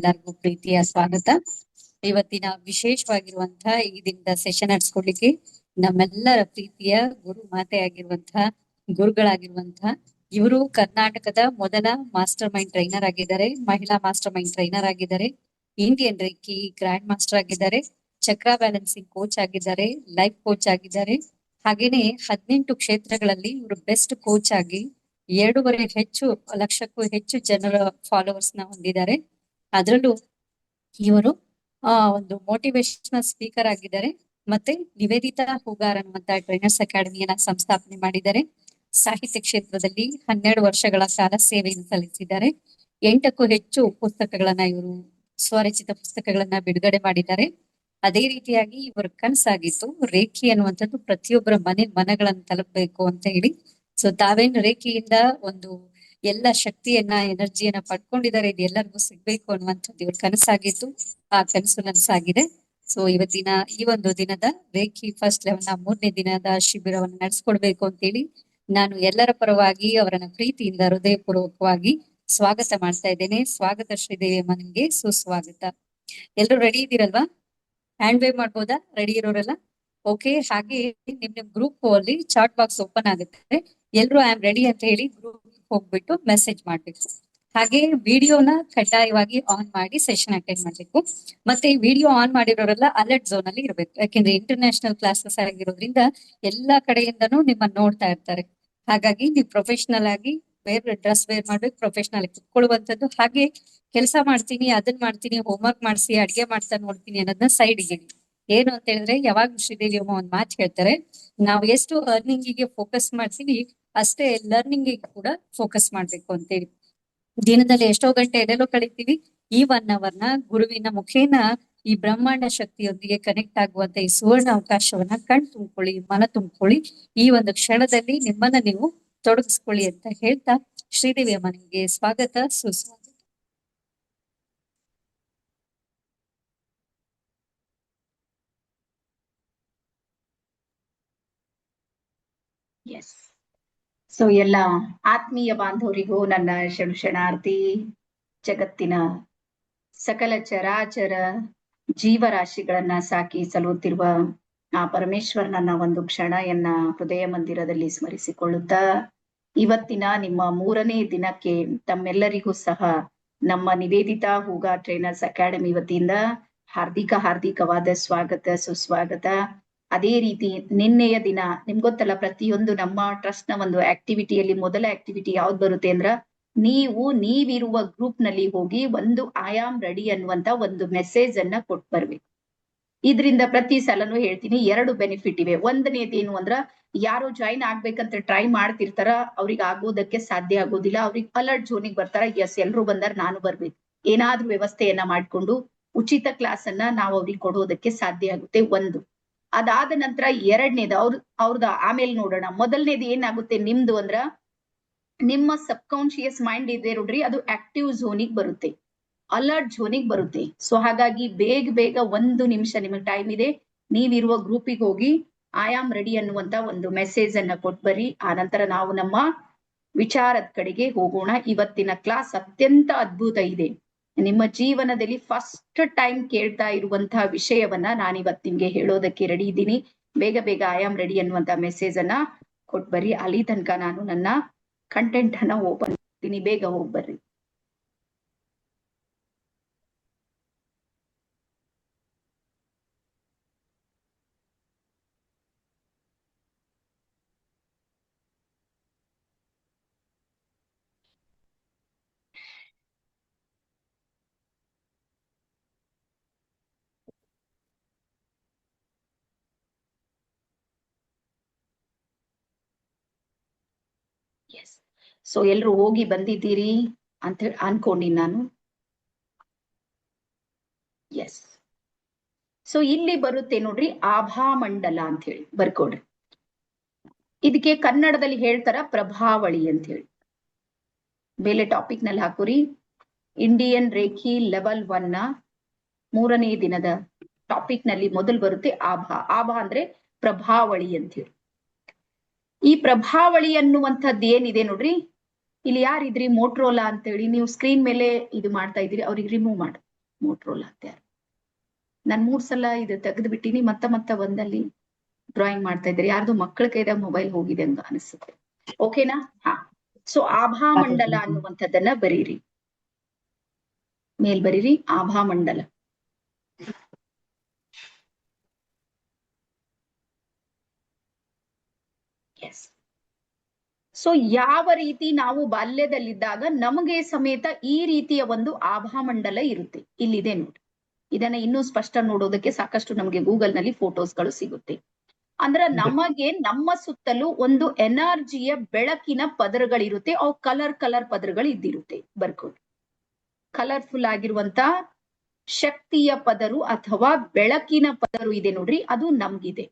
ಎಲ್ಲರಿಗೂ ಪ್ರೀತಿಯ ಸ್ವಾಗತ. ಇವತ್ತಿನ ವಿಶೇಷವಾಗಿರುವಂತಹ ಈ ದಿನದ ಸೆಷನ್ ನಡೆಸ್ಕೊಡ್ಲಿಕ್ಕೆ ನಮ್ಮೆಲ್ಲರ ಪ್ರೀತಿಯ ಗುರು ಮಾತೆ ಆಗಿರುವಂತಹ ಗುರುಗಳಾಗಿರುವಂತಹ ಇವರು ಕರ್ನಾಟಕದ ಮೊದಲ ಮಾಸ್ಟರ್ ಮೈಂಡ್ ಟ್ರೈನರ್ ಆಗಿದ್ದಾರೆ, ಮಹಿಳಾ ಮಾಸ್ಟರ್ ಮೈಂಡ್ ಟ್ರೈನರ್ ಆಗಿದ್ದಾರೆ, ಇಂಡಿಯನ್ ರೇಖಿ ಗ್ರ್ಯಾಂಡ್ ಮಾಸ್ಟರ್ ಆಗಿದ್ದಾರೆ, ಚಕ್ರ ಬ್ಯಾಲೆನ್ಸಿಂಗ್ ಕೋಚ್ ಆಗಿದ್ದಾರೆ, ಲೈಫ್ ಕೋಚ್ ಆಗಿದ್ದಾರೆ. ಹಾಗೇನೆ 18 ಕ್ಷೇತ್ರಗಳಲ್ಲಿ ಇವರು ಬೆಸ್ಟ್ ಕೋಚ್ ಆಗಿ 2.5 ಲಕ್ಷಕ್ಕೂ ಹೆಚ್ಚು ಜನರ ಫಾಲೋವರ್ಸ್ ನ ಹೊಂದಿದ್ದಾರೆ. ಅದರಲ್ಲೂ ಇವರು ಒಂದು ಮೋಟಿವೇಶನಲ್ ಸ್ಪೀಕರ್ ಆಗಿದ್ದಾರೆ. ಮತ್ತೆ ನಿವೇದಿತಾ ಹೂಗಾರ್ ಅನ್ನುವಂತ ಟ್ರೈನರ್ಸ್ ಅಕಾಡೆಮಿಯನ್ನ ಸಂಸ್ಥಾಪನೆ ಮಾಡಿದ್ದಾರೆ. ಸಾಹಿತ್ಯ ಕ್ಷೇತ್ರದಲ್ಲಿ 12 ವರ್ಷಗಳ ಕಾಲ ಸೇವೆಯನ್ನು ಸಲ್ಲಿಸಿದ್ದಾರೆ. 8ಕ್ಕೂ ಹೆಚ್ಚು ಪುಸ್ತಕಗಳನ್ನ ಇವರು ಸ್ವರಚಿತ ಪುಸ್ತಕಗಳನ್ನ ಬಿಡುಗಡೆ ಮಾಡಿದ್ದಾರೆ. ಅದೇ ರೀತಿಯಾಗಿ ಇವರ ಕನಸಾಗಿತ್ತು ರೇಖಿ ಅನ್ನುವಂಥದ್ದು ಪ್ರತಿಯೊಬ್ಬರ ಮನಗಳನ್ನ ತಲುಪಬೇಕು ಅಂತ ಹೇಳಿ. ಸೊ ತಾವೇನು ರೇಖಿಯಿಂದ ಒಂದು ಎಲ್ಲ ಶಕ್ತಿಯನ್ನ ಎನರ್ಜಿಯನ್ನ ಪಡ್ಕೊಂಡಿದ್ದಾರೆ, ಇದು ಎಲ್ಲರಿಗೂ ಸಿಗ್ಬೇಕು ಅನ್ನುವಂಥದ್ದು ಇವ್ರ ಕನಸಾಗಿತ್ತು. ಆ ಕನಸು ನನಸಾಗಿದೆ. ಸೊ ಇವತ್ತಿನ ಈ ಒಂದು ದಿನದ ರೇಖಿ ಫಸ್ಟ್ ಲೆವೆಲ್ ನ 3ನೇ ದಿನದ ಶಿಬಿರವನ್ನು ನಡೆಸ್ಕೊಡ್ಬೇಕು ಅಂತೇಳಿ ನಾನು ಎಲ್ಲರ ಪರವಾಗಿ ಅವರನ್ನ ಪ್ರೀತಿಯಿಂದ ಹೃದಯಪೂರ್ವಕವಾಗಿ ಸ್ವಾಗತ ಮಾಡ್ತಾ ಇದ್ದೇನೆ. ಸ್ವಾಗತ ಶ್ರೀದೇವಿ ಅಮ್ಮ, ನಿಮ್ಗೆ ಸುಸ್ವಾಗತ. ಎಲ್ರು ರೆಡಿ ಇದ್ದೀರಲ್ವಾ? ಹ್ಯಾಂಡ್ ವೇವ್ ಮಾಡ್ಬೋದಾ ರೆಡಿ ಇರೋರೆಲ್ಲ? ಓಕೆ. ಹಾಗೆ ನಿಮ್ ಗ್ರೂಪ್ ಅಲ್ಲಿ ಚಾಟ್ ಬಾಕ್ಸ್ ಓಪನ್ ಆಗುತ್ತೆ. ಎಲ್ರು ಐ ಆಮ್ ರೆಡಿ ಅಂತ ಹೇಳಿ ಗ್ರೂಪ್ ಹೋಗ್ಬಿಟ್ಟು ಮೆಸೇಜ್ ಮಾಡ್ಬೇಕು. ಹಾಗೆ ವಿಡಿಯೋನ ಕಡ್ಡಾಯವಾಗಿ ಆನ್ ಮಾಡಿ ಸೆಷನ್ ಅಟೆಂಡ್ ಮಾಡ್ಬೇಕು. ಮತ್ತೆ ಈ ವಿಡಿಯೋ ಆನ್ ಮಾಡಿರೋರೆಲ್ಲ ಅಲರ್ಟ್ ಝೋನ್ ಅಲ್ಲಿ ಇರ್ಬೇಕು. ಯಾಕೆಂದ್ರೆ ಇಂಟರ್ನ್ಯಾಷನಲ್ ಕ್ಲಾಸಸ್ ಆಗಿರೋದ್ರಿಂದ ಎಲ್ಲಾ ಕಡೆಯಿಂದನೂ ನಿಮ್ಮನ್ನ ನೋಡ್ತಾ ಇರ್ತಾರೆ. ಹಾಗಾಗಿ ನೀವು ಪ್ರೊಫೆಷನಲ್ ಆಗಿ ಡ್ರೆಸ್ ವೇರ್ ಮಾಡ್ಬೇಕು, ಪ್ರೊಫೆಷನಲ್ ಕುತ್ಕೊಳ್ಳುವಂಥದ್ದು. ಹಾಗೆ ಕೆಲಸ ಮಾಡ್ತೀನಿ, ಅದನ್ನ ಮಾಡ್ತೀನಿ, ಹೋಮ್ವರ್ಕ್ ಮಾಡಿಸಿ, ಅಡ್ಗೆ ಮಾಡ್ತಾ ನೋಡ್ತೀನಿ ಅನ್ನೋದನ್ನ ಸೈಡ್ ಇಡಿ. ಏನು ಅಂತ ಹೇಳಿದ್ರೆ, ಯಾವಾಗ ಶ್ರೀದೇವಿ ಅಮ್ಮ ಒಂದ್ ಮಾತು ಹೇಳ್ತಾರೆ, ನಾವು ಎಷ್ಟು ಅರ್ನಿಂಗಿಗೆ ಫೋಕಸ್ ಮಾಡ್ತೀವಿ ಅಷ್ಟೇ ಲರ್ನಿಂಗ್ ಕೂಡ ಫೋಕಸ್ ಮಾಡ್ಬೇಕು ಅಂತೇಳಿ. ದಿನದಲ್ಲಿ ಎಷ್ಟೋ ಗಂಟೆ ಎಲ್ಲೆಲ್ಲೋ ಕಳಿತೀವಿ. ಈ 1 ಅವರ್ನ ಗುರುವಿನ ಮುಖೇನ ಈ ಬ್ರಹ್ಮಾಂಡ ಶಕ್ತಿಯೊಂದಿಗೆ ಕನೆಕ್ಟ್ ಆಗುವಂತ ಈ ಸುವರ್ಣ ಅವಕಾಶವನ್ನ ಕಣ್ ತುಂಬಿಕೊಳ್ಳಿ, ಮನ ತುಂಬಿಕೊಳ್ಳಿ. ಈ ಒಂದು ಕ್ಷಣದಲ್ಲಿ ನಿಮ್ಮನ್ನ ನೀವು ತೊಡಗಿಸ್ಕೊಳ್ಳಿ ಅಂತ ಹೇಳ್ತಾ, ಶ್ರೀದೇವಿ ಅಮ್ಮ ನಿಮ್ಗೆ ಸ್ವಾಗತ, ಸುಸ್ವಾಗತ. ಎಸ್. ಸೊ ಎಲ್ಲ ಆತ್ಮೀಯ ಬಾಂಧವರಿಗೂ ನನ್ನ ಶರಣಾರ್ಥಿ. ಜಗತ್ತಿನ ಸಕಲ ಚರಾಚರ ಜೀವರಾಶಿಗಳನ್ನ ಸಾಕಿ ಸಲುತ್ತಿರುವ ಆ ಪರಮೇಶ್ವರನನ್ನ ಒಂದು ಕ್ಷಣಯನ್ನ ಹೃದಯ ಮಂದಿರದಲ್ಲಿ ಸ್ಮರಿಸಿಕೊಳ್ಳುತ್ತಾ, ಇವತ್ತಿನ ನಿಮ್ಮ 3ನೇ ದಿನಕ್ಕೆ ತಮ್ಮೆಲ್ಲರಿಗೂ ಸಹ ನಮ್ಮ ನಿವೇದಿತಾ ಹೂಗಾರ್ ಟ್ರೈನರ್ಸ್ ಅಕಾಡೆಮಿ ವತಿಯಿಂದ ಹಾರ್ದಿಕವಾದ ಸ್ವಾಗತ, ಸುಸ್ವಾಗತ. ಅದೇ ರೀತಿ ನಿನ್ನೆಯ ದಿನ ನಿಮ್ಗೆ ಗೊತ್ತಲ್ಲ, ಪ್ರತಿಯೊಂದು ನಮ್ಮ ಟ್ರಸ್ಟ್ ನ ಒಂದು ಆಕ್ಟಿವಿಟಿಯಲ್ಲಿ ಮೊದಲ ಆಕ್ಟಿವಿಟಿ ಯಾವ್ದು ಬರುತ್ತೆ ಅಂದ್ರ, ನೀವಿರುವ ಗ್ರೂಪ್ ನಲ್ಲಿ ಹೋಗಿ ಒಂದು ಐ ಆಮ್ ರೆಡಿ ಅನ್ನುವಂತ ಒಂದು ಮೆಸೇಜ್ ಅನ್ನ ಕೊಟ್ಟು ಬರ್ಬೇಕು. ಇದರಿಂದ ಪ್ರತಿ ಸಲನೂ ಹೇಳ್ತೀನಿ 2 ಬೆನಿಫಿಟ್ ಇವೆ. ಒಂದನೇದೇನು ಅಂದ್ರ, ಯಾರು ಜಾಯಿನ್ ಆಗ್ಬೇಕಂತ ಟ್ರೈ ಮಾಡ್ತಿರ್ತಾರ ಅವ್ರಿಗೆ ಆಗೋದಕ್ಕೆ ಸಾಧ್ಯ ಆಗೋದಿಲ್ಲ. ಅವ್ರಿಗೆ ಅಲರ್ಟ್ ಝೋನಿಗೆ ಬರ್ತಾರ, ಎಸ್ ಎಲ್ರು ಬಂದಾರ ನಾನು ಬರ್ಬೇಕು, ಏನಾದ್ರೂ ವ್ಯವಸ್ಥೆಯನ್ನ ಮಾಡ್ಕೊಂಡು ಉಚಿತ ಕ್ಲಾಸ್ ಅನ್ನ ನಾವು ಅವ್ರಿಗೆ ಕೊಡೋದಕ್ಕೆ ಸಾಧ್ಯ ಆಗುತ್ತೆ. ಒಂದು ಅದಾದ ನಂತರ 2ನೇದು ಅವ್ರದ್ದು ಆಮೇಲೆ ನೋಡೋಣ. ಮೊದಲನೇದು ಏನಾಗುತ್ತೆ ನಿಮ್ದು ಅಂದ್ರ, ನಿಮ್ಮ ಸಬ್ ಕಾನ್ಶಿಯಸ್ ಮೈಂಡ್ ಇದೆ ನೋಡ್ರಿ, ಅದು ಆಕ್ಟಿವ್ ಝೋನಿಗೆ ಬರುತ್ತೆ, ಅಲರ್ಟ್ ಝೋನಿಗೆ ಬರುತ್ತೆ. ಸೊ ಹಾಗಾಗಿ ಬೇಗ 1 ನಿಮಿಷ ನಿಮಗೆ ಟೈಮ್ ಇದೆ, ನೀವಿರುವ ಗ್ರೂಪಿಗೆ ಹೋಗಿ ಐ ಆಮ್ ರೆಡಿ ಅನ್ನುವಂತ ಒಂದು ಮೆಸೇಜ್ ಅನ್ನ ಕೊಟ್ಬರಿ. ಆ ನಂತರ ನಾವು ನಮ್ಮ ವಿಚಾರದ ಕಡೆಗೆ ಹೋಗೋಣ. ಇವತ್ತಿನ ಕ್ಲಾಸ್ ಅತ್ಯಂತ ಅದ್ಭುತ ಇದೆ. ನಿಮ್ಮ ಜೀವನದಲ್ಲಿ ಫಸ್ಟ್ ಟೈಮ್ ಕೇಳ್ತಾ ಇರುವಂತಹ ವಿಷಯವನ್ನ ನಾನು ಇವತ್ತು ನಿಮ್ಗೆ ಹೇಳೋದಕ್ಕೆ ರೆಡಿ ಇದ್ದೀನಿ. ಬೇಗ ಐ ಆಮ್ ರೆಡಿ ಅನ್ನುವಂತ ಮೆಸೇಜ್ ಅನ್ನ ಕೊಟ್ಬರಿ. ಅಲ್ಲಿ ತನಕ ನಾನು ನನ್ನ ಕಂಟೆಂಟ್ ಅನ್ನ ಓಪನ್ ಮಾಡ್ತೀನಿ, ಬೇಗ ಹೋಗ್ಬರ್ರಿ. ಎಸ್. ಸೊ ಎಲ್ರು ಹೋಗಿ ಬಂದಿದ್ದೀರಿ ಅಂತ ಹೇಳಿ ಅನ್ಕೊಂಡಿನಿ ನಾನು. ಎಸ್. ಸೊ ಇಲ್ಲಿ ಬರುತ್ತೆ ನೋಡ್ರಿ, ಆಭಾಮಂಡಲ ಅಂತ ಹೇಳಿ ಬರ್ಕೊಡ್ರಿ. ಇದಕ್ಕೆ ಕನ್ನಡದಲ್ಲಿ ಹೇಳ್ತಾರ ಪ್ರಭಾವಳಿ ಅಂತ ಹೇಳಿ. ಮೇಲೆ ಟಾಪಿಕ್ ನಲ್ಲಿ ಹಾಕುರಿ. ಇಂಡಿಯನ್ ರೇಖಿ ಲೆವೆಲ್ 1 ನ 3ನೇ ದಿನದ ಟಾಪಿಕ್ ನಲ್ಲಿ ಮೊದಲು ಬರುತ್ತೆ ಆಭಾ ಅಂದ್ರೆ ಪ್ರಭಾವಳಿ ಅಂತ ಹೇಳಿ. ಈ ಪ್ರಭಾವಳಿ ಅನ್ನುವಂಥದ್ದು ಏನಿದೆ ನೋಡ್ರಿ, ಇಲ್ಲಿ ಯಾರಿದ್ರಿ ಮೋಟ್ರೋಲಾ ಅಂತ ಹೇಳಿ ನೀವು ಸ್ಕ್ರೀನ್ ಮೇಲೆ ಇದು ಮಾಡ್ತಾ ಇದ್ದೀರಿ, ಅವ್ರಿಗೆ ರಿಮೂವ್ ಮಾಡಿ. ಮೋಟ್ರೋಲಾ ತ್ಯಾರ. ನಾನ್ 3 ಸಲ ಇದು ತೆಗೆದು ಬಿಟ್ಟಿನಿ, ಮತ್ತ ಒಂದಲ್ಲಿ ಡ್ರಾಯಿಂಗ್ ಮಾಡ್ತಾ ಇದ್ದಾರೆ. ಯಾರ್ದು ಮಕ್ಕಳ ಕೈದಾಗ ಮೊಬೈಲ್ ಹೋಗಿದೆ ಅಂತ ಅನಿಸುತ್ತೆ. ಓಕೆನಾ? ಹಾ. ಸೊ ಆಭಾಮಂಡಲ ಅನ್ನುವಂಥದ್ದನ್ನ ಬರೀರಿ, ಮೇಲ್ ಬರೀರಿ ಆಭಾಮಂಡಲ. ಎಸ್. ಸೊ ಯಾವ ರೀತಿ ನಾವು ಬಾಲ್ಯದಲ್ಲಿದ್ದಾಗ ನಮಗೆ ಸಮೇತ ಈ ರೀತಿಯ ಒಂದು ಆಭಾಮಂಡಲ ಇರುತ್ತೆ. ಇಲ್ಲಿದೆ ನೋಡಿ. ಇದನ್ನ ಇನ್ನೂ ಸ್ಪಷ್ಟ ನೋಡೋದಕ್ಕೆ ಸಾಕಷ್ಟು ನಮಗೆ ಗೂಗಲ್ ನಲ್ಲಿ ಫೋಟೋಸ್ಗಳು ಸಿಗುತ್ತೆ. ಅಂದ್ರ ನಮಗೆ ನಮ್ಮ ಸುತ್ತಲೂ ಒಂದು ಎನರ್ಜಿಯ ಬೆಳಕಿನ ಪದರಗಳಿರುತ್ತೆ. ಅವು ಕಲರ್ ಪದರಗಳು ಇದ್ದಿರುತ್ತೆ. ಬರ್ಕೊಳ್ಳಿ. ಕಲರ್ಫುಲ್ ಆಗಿರುವಂತ ಶಕ್ತಿಯ ಪದರು ಅಥವಾ ಬೆಳಕಿನ ಪದರು ಇದೆ ನೋಡ್ರಿ, ಅದು ನಮ್ಗಿದೆ.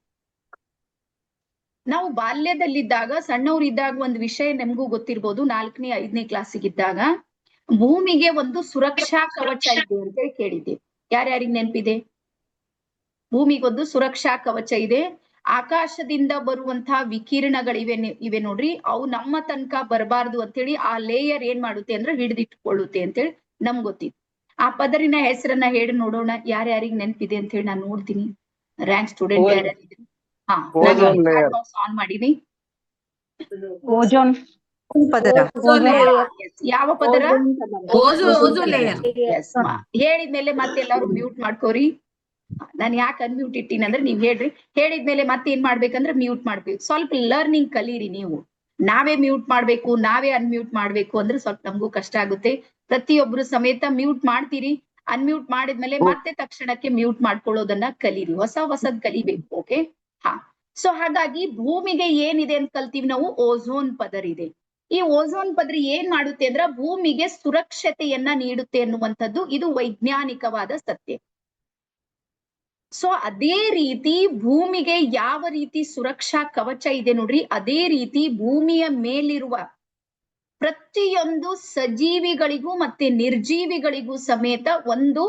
ನಾವು ಬಾಲ್ಯದಲ್ಲಿದ್ದಾಗ, ಸಣ್ಣವರಿದ್ದಾಗ ಒಂದು ವಿಷಯ ನಮಗೂ ಗೊತ್ತಿರ್ಬೋದು. 4ನೇ 5ನೇ ಕ್ಲಾಸಿಗಿದ್ದಾಗ ಭೂಮಿಗೆ ಒಂದು ಸುರಕ್ಷಾ ಕವಚ ಇದೆ ಅಂತ ಕೇಳಿದ್ದೆ. ಯಾರ್ಯಾರಿಗೆ ನೆನಪಿದೆ? ಭೂಮಿಗೊಂದು ಸುರಕ್ಷಾ ಕವಚ ಇದೆ. ಆಕಾಶದಿಂದ ಬರುವಂತಹ ವಿಕಿರಣಗಳಿವೆ ಇವೆ ನೋಡ್ರಿ, ಅವು ನಮ್ಮ ತನಕ ಬರಬಾರ್ದು ಅಂತೇಳಿ ಆ ಲೇಯರ್ ಏನ್ ಮಾಡುತ್ತೆ ಅಂದ್ರೆ ಹಿಡಿದಿಟ್ಕೊಳ್ಳುತ್ತೆ ಅಂತೇಳಿ ನಮ್ಗೆ ಗೊತ್ತಿತ್ತು. ಆ ಪದರಿನ ಹೆಸರನ್ನ ಹೇಳಿ ನೋಡೋಣ, ಯಾರ್ಯಾರಿಗೆ ನೆನಪಿದೆ ಅಂತ ಹೇಳಿ ನಾನು ನೋಡ್ತೀನಿ. ರ್ಯಾಂಕ್ ಸ್ಟೂಡೆಂಟ್ ಯಾರ್ಯಾರಿದೆ? ಹಾ, ಆನ್ ಮಾಡೀನಿ. ಓಜೋನ್ ಪದರ. ಯಾವ ಪದರ? ಹೇಳಿದ್ಮೇಲೆ ಮತ್ತೆಲ್ಲರೂ ಮ್ಯೂಟ್ ಮಾಡ್ಕೋರಿ. ನಾನು ಯಾಕೆ ಅನ್ಮ್ಯೂಟ್ ಇಟ್ಟಿನಿ ಅಂದ್ರೆ ನೀವ್ ಹೇಳ್ರಿ. ಹೇಳಿದ್ಮೇಲೆ ಮತ್ತೆ ಏನ್ ಮಾಡ್ಬೇಕಂದ್ರೆ ಮ್ಯೂಟ್ ಮಾಡ್ಬೇಕು. ಸ್ವಲ್ಪ ಲರ್ನಿಂಗ್ ಕಲೀರಿ ನೀವು. ನಾವೇ ಮ್ಯೂಟ್ ಮಾಡ್ಬೇಕು, ನಾವೇ ಅನ್ಮ್ಯೂಟ್ ಮಾಡ್ಬೇಕು ಅಂದ್ರೆ ಸ್ವಲ್ಪ ನಮಗೂ ಕಷ್ಟ ಆಗುತ್ತೆ. ಪ್ರತಿಯೊಬ್ರು ಸಮೇತ ಮ್ಯೂಟ್ ಮಾಡ್ತೀರಿ. ಅನ್ಮ್ಯೂಟ್ ಮಾಡಿದ್ಮೇಲೆ ಮತ್ತೆ ತಕ್ಷಣಕ್ಕೆ ಮ್ಯೂಟ್ ಮಾಡ್ಕೊಳ್ಳೋದನ್ನ ಕಲೀರಿ. ಹೊಸದ್ ಕಲಿಬೇಕು. ಓಕೆ? ಹಾ. ಸೊ ಹಾಗಾಗಿ ಭೂಮಿಗೆ ಏನಿದೆ ಅಂತ ಕಲ್ತೀವಿ ನಾವು, ಓಝೋನ್ ಪದರ ಇದೆ. ಈ ಓಝೋನ್ ಪದರ ಏನ್ ಮಾಡುತ್ತೆ ಅಂದ್ರೆ ಭೂಮಿಗೆ ಸುರಕ್ಷತೆಯನ್ನ ನೀಡುತ್ತೆ ಅನ್ನುವಂಥದ್ದು ಇದು ವೈಜ್ಞಾನಿಕವಾದ ಸತ್ಯ. ಸೊ ಅದೇ ರೀತಿ ಭೂಮಿಗೆ ಯಾವ ರೀತಿ ಸುರಕ್ಷಾ ಕವಚ ಇದೆ ನೋಡ್ರಿ, ಅದೇ ರೀತಿ ಭೂಮಿಯ ಮೇಲಿರುವ ಪ್ರತಿಯೊಂದು ಸಜೀವಿಗಳಿಗೂ ಮತ್ತೆ ನಿರ್ಜೀವಿಗಳಿಗೂ ಸಮೇತ ಒಂದು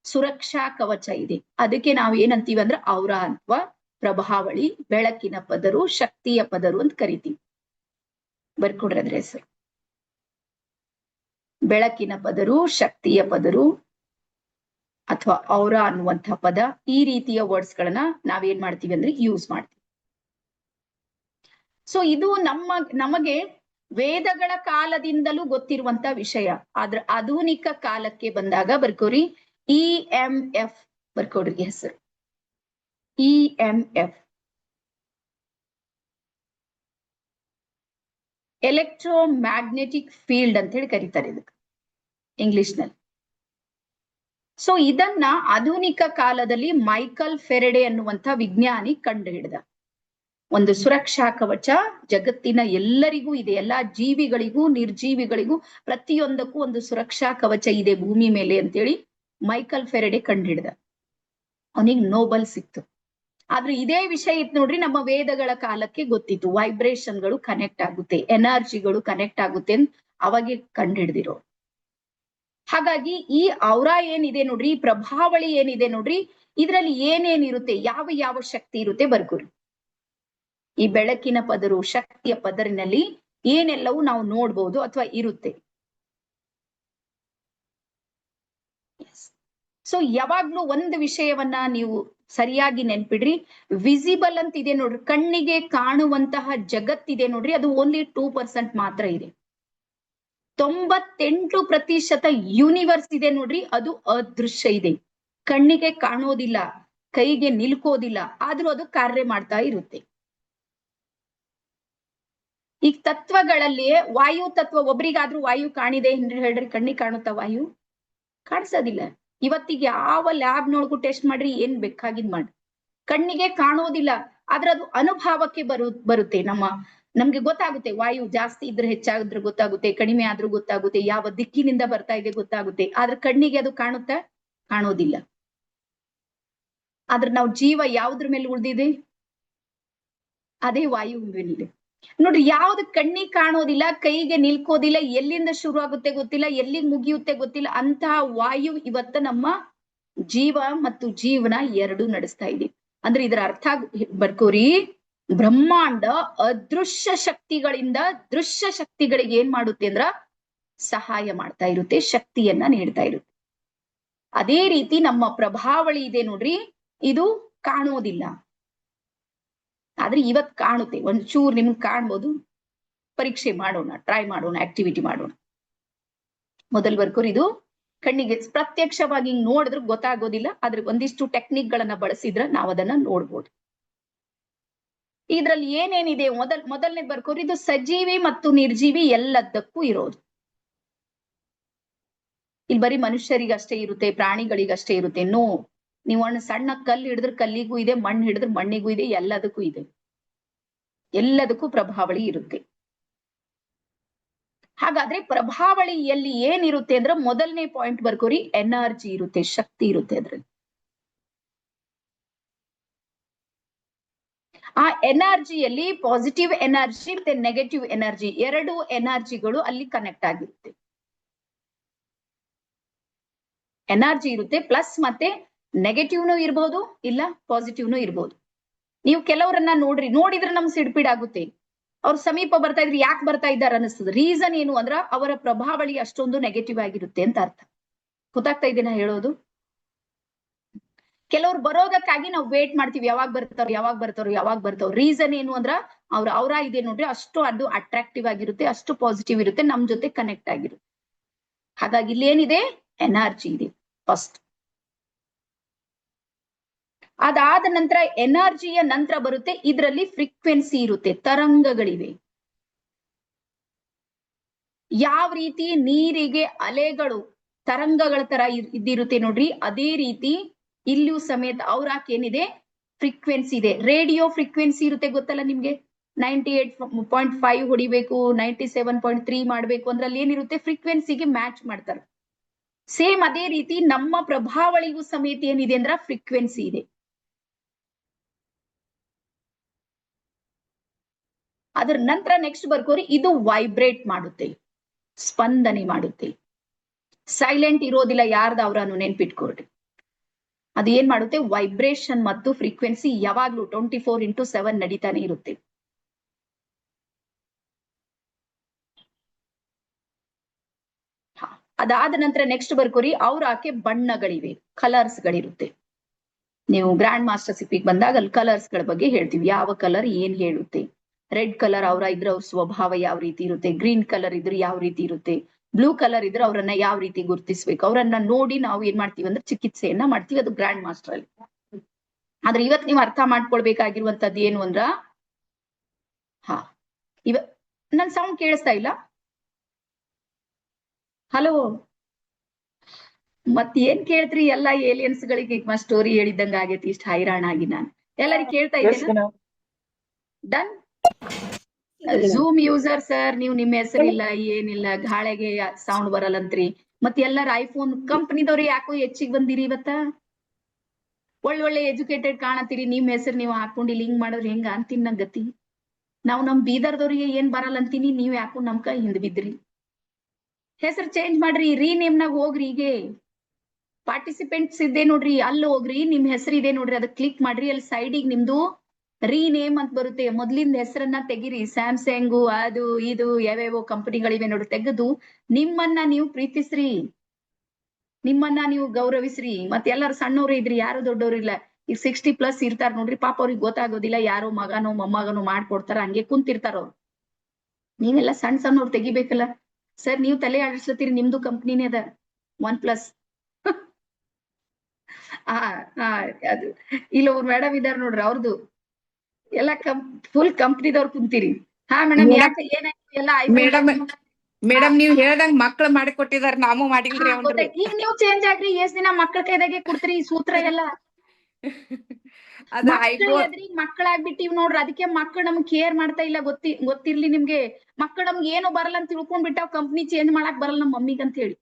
ಸುರಕ್ಷಾ ಕವಚ ಇದೆ. ಅದಕ್ಕೆ ನಾವು ಏನಂತೀವಿ ಅಂದ್ರೆ ಔರಾ ಅಥವಾ ಪ್ರಭಾವಳಿ, ಬೆಳಕಿನ ಪದರು, ಶಕ್ತಿಯ ಪದರು ಅಂತ ಕರಿತೀವಿ. ಬರ್ಕೊಡ್ರಿ ಅದ್ರ ಹೆಸರು. ಬೆಳಕಿನ ಪದರು, ಶಕ್ತಿಯ ಪದರು ಅಥವಾ ಔರಾ ಅನ್ನುವಂಥ ಪದ. ಈ ರೀತಿಯ ವರ್ಡ್ಸ್ ಗಳನ್ನ ನಾವೇನ್ ಮಾಡ್ತೀವಿ ಅಂದ್ರೆ ಯೂಸ್ ಮಾಡ್ತೀವಿ. ಸೊ ಇದು ನಮಗೆ ವೇದಗಳ ಕಾಲದಿಂದಲೂ ಗೊತ್ತಿರುವಂತ ವಿಷಯ. ಆದ್ರ ಆಧುನಿಕ ಕಾಲಕ್ಕೆ ಬಂದಾಗ ಬರ್ಕೋರಿ EMF. ಬರ್ಕೋಡ್ರಿ ಹೆಸರು EMF, ಎಲೆಕ್ಟ್ರೋಮ್ಯಾಗ್ನೆಟಿಕ್ ಫೀಲ್ಡ್ ಅಂತ ಹೇಳಿ ಕರೀತಾರೆ ಇದಕ್ಕೆ ಇಂಗ್ಲಿಷ್ ನಲ್ಲಿ. ಸೊ ಇದನ್ನ ಆಧುನಿಕ ಕಾಲದಲ್ಲಿ ಮೈಕಲ್ ಫೆರಡೆ ಅನ್ನುವಂಥ ವಿಜ್ಞಾನಿ ಕಂಡು ಹಿಡಿದ. ಒಂದು ಸುರಕ್ಷಾ ಕವಚ ಜಗತ್ತಿನ ಎಲ್ಲರಿಗೂ ಇದೆ. ಎಲ್ಲಾ ಜೀವಿಗಳಿಗೂ ನಿರ್ಜೀವಿಗಳಿಗೂ ಪ್ರತಿಯೊಂದಕ್ಕೂ ಒಂದು ಸುರಕ್ಷಾ ಕವಚ ಇದೆ ಭೂಮಿ ಮೇಲೆ ಅಂತೇಳಿ ಮೈಕಲ್ ಫೆರಡೆ ಕಂಡು ಹಿಡಿದ. ಅವನಿಗೆ ನೋಬೆಲ್ ಸಿಕ್ತು. ಆದ್ರೆ ಇದೇ ವಿಷಯ ಇತ್ತು ನೋಡ್ರಿ, ನಮ್ಮ ವೇದಗಳ ಕಾಲಕ್ಕೆ ಗೊತ್ತಿತ್ತು. ವೈಬ್ರೇಷನ್ಗಳು ಕನೆಕ್ಟ್ ಆಗುತ್ತೆ, ಎನರ್ಜಿಗಳು ಕನೆಕ್ಟ್ ಆಗುತ್ತೆ ಅಂತ ಅವಾಗೆ ಕಂಡು ಹಿಡಿದಿರೋ. ಹಾಗಾಗಿ ಈ ಔರಾ ಏನಿದೆ ನೋಡ್ರಿ, ಈ ಪ್ರಭಾವಳಿ ಏನಿದೆ ನೋಡ್ರಿ, ಇದ್ರಲ್ಲಿ ಏನೇನಿರುತ್ತೆ, ಯಾವ ಶಕ್ತಿ ಇರುತ್ತೆ ಬರ್ಕೋರಿ. ಈ ಬೆಳಕಿನ ಪದರು, ಶಕ್ತಿಯ ಪದರಿನಲ್ಲಿ ಏನೆಲ್ಲವೂ ನಾವು ನೋಡ್ಬೋದು ಅಥವಾ ಇರುತ್ತೆ. ಸೊ ಯಾವಾಗ್ಲೂ ಒಂದು ವಿಷಯವನ್ನ ನೀವು ಸರಿಯಾಗಿ ನೆನ್ಪಿಡ್ರಿ. ವಿಸಿಬಲ್ ಅಂತ ಇದೆ ನೋಡ್ರಿ, ಕಣ್ಣಿಗೆ ಕಾಣುವಂತಹ ಜಗತ್ತಿದೆ ನೋಡ್ರಿ, ಅದು ಓನ್ಲಿ 2% ಮಾತ್ರ ಇದೆ. 98% ಯೂನಿವರ್ಸ್ ಇದೆ ನೋಡ್ರಿ, ಅದು ಅದೃಶ್ಯ ಇದೆ. ಕಣ್ಣಿಗೆ ಕಾಣೋದಿಲ್ಲ, ಕೈಗೆ ನಿಲ್ಕೋದಿಲ್ಲ, ಆದ್ರೂ ಅದು ಕಾರ್ಯ ಮಾಡ್ತಾ ಇರುತ್ತೆ. ಈಗ ತತ್ವಗಳಲ್ಲಿ ವಾಯು ತತ್ವ, ಒಬ್ರಿಗಾದ್ರೂ ವಾಯು ಕಾಣಿದೆ ಹೇಳ್ರಿ, ಕಣ್ಣಿಗೆ ಕಾಣುತ್ತಾ ವಾಯು? ಕಾಣಿಸೋದಿಲ್ಲ. ಇವತ್ತಿಗೆ ಯಾವ ಲ್ಯಾಬ್ ನೋಡ್ಕು ಟೆಸ್ಟ್ ಮಾಡ್ರಿ, ಏನ್ ಬೇಕಾಗಿದ್ ಮಾಡ್ರಿ, ಕಣ್ಣಿಗೆ ಕಾಣೋದಿಲ್ಲ. ಆದ್ರೆ ಅದು ಅನುಭವಕ್ಕೆ ಬರುತ್ತೆ. ನಮ್ಗೆ ಗೊತ್ತಾಗುತ್ತೆ. ವಾಯು ಜಾಸ್ತಿ ಇದ್ರೆ ಹೆಚ್ಚಾದ್ರೆ ಗೊತ್ತಾಗುತ್ತೆ, ಕಡಿಮೆ ಆದ್ರೂ ಗೊತ್ತಾಗುತ್ತೆ, ಯಾವ ದಿಕ್ಕಿನಿಂದ ಬರ್ತಾ ಇದೆ ಗೊತ್ತಾಗುತ್ತೆ. ಆದ್ರೆ ಕಣ್ಣಿಗೆ ಅದು ಕಾಣುತ್ತಾ? ಕಾಣೋದಿಲ್ಲ. ಆದ್ರೆ ನಾವು ಜೀವ ಯಾವ್ದ್ರ ಮೇಲೆ ಉಳ್ದಿದೆ? ಅದೇ ವಾಯು ಮೇಲೆ ನೋಡ್ರಿ. ಯಾವ್ದು ಕಣ್ಣಿಗೆ ಕಾಣೋದಿಲ್ಲ, ಕೈಗೆ ನಿಲ್ಕೋದಿಲ್ಲ, ಎಲ್ಲಿಂದ ಶುರು ಆಗುತ್ತೆ ಗೊತ್ತಿಲ್ಲ, ಎಲ್ಲಿಗೆ ಮುಗಿಯುತ್ತೆ ಗೊತ್ತಿಲ್ಲ, ಅಂತಹ ವಾಯು ಇವತ್ತ ನಮ್ಮ ಜೀವ ಮತ್ತು ಜೀವನ ಎರಡೂ ನಡೆಸ್ತಾ ಇದೆ. ಅಂದ್ರೆ ಇದರ ಅರ್ಥ ಬರ್ಕೋರಿ, ಬ್ರಹ್ಮಾಂಡ ಅದೃಶ್ಯ ಶಕ್ತಿಗಳಿಂದ ದೃಶ್ಯ ಶಕ್ತಿಗಳಿಗೆ ಏನ್ ಮಾಡುತ್ತೆ ಅಂದ್ರ ಸಹಾಯ ಮಾಡ್ತಾ ಇರುತ್ತೆ, ಶಕ್ತಿಯನ್ನ ನೀಡ್ತಾ ಇರುತ್ತೆ. ಅದೇ ರೀತಿ ನಮ್ಮ ಪ್ರಭಾವಳಿ ಇದೆ ನೋಡ್ರಿ, ಇದು ಕಾಣೋದಿಲ್ಲ, ಆದ್ರೆ ಇವತ್ ಕಾಣುತ್ತೆ. ಒಂಚೂರು ನಿಮ್ಗೆ ಕಾಣ್ಬೋದು. ಪರೀಕ್ಷೆ ಮಾಡೋಣ, ಟ್ರೈ ಮಾಡೋಣ, ಆಕ್ಟಿವಿಟಿ ಮಾಡೋಣ. ಮೊದಲ್ ಬರ್ಕೋರಿ, ಇದು ಕಣ್ಣಿಗೆ ಪ್ರತ್ಯಕ್ಷವಾಗಿ ಹಿಂಗ್ ನೋಡಿದ್ರೆ ಗೊತ್ತಾಗೋದಿಲ್ಲ, ಆದ್ರೆ ಒಂದಿಷ್ಟು ಟೆಕ್ನಿಕ್ ಗಳನ್ನ ಬಳಸಿದ್ರೆ ನಾವ್ ಅದನ್ನ ನೋಡ್ಬೋದು. ಇದ್ರಲ್ಲಿ ಏನೇನಿದೆ ಮೊದಲನೇ ಬರ್ಕೋರಿ, ಇದು ಸಜೀವಿ ಮತ್ತು ನಿರ್ಜೀವಿ ಎಲ್ಲದಕ್ಕೂ ಇರೋದು. ಇಲ್ಲಿ ಬರೀ ಮನುಷ್ಯರಿಗಷ್ಟೇ ಇರುತ್ತೆ, ಪ್ರಾಣಿಗಳಿಗಷ್ಟೇ ಇರುತ್ತೆ. ನೋ, ನೀವು ಒಂದು ಸಣ್ಣ ಕಲ್ಲು ಹಿಡಿದ್ರೆ ಕಲ್ಲಿಗೂ ಇದೆ, ಮಣ್ಣು ಹಿಡಿದ್ರೆ ಮಣ್ಣಿಗೂ ಇದೆ, ಎಲ್ಲದಕ್ಕೂ ಇದೆ. ಎಲ್ಲದಕ್ಕೂ ಪ್ರಭಾವಳಿ ಇರುತ್ತೆ. ಹಾಗಾದ್ರೆ ಪ್ರಭಾವಳಿಯಲ್ಲಿ ಏನಿರುತ್ತೆ ಅಂದ್ರೆ ಮೊದಲನೇ ಪಾಯಿಂಟ್ ಬರ್ಕೋರಿ, ಎನರ್ಜಿ ಇರುತ್ತೆ, ಶಕ್ತಿ ಇರುತ್ತೆ ಅದ್ರಲ್ಲಿ. ಆ ಎನರ್ಜಿಯಲ್ಲಿ ಪಾಸಿಟಿವ್ ಎನರ್ಜಿ ಮತ್ತೆ ನೆಗೆಟಿವ್ ಎನರ್ಜಿ, ಎರಡು ಎನರ್ಜಿಗಳು ಅಲ್ಲಿ ಕನೆಕ್ಟ್ ಆಗಿರುತ್ತೆ. ಎನರ್ಜಿ ಇರುತ್ತೆ, ಪ್ಲಸ್ ಮತ್ತೆ ನೆಗೆಟಿವ್ನು ಇರ್ಬೋದು, ಇಲ್ಲ ಪಾಸಿಟಿವ್ನು ಇರ್ಬೋದು. ನೀವು ಕೆಲವರನ್ನ ನೋಡಿದ್ರೆ ನಮ್ಗೆ ಸಿಡ್ಪಿಡಾಗುತ್ತೆ. ಅವ್ರ ಸಮೀಪ ಬರ್ತಾ ಇದ್ರೆ ಯಾಕೆ ಬರ್ತಾ ಇದ್ದಾರೆ ಅನಿಸ್ತದೆ. ರೀಸನ್ ಏನು ಅಂದ್ರ ಅವರ ಪ್ರಭಾವಳಿ ಅಷ್ಟೊಂದು ನೆಗೆಟಿವ್ ಆಗಿರುತ್ತೆ ಅಂತ ಅರ್ಥ. ಗೊತ್ತಾಗ್ತಾ ಇದೆ ನಾ ಹೇಳೋದು? ಕೆಲವ್ರು ಬರೋದಕ್ಕಾಗಿ ನಾವು ವೇಟ್ ಮಾಡ್ತೀವಿ, ಯಾವಾಗ ಬರ್ತಾವ್ರು. ರೀಸನ್ ಏನು ಅಂದ್ರ ಅವ್ರ ಇದೆ ನೋಡ್ರಿ, ಅಷ್ಟು ಅದು ಅಟ್ರಾಕ್ಟಿವ್ ಆಗಿರುತ್ತೆ, ಅಷ್ಟು ಪಾಸಿಟಿವ್ ಇರುತ್ತೆ, ನಮ್ ಜೊತೆ ಕನೆಕ್ಟ್ ಆಗಿರುತ್ತೆ. ಹಾಗಾಗಿ ಇಲ್ಲಿ ಏನಿದೆ, ಎನರ್ಜಿ ಇದೆ ಫಸ್ಟ್. ಅದಾದ ನಂತರ ಎನರ್ಜಿಯ ನಂತರ ಬರುತ್ತೆ, ಇದರಲ್ಲಿ ಫ್ರೀಕ್ವೆನ್ಸಿ ಇರುತ್ತೆ, ತರಂಗಗಳಿವೆ. ಯಾವ ರೀತಿ ನೀರಿಗೆ ಅಲೆಗಳು ತರಂಗಗಳ ತರ ಇದ್ದಿರುತ್ತೆ ನೋಡ್ರಿ, ಅದೇ ರೀತಿ ಇಲ್ಲಿಯೂ ಸಮೇತ ಏನಿದೆ, ಫ್ರೀಕ್ವೆನ್ಸಿ ಇದೆ. ರೇಡಿಯೋ ಫ್ರೀಕ್ವೆನ್ಸಿ ಇರುತ್ತೆ, ಗೊತ್ತಲ್ಲ ನಿಮ್ಗೆ. 98.5 ಹೊಡಿಬೇಕು, 97.3 ಮಾಡ್ಬೇಕು ಅಂದ್ರೆ ಅಲ್ಲಿ ಏನಿರುತ್ತೆ, ಫ್ರೀಕ್ವೆನ್ಸಿಗೆ ಮ್ಯಾಚ್ ಮಾಡ್ತಾರೆ. ಸೇಮ್ ಅದೇ ರೀತಿ ನಮ್ಮ ಪ್ರಭಾವಳಿಗೂ ಸಮೇತ ಏನಿದೆ ಅಂದ್ರ ಫ್ರೀಕ್ವೆನ್ಸಿ ಇದೆ. ಅದರ ನಂತರ ನೆಕ್ಸ್ಟ್ ಬರ್ಕೋರಿ, ಇದು ವೈಬ್ರೇಟ್ ಮಾಡುತ್ತೆ, ಸ್ಪಂದನೆ ಮಾಡುತ್ತೆ. ಸೈಲೆಂಟ್ ಇರೋದಿಲ್ಲ ಯಾರ್ದವ್ರನ್ನು ನೆನ್ಪಿಟ್ಕೊಳ್ರಿ. ಅದು ಏನ್ ಮಾಡುತ್ತೆ, ವೈಬ್ರೇಷನ್ ಮತ್ತು ಫ್ರೀಕ್ವೆನ್ಸಿ ಯಾವಾಗ್ಲೂ 24/7 ನಡೀತಾನೆ ಇರುತ್ತೆ. ಅದಾದ ನಂತರ ನೆಕ್ಸ್ಟ್ ಬರ್ಕೋರಿ, ಆಕೆ ಬಣ್ಣಗಳಿವೆ, ಕಲರ್ಸ್ ಗಳಿರುತ್ತೆ. ನೀವು ಗ್ರ್ಯಾಂಡ್ ಮಾಸ್ಟರ್ ಸಿಪ್ಪಿಗೆ ಬಂದಾಗ ಅಲ್ಲಿ ಕಲರ್ಸ್ ಗಳ ಬಗ್ಗೆ ಹೇಳ್ತೀವಿ, ಯಾವ ಕಲರ್ ಏನ್ ಹೇಳುತ್ತೆ. ರೆಡ್ ಕಲರ್ ಇದ್ರೆ ಅವ್ರ ಸ್ವಭಾವ ಯಾವ ರೀತಿ ಇರುತ್ತೆ, ಗ್ರೀನ್ ಕಲರ್ ಇದ್ರೆ ಯಾವ ರೀತಿ ಇರುತ್ತೆ, ಬ್ಲೂ ಕಲರ್ ಇದ್ರೆ ಅವರನ್ನ ಯಾವ ರೀತಿ ಗುರುತಿಸ್ಬೇಕು. ಅವರನ್ನ ನೋಡಿ ನಾವು ಏನ್ ಮಾಡ್ತೀವಿ ಅಂದ್ರೆ ಚಿಕಿತ್ಸೆಯನ್ನ ಮಾಡ್ತೀವಿ, ಅದು ಗ್ರ್ಯಾಂಡ್ ಮಾಸ್ಟರ್ ಅಲ್ಲಿ. ಆದ್ರೆ ಇವತ್ ನೀವು ಅರ್ಥ ಮಾಡ್ಕೊಳ್ಬೇಕಾಗಿರುವಂತದ್ದು ಏನು ಅಂದ್ರ, ನನ್ ಸೌಂಡ್ ಕೇಳಿಸ್ತಾ ಇಲ್ಲ? ಹಲೋ, ಮತ್ ಏನ್ ಕೇಳ್ತ್ರಿ, ಎಲ್ಲಾ ಏಲಿಯನ್ಸ್ ಗಳಿಗೆ ಸ್ಟೋರಿ ಹೇಳಿದ್ದಂಗ ಆಗೈತಿ, ಇಷ್ಟ ಹೈರಾಣ ಆಗಿ ನಾನು. ಎಲ್ಲರಿಗೂ ಕೇಳ್ತಾ ಇದ್ದೇನೆ? ಡನ್. ಝೂಮ್ ಯೂಸರ್ ಸರ್, ನೀವು ನಿಮ್ಮ ಹೆಸರಿಲ್ಲ ಏನಿಲ್ಲ, ಗಾಳೆಗೆ ಸೌಂಡ್ ಬರಲ್ಲಂತ್ರಿ. ಮತ್ ಎಲ್ಲಾರ ಐಫೋನ್ ಕಂಪನಿದವ್ರು ಯಾಕೋ ಹೆಚ್ಚಿಗೆ ಬಂದಿರಿ ಇವತ್ತ. ಒಳ್ಳೆ ಎಜುಕೇಟೆಡ್ ಕಾಣತ್ತೀರಿ, ನಿಮ್ ಹೆಸರು ನೀವು ಹಾಕೊಂಡು ಲಿಂಕ್ ಮಾಡೋರು ಹೆಂಗ ಅಂತೀನಿ ನಂಗ್ ಗತಿ. ನಾವು ನಮ್ ಬೀದರ್ದವ್ರಿಗೆ ಏನ್ ಬರಲ್ಲ ಅಂತೀನಿ, ನೀವ್ ಯಾಕೋ ನಮ್ ಕೈ ಹಿಂದ್ ಬಿದ್ರಿ. ಹೆಸರು ಚೇಂಜ್ ಮಾಡ್ರಿ, ರೀನೇಮ್ನಾಗ ಹೋಗ್ರಿ. ಹೀಗೆ ಪಾರ್ಟಿಸಿಪೆಂಟ್ಸ್ ಇದೆ ನೋಡ್ರಿ, ಅಲ್ಲಿ ಹೋಗ್ರಿ, ನಿಮ್ ಹೆಸರು ಇದೆ ನೋಡ್ರಿ, ಅದಕ್ಕೆ ಕ್ಲಿಕ್ ಮಾಡ್ರಿ. ಅಲ್ಲಿ ಸೈಡಿಗೆ ನಿಮ್ದು ರೀನೇಮ್ ಅಂತ ಬರುತ್ತೆ, ಮೊದ್ಲಿಂದ ಹೆಸರನ್ನ ತೆಗಿರಿ. ಸ್ಯಾಮ್ಸಂಗು ಅದು ಇದು ಯಾವ್ಯಾವೋ ಕಂಪನಿಗಳಿವೆ ನೋಡ್ರಿ, ತೆಗೆದು ನಿಮ್ಮನ್ನ ನೀವು ಪ್ರೀತಿಸ್ರಿ, ನಿಮ್ಮನ್ನ ನೀವು ಗೌರವಿಸ್ರಿ. ಮತ್ತೆ ಎಲ್ಲಾರು ಸಣ್ಣವ್ರು ಇದ್ರಿ, ಯಾರು ದೊಡ್ಡವ್ರು ಇಲ್ಲ. ಈಗ 60+ ಇರ್ತಾರ ನೋಡ್ರಿ, ಪಾಪ ಅವ್ರಿಗೆ ಗೊತ್ತಾಗೋದಿಲ್ಲ, ಯಾರೋ ಮಗನೋ ಮೊಮ್ಮಗನೋ ಮಾಡ್ಕೊಡ್ತಾರ, ಹಂಗೆ ಕುಂತಿರ್ತಾರ ಅವ್ರು. ನೀವೆಲ್ಲ ಸಣ್ಣವ್ರು ತೆಗಿಬೇಕಲ್ಲ ಸರ್. ನೀವು ತಲೆ ಆಡಿಸ್ಲತ್ತೀರಿ, ನಿಮ್ದು ಕಂಪ್ನಿನೇ ಅದ OnePlus. ಅದು ಇಲ್ಲ ಒಬ್ರು ಮೇಡಮ್ ಇದಾರ ನೋಡ್ರಿ, ಅವ್ರದ್ದು ಎಲ್ಲ ಫುಲ್ ಕಂಪ್ನಿದವ್ರು ಕುಂತೀರಿ. ಹಾ ಮೇಡಮ್, ಯಾಕೆ ಏನಾಯ್ತು ಎಲ್ಲ ಮೇಡಮ್ ನೀವ್ ಹೇಳ್ದಂಗ್ ಮಕ್ಳು ಮಾಡಿಕೊಟ್ಟಿದಾರ, ನಾವು ಮಾಡಿಲ್ರಿ. ಈಗ ನೀವು ಚೇಂಜ್ ಆಗ್ರಿ, ಎಷ್ಟ್ ದಿನ ಮಕ್ಳ ಕೈದಾಗೆ ಕೊಡ್ತೀರಿ ಈ ಸೂತ್ರ ಎಲ್ಲ. ಮಕ್ಕಳಾಗ್ಬಿಟ್ಟಿವ್ ನೋಡ್ರಿ, ಅದಕ್ಕೆ ಮಕ್ಕಳು ನಮ್ಗೆ ಕೇರ್ ಮಾಡ್ತಾ ಇಲ್ಲ. ಗೊತ್ತಿರ್ಲಿ ನಿಮ್ಗೆ, ಮಕ್ಕಳು ನಮ್ಗೆ ಏನು ಬರಲ್ಲ ಅಂತ ತಿಳ್ಕೊಂಡ್ಬಿಟ್ಟಾವ್, ಕಂಪ್ನಿ ಚೇಂಜ್ ಮಾಡಕ್ ಬರಲ್ಲ ನಮ್ಮ ಮಮ್ಮಿಗ್ ಅಂತ ಹೇಳಿ.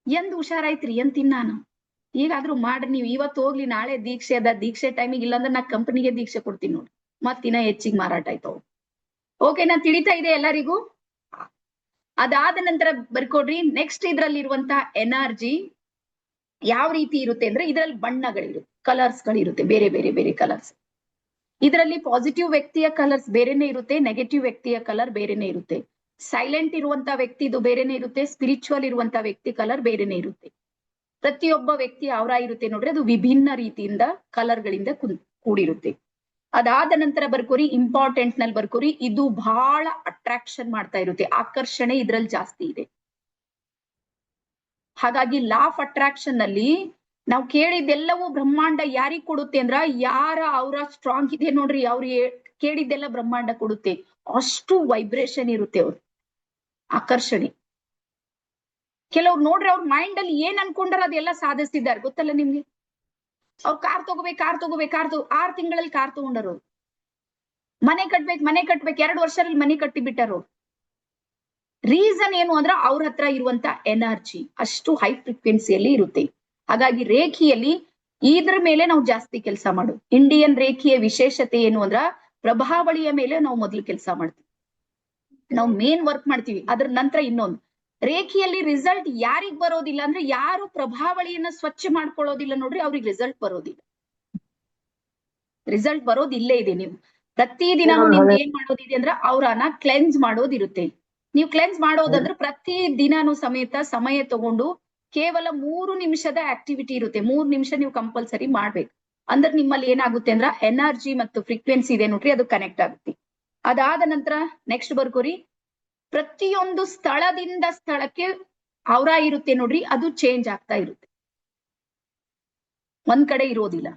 ಎಂದ್ ಹುಷಾರಾಯ್ತ್ರಿ ಅಂತೀನಿ ನಾನು. ಈಗಾದ್ರೂ ಮಾಡ್ರಿ ನೀವು. ಇವತ್ತು ಹೋಗ್ಲಿ, ನಾಳೆ ದೀಕ್ಷೆ ಅದ, ದೀಕ್ಷೆ ಟೈಮಿಗೆ ಇಲ್ಲಾಂದ್ರೆ ನಾ ಕಂಪನಿಗೆ ದೀಕ್ಷೆ ಕೊಡ್ತೀನಿ ನೋಡಿ, ಮತ್ತಿನ್ನ ಹೆಚ್ಚಿಗೆ ಮಾರಾಟ ಆಯ್ತಾವ್. ಓಕೆ, ನಾ ತಿಳಿತಾ ಇದೆ ಎಲ್ಲರಿಗೂ? ಅದಾದ ನಂತರ ಬರ್ಕೊಡ್ರಿ, ನೆಕ್ಸ್ಟ್ ಇದ್ರಲ್ಲಿ ಇರುವಂತಹ ಎನರ್ಜಿ ಯಾವ ರೀತಿ ಇರುತ್ತೆ ಅಂದ್ರೆ, ಇದರಲ್ಲಿ ಬಣ್ಣಗಳಿರುತ್ತೆ, ಕಲರ್ಸ್ ಗಳಿರುತ್ತೆ, ಬೇರೆ ಬೇರೆ ಬೇರೆ ಕಲರ್ಸ್. ಇದರಲ್ಲಿ ಪಾಸಿಟಿವ್ ವ್ಯಕ್ತಿಯ ಕಲರ್ಸ್ ಬೇರೆನೆ ಇರುತ್ತೆ, ನೆಗೆಟಿವ್ ವ್ಯಕ್ತಿಯ ಕಲರ್ ಬೇರೆನೆ ಇರುತ್ತೆ. ಸೈಲೆಂಟ್ ಇರುವಂತ ವ್ಯಕ್ತಿದು ಬೇರೆನೆ ಇರುತ್ತೆ, ಸ್ಪಿರಿಚುವಲ್ ಇರುವಂತ ವ್ಯಕ್ತಿ ಕಲರ್ ಬೇರೆನೆ ಇರುತ್ತೆ. ಪ್ರತಿಯೊಬ್ಬ ವ್ಯಕ್ತಿ ಅವರ ಇರುತ್ತೆ ನೋಡ್ರಿ, ಅದು ವಿಭಿನ್ನ ರೀತಿಯಿಂದ ಕಲರ್ಗಳಿಂದ ಕೂಡಿರುತ್ತೆ. ಅದಾದ ನಂತರ ಬರ್ಕೋರಿ ಇಂಪಾರ್ಟೆಂಟ್ ನಲ್ಲಿ ಬರ್ಕೋರಿ, ಇದು ಬಹಳ ಅಟ್ರಾಕ್ಷನ್ ಮಾಡ್ತಾ ಇರುತ್ತೆ, ಆಕರ್ಷಣೆ ಇದ್ರಲ್ಲಿ ಜಾಸ್ತಿ ಇದೆ. ಹಾಗಾಗಿ ಲಾ ಆಫ್ ಅಟ್ರಾಕ್ಷನ್ ನಲ್ಲಿ ನಾವು ಕೇಳಿದ್ದೆಲ್ಲವೂ ಬ್ರಹ್ಮಾಂಡ ಯಾರಿಗ್ ಕೊಡುತ್ತೆ ಅಂದ್ರ, ಯಾರ ಅವರ ಸ್ಟ್ರಾಂಗ್ ಇದೆ ನೋಡ್ರಿ, ಅವ್ರಿಗೆ ಕೇಳಿದ್ದೆಲ್ಲ ಬ್ರಹ್ಮಾಂಡ ಕೊಡುತ್ತೆ. ಅಷ್ಟು ವೈಬ್ರೇಷನ್ ಇರುತ್ತೆ ಅವ್ರು ಆಕರ್ಷಣೆ. ಕೆಲವ್ರು ನೋಡ್ರಿ ಅವ್ರ ಮೈಂಡ್ ಅಲ್ಲಿ ಏನ್ ಅನ್ಕೊಂಡ್ರ ಅದೆಲ್ಲ ಸಾಧಿಸ್ತಿದ್ದಾರೆ, ಗೊತ್ತಲ್ಲ ನಿಮ್ಗೆ. ಅವ್ರು ಕಾರ್ ತಗೋಬೇಕು 6 ತಿಂಗಳಲ್ಲಿ ಕಾರ್ ತಗೊಂಡರು. ಮನೆ ಕಟ್ಬೇಕು 2 ವರ್ಷದಲ್ಲಿ ಮನೆ ಕಟ್ಟಿ ಬಿಟ್ಟರು. ರೀಸನ್ ಏನು ಅಂದ್ರ ಅವ್ರ ಹತ್ರ ಇರುವಂತ ಎನರ್ಜಿ ಅಷ್ಟು ಹೈ ಫ್ರೀಕ್ವೆನ್ಸಿಯಲ್ಲಿ ಇರುತ್ತೆ. ಹಾಗಾಗಿ ರೇಖಿಯಲ್ಲಿ ಇದ್ರ ಮೇಲೆ ನಾವು ಜಾಸ್ತಿ ಕೆಲಸ ಮಾಡೋದು. ಇಂಡಿಯನ್ ರೇಖಿಯ ವಿಶೇಷತೆ ಏನು ಅಂದ್ರ ಪ್ರಭಾವಳಿಯ ಮೇಲೆ ನಾವು ಮೊದಲು ಕೆಲಸ ಮಾಡ್ತೀವಿ, ನಾವು ಮೇನ್ ವರ್ಕ್ ಮಾಡ್ತೀವಿ. ಅದ್ರ ನಂತರ ಇನ್ನೊಂದು ರೇಖಿಯಲ್ಲಿ ರಿಸಲ್ಟ್ ಯಾರಿಗ್ ಬರೋದಿಲ್ಲ ಅಂದ್ರೆ, ಯಾರು ಪ್ರಭಾವಳಿಯನ್ನ ಸ್ವಚ್ಛ ಮಾಡ್ಕೊಳ್ಳೋದಿಲ್ಲ ನೋಡ್ರಿ, ಅವ್ರಿಗೆ ರಿಸಲ್ಟ್ ಬರೋದಿಲ್ಲ. ರಿಸಲ್ಟ್ ಬರೋದಿಲ್ಲೇ ಇದೆ. ನೀವು ಪ್ರತಿದಿನ ನಿಮ್ಗೆ ಏನ್ ಮಾಡೋದಿದೆ ಅಂದ್ರೆ ಅವ್ರನ್ನ ಕ್ಲೆನ್ಸ್ ಮಾಡೋದಿರುತ್ತೆ. ನೀವು ಕ್ಲೆನ್ಸ್ ಮಾಡೋದಂದ್ರೆ ಪ್ರತಿ ದಿನಾನು ಸಮೇತ ಸಮಯ ತಗೊಂಡು ಕೇವಲ 3 ನಿಮಿಷದ ಆಕ್ಟಿವಿಟಿ ಇರುತ್ತೆ. 3 ನಿಮಿಷ ನೀವು ಕಂಪಲ್ಸರಿ ಮಾಡ್ಬೇಕು. ಅಂದ್ರೆ ನಿಮ್ಮಲ್ಲಿ ಏನಾಗುತ್ತೆ ಅಂದ್ರ ಎನರ್ಜಿ ಮತ್ತು ಫ್ರೀಕ್ವೆನ್ಸಿ ಇದೆ ನೋಡ್ರಿ, ಅದು ಕನೆಕ್ಟ್ ಆಗುತ್ತೆ. ಅದಾದ ನಂತರ ನೆಕ್ಸ್ಟ್ ಬರ್ಕೋರಿ, ಪ್ರತಿಯೊಂದು ಸ್ಥಳದಿಂದ ಸ್ಥಳಕ್ಕೆ ಅವರ ಇರುತ್ತೆ ನೋಡ್ರಿ, ಅದು ಚೇಂಜ್ ಆಗ್ತಾ ಇರುತ್ತೆ, ಒಂದ್ ಕಡೆ ಇರೋದಿಲ್ಲ.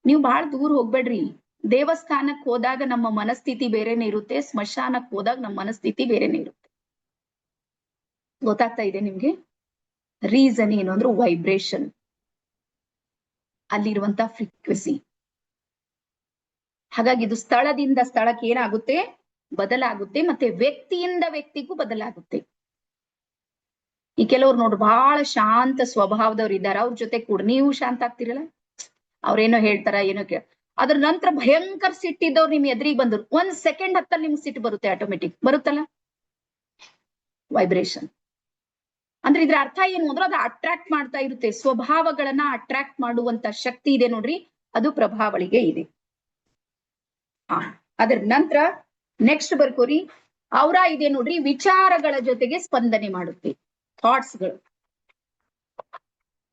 ನೀವು ಬಹಳ ದೂರ ಹೋಗ್ಬೇಡ್ರಿ. ದೇವಸ್ಥಾನಕ್ಕೆ ಹೋದಾಗ ನಮ್ಮ ಮನಸ್ಥಿತಿ ಬೇರೆನೆ ಇರುತ್ತೆ, ಸ್ಮಶಾನಕ್ಕೆ ಹೋದಾಗ ನಮ್ಮ ಮನಸ್ಥಿತಿ ಬೇರೆನೆ ಇರುತ್ತೆ. ಗೊತ್ತಾಗ್ತಾ ಇದೆ ನಿಮ್ಗೆ? ರೀಸನ್ ಏನು ಅಂದ್ರೆ ವೈಬ್ರೇಷನ್, ಅಲ್ಲಿರುವಂತ ಫ್ರೀಕ್ವೆನ್ಸಿ. ಹಾಗಾಗಿ ಇದು ಸ್ಥಳದಿಂದ ಸ್ಥಳಕ್ಕೆ ಏನಾಗುತ್ತೆ, ಬದಲಾಗುತ್ತೆ. ಮತ್ತೆ ವ್ಯಕ್ತಿಯಿಂದ ವ್ಯಕ್ತಿಗೂ ಬದಲಾಗುತ್ತೆ. ಈ ಕೆಲವ್ರು ನೋಡ್ರಿ ಬಹಳ ಶಾಂತ ಸ್ವಭಾವದವ್ರು ಇದ್ದಾರೆ, ಅವ್ರ ಜೊತೆ ಕೂಡ ನೀವು ಶಾಂತ ಆಗ್ತಿರಲ್ಲ, ಅವ್ರೇನೋ ಹೇಳ್ತಾರ ಏನೋ ಅದ್ರ ನಂತರ ಭಯಂಕರ ಸಿಟ್ಟಿದ್ದವ್ರು ನಿಮ್ ಎದುರಿಗೆ ಬಂದ್ರು, 1 ಸೆಕೆಂಡ್ ಹತ್ತಲ್ಲಿ ನಿಮ್ಗೆ ಸಿಟ್ಟು ಬರುತ್ತೆ, ಆಟೋಮೆಟಿಕ್ ಬರುತ್ತಲ್ಲ. ವೈಬ್ರೇಷನ್ ಅಂದ್ರೆ ಇದ್ರ ಅರ್ಥ ಏನು ಅಂದ್ರೆ ಅದು ಅಟ್ರಾಕ್ಟ್ ಮಾಡ್ತಾ ಇರುತ್ತೆ. ಸ್ವಭಾವಗಳನ್ನ ಅಟ್ರಾಕ್ಟ್ ಮಾಡುವಂತ ಶಕ್ತಿ ಇದೆ ನೋಡ್ರಿ, ಅದು ಪ್ರಭಾವಳಿಗೆ ಇದೆ. ಅದ್ರ ನಂತರ ನೆಕ್ಸ್ಟ್ ಬರ್ಕೋರಿ, ಅವರ ಇದೆ ನೋಡ್ರಿ, ವಿಚಾರಗಳ ಜೊತೆಗೆ ಸ್ಪಂದನೆ ಮಾಡುತ್ತೆ. ಥಾಟ್ಸ್ಗಳು,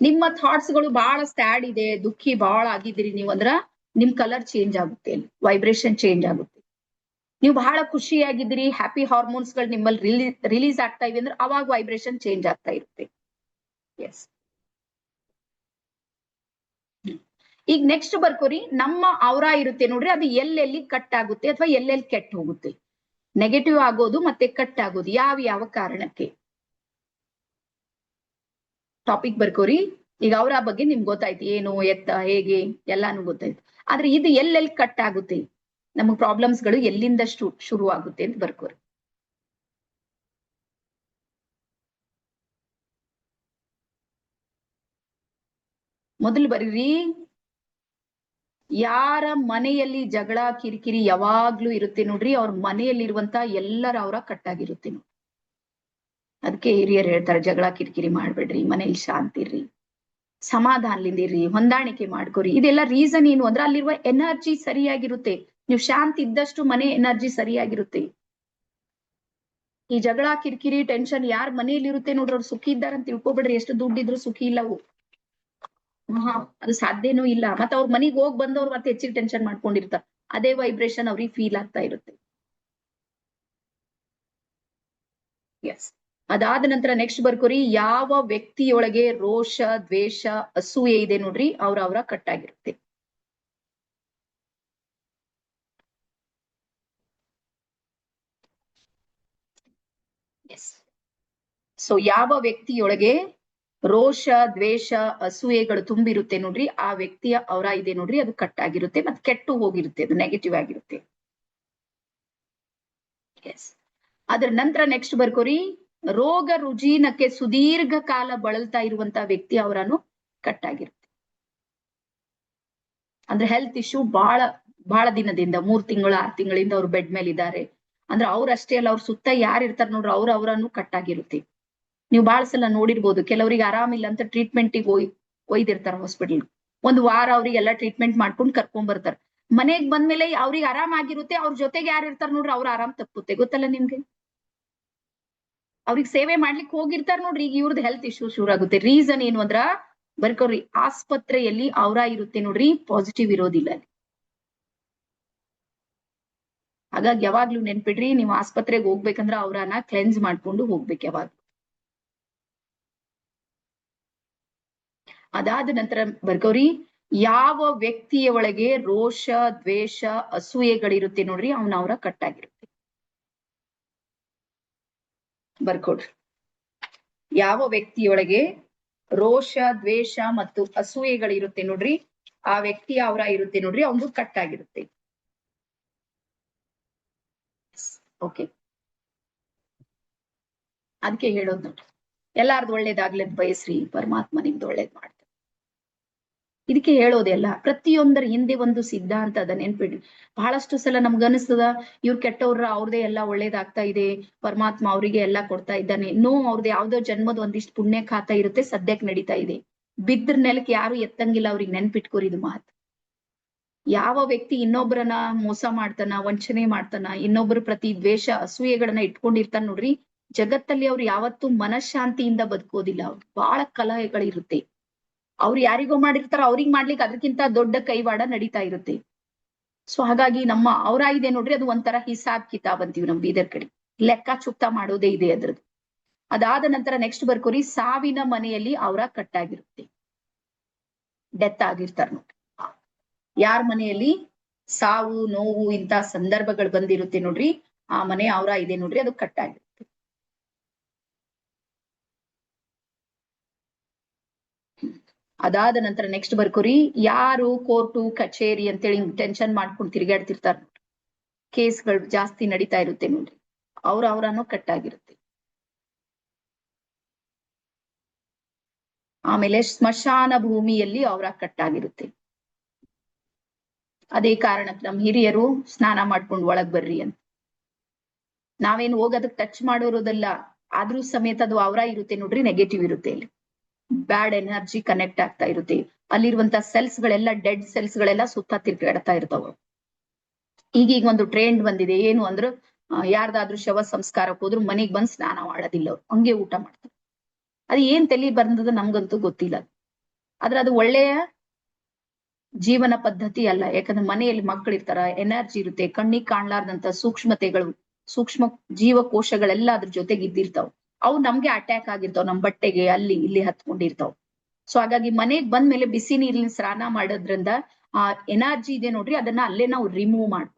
ನಿಮ್ಮ ಥಾಟ್ಸ್ಗಳು ಬಹಳ ಸ್ಯಾಡ್ ಇದೆ, ದುಃಖಿ ಬಹಳ ಆಗಿದ್ದೀರಿ ನೀವು ಅಂದ್ರ ನಿಮ್ ಕಲರ್ ಚೇಂಜ್ ಆಗುತ್ತೆ, ವೈಬ್ರೇಷನ್ ಚೇಂಜ್ ಆಗುತ್ತೆ. ನೀವು ಬಹಳ ಖುಷಿಯಾಗಿದ್ದೀರಿ, ಹ್ಯಾಪಿ ಹಾರ್ಮೋನ್ಸ್ ಗಳು ನಿಮ್ಮಲ್ಲಿ ರಿಲೀಸ್ ಆಗ್ತಾ ಇವೆ ಅಂದ್ರೆ ಅವಾಗ ವೈಬ್ರೇಷನ್ ಚೇಂಜ್ ಆಗ್ತಾ ಇರುತ್ತೆ. ಎಸ್. ಈಗ ನೆಕ್ಸ್ಟ್ ಬರ್ಕೋರಿ, ನಮ್ಮ ಅವರ ಇರುತ್ತೆ ನೋಡ್ರಿ, ಅದು ಎಲ್ಲೆಲ್ಲಿ ಕಟ್ ಆಗುತ್ತೆ ಅಥವಾ ಎಲ್ಲೆಲ್ಲಿ ಕೆಟ್ಟ ಹೋಗುತ್ತೆ, ನೆಗೆಟಿವ್ ಆಗೋದು ಮತ್ತೆ ಕಟ್ ಆಗೋದು ಯಾವ ಕಾರಣಕ್ಕೆ. ಟಾಪಿಕ್ ಬರ್ಕೋರಿ. ಈಗ ಅವರ ಬಗ್ಗೆ ನಿಮ್ಗೆ ಗೊತ್ತಾಯ್ತು, ಏನು ಎತ್ತ ಹೇಗೆ ಎಲ್ಲಾನು ಗೊತ್ತಾಯ್ತು. ಆದ್ರೆ ಇದು ಎಲ್ಲೆಲ್ಲಿ ಕಟ್ ಆಗುತ್ತೆ, ನಮಗ್ ಪ್ರಾಬ್ಲಮ್ಸ್ ಗಳು ಎಲ್ಲಿಂದ ಶುರು ಆಗುತ್ತೆ ಅಂತ ಬರ್ಕೋರಿ. ಮೊದಲು ಬರೀರಿ, ಯಾರ ಮನೆಯಲ್ಲಿ ಜಗಳ ಕಿರಿಕಿರಿ ಯಾವಾಗ್ಲೂ ಇರುತ್ತೆ ನೋಡ್ರಿ, ಅವ್ರ ಮನೆಯಲ್ಲಿರುವಂತ ಎಲ್ಲರ ಅವರ ಕಟ್ಟಾಗಿರುತ್ತೆ ನೋಡ್ರಿ. ಅದಕ್ಕೆ ಹಿರಿಯರು ಹೇಳ್ತಾರೆ, ಜಗಳ ಕಿರಿಕಿರಿ ಮಾಡ್ಬೇಡ್ರಿ, ಮನೇಲಿ ಶಾಂತಿ ಇರ್ರಿ, ಸಮಾಧಾನದಿಂದ ಇರ್ರಿ, ಹೊಂದಾಣಿಕೆ ಮಾಡ್ಕೋರಿ. ಇದೆಲ್ಲ ರೀಸನ್ ಏನು ಅಂದ್ರೆ ಅಲ್ಲಿರುವ ಎನರ್ಜಿ ಸರಿಯಾಗಿರುತ್ತೆ. ನೀವು ಶಾಂತಿ ಇದ್ದಷ್ಟು ಮನೆ ಎನರ್ಜಿ ಸರಿಯಾಗಿರುತ್ತೆ. ಈ ಜಗಳ ಕಿರಿಕಿರಿ ಟೆನ್ಷನ್ ಯಾರ ಮನೆಯಲ್ಲಿ ಇರುತ್ತೆ ನೋಡ್ರಿ, ಅವ್ರು ಸುಖಿ ಇದ್ದಾರಂತ ತಿಳ್ಕೊಬೇಡ್ರಿ. ಎಷ್ಟು ದುಡ್ಡಿದ್ರು ಸುಖಿ ಇಲ್ಲವು, ಅದು ಸಾಧ್ಯನೂ ಇಲ್ಲ. ಮತ್ತೆ ಅವ್ರ ಮನೆಗೆ ಹೋಗಿ ಬಂದವ್ರು ಮತ್ತೆ ಹೆಚ್ಚಿಗೆ ಟೆನ್ಷನ್ ಮಾಡ್ಕೊಂಡಿರ್ತಾರೆ, ಅದೇ ವೈಬ್ರೇಷನ್ ಅವ್ರಿಗೆ ಫೀಲ್ ಆಗ್ತಾ ಇರುತ್ತೆ. ಎಸ್. ಅದಾದ ನಂತರ ನೆಕ್ಸ್ಟ್ ಬರ್ಕೋರಿ, ಯಾವ ವ್ಯಕ್ತಿಯೊಳಗೆ ರೋಷ ದ್ವೇಷ ಅಸೂಯೆ ಇದೆ ನೋಡ್ರಿ, ಅವರ ಕಟ್ಟಾಗಿರುತ್ತೆ. ಎಸ್. ಸೊ ಯಾವ ವ್ಯಕ್ತಿಯೊಳಗೆ ರೋಷ ದ್ವೇಷ ಅಸೂಯೆಗಳು ತುಂಬಿರುತ್ತೆ ನೋಡ್ರಿ, ಆ ವ್ಯಕ್ತಿಯ ಅವರ ಇದೆ ನೋಡ್ರಿ, ಅದು ಕಟ್ಟಾಗಿರುತ್ತೆ ಮತ್ತೆ ಕೆಟ್ಟು ಹೋಗಿರುತ್ತೆ, ಅದು ನೆಗೆಟಿವ್ ಆಗಿರುತ್ತೆ. ಎಸ್. ಅದ್ರ ನಂತರ ನೆಕ್ಸ್ಟ್ ಬರ್ಕೋರಿ, ರೋಗ ರುಜಿನಕ್ಕೆ ಸುದೀರ್ಘ ಕಾಲ ಬಳಲ್ತಾ ಇರುವಂತ ವ್ಯಕ್ತಿ ಅವರನ್ನು ಕಟ್ಟಾಗಿರುತ್ತೆ. ಅಂದ್ರೆ ಹೆಲ್ತ್ ಇಶ್ಯೂ ಬಹಳ ದಿನದಿಂದ 3 ತಿಂಗಳು 6 ತಿಂಗಳಿಂದ ಅವ್ರು ಬೆಡ್ ಮೇಲೆ ಇದ್ದಾರೆ ಅಂದ್ರೆ ಅವ್ರಷ್ಟೇ ಅಲ್ಲ, ಅವ್ರ ಸುತ್ತ ಯಾರು ಇರ್ತಾರೆ ನೋಡ್ರಿ, ಅವರನ್ನು ಕಟ್ಟಾಗಿರುತ್ತೆ. ನೀವು ಬಹಳ ಸಲ ನೋಡಿರ್ಬೋದು, ಕೆಲವರಿಗೆ ಆರಾಮಿಲ್ಲ ಅಂತ ಟ್ರೀಟ್ಮೆಂಟಿಗೆ ಒಯ್ದಿರ್ತಾರ ಹಾಸ್ಪಿಟಲ್. 1 ವಾರ ಅವ್ರಿಗೆಲ್ಲ ಟ್ರೀಟ್ಮೆಂಟ್ ಮಾಡ್ಕೊಂಡು ಕರ್ಕೊಂಡ್ ಬರ್ತಾರೆ. ಮನೆಗ್ ಬಂದ್ಮೇಲೆ ಅವ್ರಿಗೆ ಆರಾಮ್ ಆಗಿರುತ್ತೆ, ಅವ್ರ ಜೊತೆಗೆ ಯಾರು ಇರ್ತಾರ ನೋಡ್ರಿ, ಅವ್ರ ಆರಾಮ್ ತಪ್ಪುತ್ತೆ. ಗೊತ್ತಲ್ಲ ನಿಮ್ಗೆ? ಅವ್ರಿಗೆ ಸೇವೆ ಮಾಡ್ಲಿಕ್ಕೆ ಹೋಗಿರ್ತಾರ ನೋಡ್ರಿ, ಈಗ ಇವ್ರದ್ದು ಹೆಲ್ತ್ ಇಶ್ಯೂ ಶುರು ಆಗುತ್ತೆ. ರೀಸನ್ ಏನು ಅಂದ್ರ ಬರ್ಕೋರಿ. ಆಸ್ಪತ್ರೆಯಲ್ಲಿ ಔರ ಇರುತ್ತೆ ನೋಡ್ರಿ, ಪಾಸಿಟಿವ್ ಇರೋದಿಲ್ಲ ಅಲ್ಲಿ. ಹಾಗಾಗಿ ಯಾವಾಗ್ಲೂ ನೆನ್ಪಿಡ್ರಿ, ನೀವು ಆಸ್ಪತ್ರೆಗೆ ಹೋಗ್ಬೇಕಂದ್ರ ಔರಾನ ಕ್ಲೆನ್ಸ್ ಮಾಡ್ಕೊಂಡು ಹೋಗ್ಬೇಕು ಯಾವಾಗ. ಅದಾದ ನಂತರ ಬರ್ಕೋರಿ, ಯಾವ ವ್ಯಕ್ತಿಯ ಒಳಗೆ ರೋಷ, ದ್ವೇಷ, ಅಸೂಯೆಗಳಿರುತ್ತೆ ನೋಡ್ರಿ, ಅವನ ಔರ ಕಟ್ಟಾಗಿರುತ್ತೆ. ಬರ್ಕೊಡ್ರಿ. ಯಾವ ವ್ಯಕ್ತಿಯೊಳಗೆ ರೋಷ, ದ್ವೇಷ ಮತ್ತು ಅಸೂಯೆಗಳಿರುತ್ತೆ ನೋಡ್ರಿ, ಆ ವ್ಯಕ್ತಿಯ ಔರ ಇರುತ್ತೆ ನೋಡ್ರಿ, ಅವನು ಕಟ್ಟಾಗಿರುತ್ತೆ. ಓಕೆ, ಅದಕ್ಕೆ ಹೇಳೋದು ನೋಡ್ರಿ, ಎಲ್ಲಾರ್ದು ಒಳ್ಳೇದಾಗ್ಲದ್ ಬಯಸ್ರಿ, ಪರಮಾತ್ಮ ನಿಮ್ದು ಒಳ್ಳೇದ್ ಮಾಡ್ತಾರೆ. ಇದಕ್ಕೆ ಹೇಳೋದೆಲ್ಲ. ಪ್ರತಿಯೊಂದರ ಹಿಂದೆ ಒಂದು ಸಿದ್ಧಾಂತ ಅದ, ನೆನ್ಪಿಡ್ರಿ. ಬಹಳಷ್ಟು ಸಲ ನಮ್ಗ ಅನಿಸ್ತದ ಇವ್ರು ಕೆಟ್ಟವ್ರ, ಅವ್ರದೇ ಎಲ್ಲಾ ಒಳ್ಳೇದಾಗ್ತಾ ಇದೆ, ಪರಮಾತ್ಮ ಅವರಿಗೆ ಎಲ್ಲಾ ಕೊಡ್ತಾ ಇದ್ದಾನೆ. ಅವ್ರದ್ದು ಯಾವ್ದೋ ಜನ್ಮದ ಒಂದಿಷ್ಟು ಪುಣ್ಯ ಖಾತಾ ಇರುತ್ತೆ, ಸದ್ಯಕ್ಕೆ ನಡೀತಾ ಇದೆ. ಬಿದ್ರ ನೆಲಕ್ಕೆ ಯಾರು ಎತ್ತಂಗಿಲ್ಲ, ಅವ್ರಿಗೆ ನೆನ್ಪಿಟ್ಕೋರಿ ಇದು ಮಾತು. ಯಾವ ವ್ಯಕ್ತಿ ಇನ್ನೊಬ್ಬರನ್ನ ಮೋಸ ಮಾಡ್ತಾನ, ವಂಚನೆ ಮಾಡ್ತಾನ, ಇನ್ನೊಬ್ಬರ ಪ್ರತಿ ದ್ವೇಷ, ಅಸೂಯೆಗಳನ್ನ ಇಟ್ಕೊಂಡಿರ್ತಾನ ನೋಡ್ರಿ, ಜಗತ್ತಲ್ಲಿ ಅವ್ರು ಯಾವತ್ತೂ ಮನಃಶಾಂತಿಯಿಂದ ಬದುಕೋದಿಲ್ಲ. ಅವ್ರು ಬಹಳ ಕಲಹಗಳಿರುತ್ತೆ. ಅವ್ರು ಯಾರಿಗೋ ಮಾಡಿರ್ತಾರ, ಅವ್ರಿಗೆ ಮಾಡ್ಲಿಕ್ಕೆ ಅದಕ್ಕಿಂತ ದೊಡ್ಡ ಕೈವಾಡ ನಡೀತಾ ಇರುತ್ತೆ. ಸೊ ಹಾಗಾಗಿ ನಮ್ಮ ಔರ ಇದೆ ನೋಡ್ರಿ, ಅದು ಒಂಥರ ಹಿಸಾಬ್ ಕಿತಾಬ್ ಅಂತೀವಿ ನಮ್ ಬೀದರ್ ಕಡೆ, ಲೆಕ್ಕ ಚುಕ್ತ ಮಾಡೋದೇ ಇದೆ ಅದ್ರದ್ದು. ಅದಾದ ನಂತರ ನೆಕ್ಸ್ಟ್ ಬರ್ಕೋರಿ, ಸಾವಿನ ಮನೆಯಲ್ಲಿ ಔರ ಕಟ್ಟಾಗಿರುತ್ತೆ. ಡೆತ್ ಆಗಿರ್ತಾರ ನೋಡ್ರಿ, ಯಾರ ಮನೆಯಲ್ಲಿ ಸಾವು, ನೋವು ಇಂತ ಸಂದರ್ಭಗಳು ಬಂದಿರುತ್ತೆ ನೋಡ್ರಿ, ಆ ಮನೆ ಔರ ಇದೆ ನೋಡ್ರಿ, ಅದು ಕಟ್ಟಾಗಿರುತ್ತೆ. ಅದಾದ ನಂತರ ನೆಕ್ಸ್ಟ್ ಬರ್ಕೋರಿ, ಯಾರು ಕೋರ್ಟು ಕಚೇರಿ ಅಂತೇಳಿ ಟೆನ್ಷನ್ ಮಾಡ್ಕೊಂಡು ತಿರುಗಾಡ್ತಿರ್ತಾರ, ಕೇಸ್ಗಳು ಜಾಸ್ತಿ ನಡೀತಾ ಇರುತ್ತೆ ನೋಡ್ರಿ, ಅವ್ರನ್ನು ಕಟ್ಟಾಗಿರುತ್ತೆ. ಆಮೇಲೆ ಸ್ಮಶಾನ ಭೂಮಿಯಲ್ಲಿ ಔರ ಕಟ್ಟಾಗಿರುತ್ತೆ. ಅದೇ ಕಾರಣಕ್ಕೆ ನಮ್ ಹಿರಿಯರು ಸ್ನಾನ ಮಾಡ್ಕೊಂಡು ಒಳಗ್ ಬರ್ರಿ ಅಂತ. ನಾವೇನು ಹೋಗೋದಕ್ ಟಚ್ ಮಾಡೋರೋದಲ್ಲ, ಆದ್ರೂ ಸಮೇತ ಅದು ಔರ ಇರುತ್ತೆ ನೋಡ್ರಿ, ನೆಗೆಟಿವ್ ಇರುತ್ತೆ. ಅಲ್ಲಿ ಬ್ಯಾಡ್ ಎನರ್ಜಿ ಕನೆಕ್ಟ್ ಆಗ್ತಾ ಇರುತ್ತೆ. ಅಲ್ಲಿರುವಂತ ಸೆಲ್ಸ್ ಗಳೆಲ್ಲ, ಡೆಡ್ ಸೆಲ್ಸ್ ಗಳೆಲ್ಲ ಸುತ್ತ ತಿರ್ಗಾಡ್ತಾ ಇರ್ತಾವ. ಈಗೀಗ ಒಂದು ಟ್ರೆಂಡ್ ಬಂದಿದೆ, ಏನು ಅಂದ್ರೆ ಯಾರ್ದಾದ್ರೂ ಶವ ಸಂಸ್ಕಾರಕ್ಕೆ ಹೋದ್ರು ಮನೆಗ್ ಬಂದ್ ಸ್ನಾನ ಮಾಡೋದಿಲ್ಲ, ಅವ್ರು ಹಂಗೆ ಊಟ ಮಾಡ್ತಾರೆ. ಅದು ಏನ್ ತಲೆ ಬಂದದ ನಮ್ಗಂತೂ ಗೊತ್ತಿಲ್ಲ. ಆದ್ರೆ ಅದು ಒಳ್ಳೆಯ ಜೀವನ ಪದ್ಧತಿ ಅಲ್ಲ. ಯಾಕಂದ್ರೆ ಮನೆಯಲ್ಲಿ ಮಕ್ಕಳಿರ್ತಾರ, ಎನರ್ಜಿ ಇರುತ್ತೆ, ಕಣ್ಣಿಗೆ ಕಾಣ್ಲಾರ್ದಂತ ಸೂಕ್ಷ್ಮತೆಗಳು, ಸೂಕ್ಷ್ಮ ಜೀವಕೋಶಗಳೆಲ್ಲ ಅದ್ರ ಜೊತೆಗೆ ಇದ್ದಿರ್ತಾವ. ಅವು ನಮ್ಗೆ ಅಟ್ಯಾಕ್ ಆಗಿರ್ತಾವ, ನಮ್ ಬಟ್ಟೆಗೆ ಅಲ್ಲಿ ಇಲ್ಲಿ ಹತ್ಕೊಂಡಿರ್ತಾವ. ಸೊ ಹಾಗಾಗಿ ಮನೆಗ್ ಬಂದ್ಮೇಲೆ ಬಿಸಿ ನೀರಿನ ಸ್ನಾನ ಮಾಡೋದ್ರಿಂದ ಆ ಎನರ್ಜಿ ಇದೆ ನೋಡ್ರಿ, ಅದನ್ನ ಅಲ್ಲೇ ನಾವು ರಿಮೂವ್ ಮಾಡ್ತೀವಿ.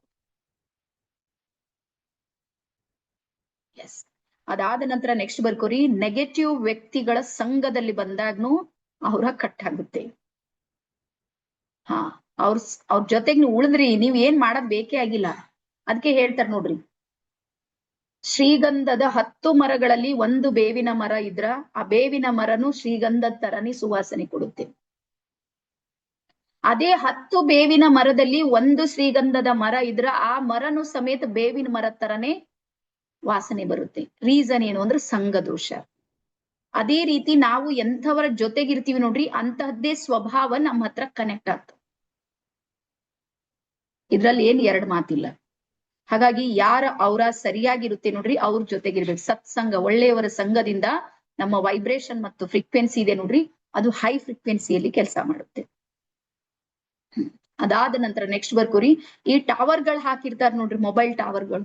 ಎಸ್. ಅದಾದ ನಂತರ ನೆಕ್ಸ್ಟ್ ಬರ್ಕೋರಿ, ನೆಗೆಟಿವ್ ವ್ಯಕ್ತಿಗಳ ಸಂಘದಲ್ಲಿ ಬಂದಾಗ್ನು ಔರ ಕಟ್ಟಾಗುತ್ತೆ. ಅವ್ರ ಜೊತೆಗ್ ನೀವು ಉಳಿದ್ರಿ, ನೀವ್ ಏನ್ ಮಾಡದ್ ಬೇಕೇ ಆಗಿಲ್ಲ. ಅದಕ್ಕೆ ಹೇಳ್ತಾರ ನೋಡ್ರಿ, ಶ್ರೀಗಂಧದ 10 ಮರಗಳಲ್ಲಿ ಒಂದು ಬೇವಿನ ಮರ ಇದ್ರ ಆ ಬೇವಿನ ಮರನು ಶ್ರೀಗಂಧದ ತರನೇ ಸುವಾಸನೆ ಕೊಡುತ್ತೆ. ಅದೇ 10 ಬೇವಿನ ಮರದಲ್ಲಿ ಒಂದು ಶ್ರೀಗಂಧದ ಮರ ಇದ್ರ ಆ ಮರನು ಸಮೇತ ಬೇವಿನ ಮರದ ತರನೇ ವಾಸನೆ ಬರುತ್ತೆ. ರೀಸನ್ ಏನು ಅಂದ್ರೆ ಸಂಘ ದೋಷ. ಅದೇ ರೀತಿ ನಾವು ಎಂಥವರ ಜೊತೆಗಿರ್ತೀವಿ ನೋಡ್ರಿ, ಅಂತಹದ್ದೇ ಸ್ವಭಾವ ನಮ್ಮ ಹತ್ರ ಕನೆಕ್ಟ್ ಆಗ್ತದೆ. ಇದ್ರಲ್ಲಿ ಏನ್ ಎರಡು ಮಾತಿಲ್ಲ. ಹಾಗಾಗಿ ಯಾರ ಔರ ಸರಿಯಾಗಿರುತ್ತೆ ನೋಡ್ರಿ, ಅವ್ರ ಜೊತೆಗಿರ್ಬೇಕು. ಸತ್ಸಂಗ, ಒಳ್ಳೆಯವರ ಸಂಘದಿಂದ ನಮ್ಮ ವೈಬ್ರೇಷನ್ ಮತ್ತು ಫ್ರೀಕ್ವೆನ್ಸಿ ಇದೆ ನೋಡ್ರಿ, ಅದು ಹೈ ಫ್ರೀಕ್ವೆನ್ಸಿಯಲ್ಲಿ ಕೆಲಸ ಮಾಡುತ್ತೆ. ಅದಾದ ನಂತರ ನೆಕ್ಸ್ಟ್ ಬರ್ಕೋರಿ, ಈ ಟವರ್ಗಳು ಹಾಕಿರ್ತಾರ ನೋಡ್ರಿ, ಮೊಬೈಲ್ ಟವರ್ಗಳು,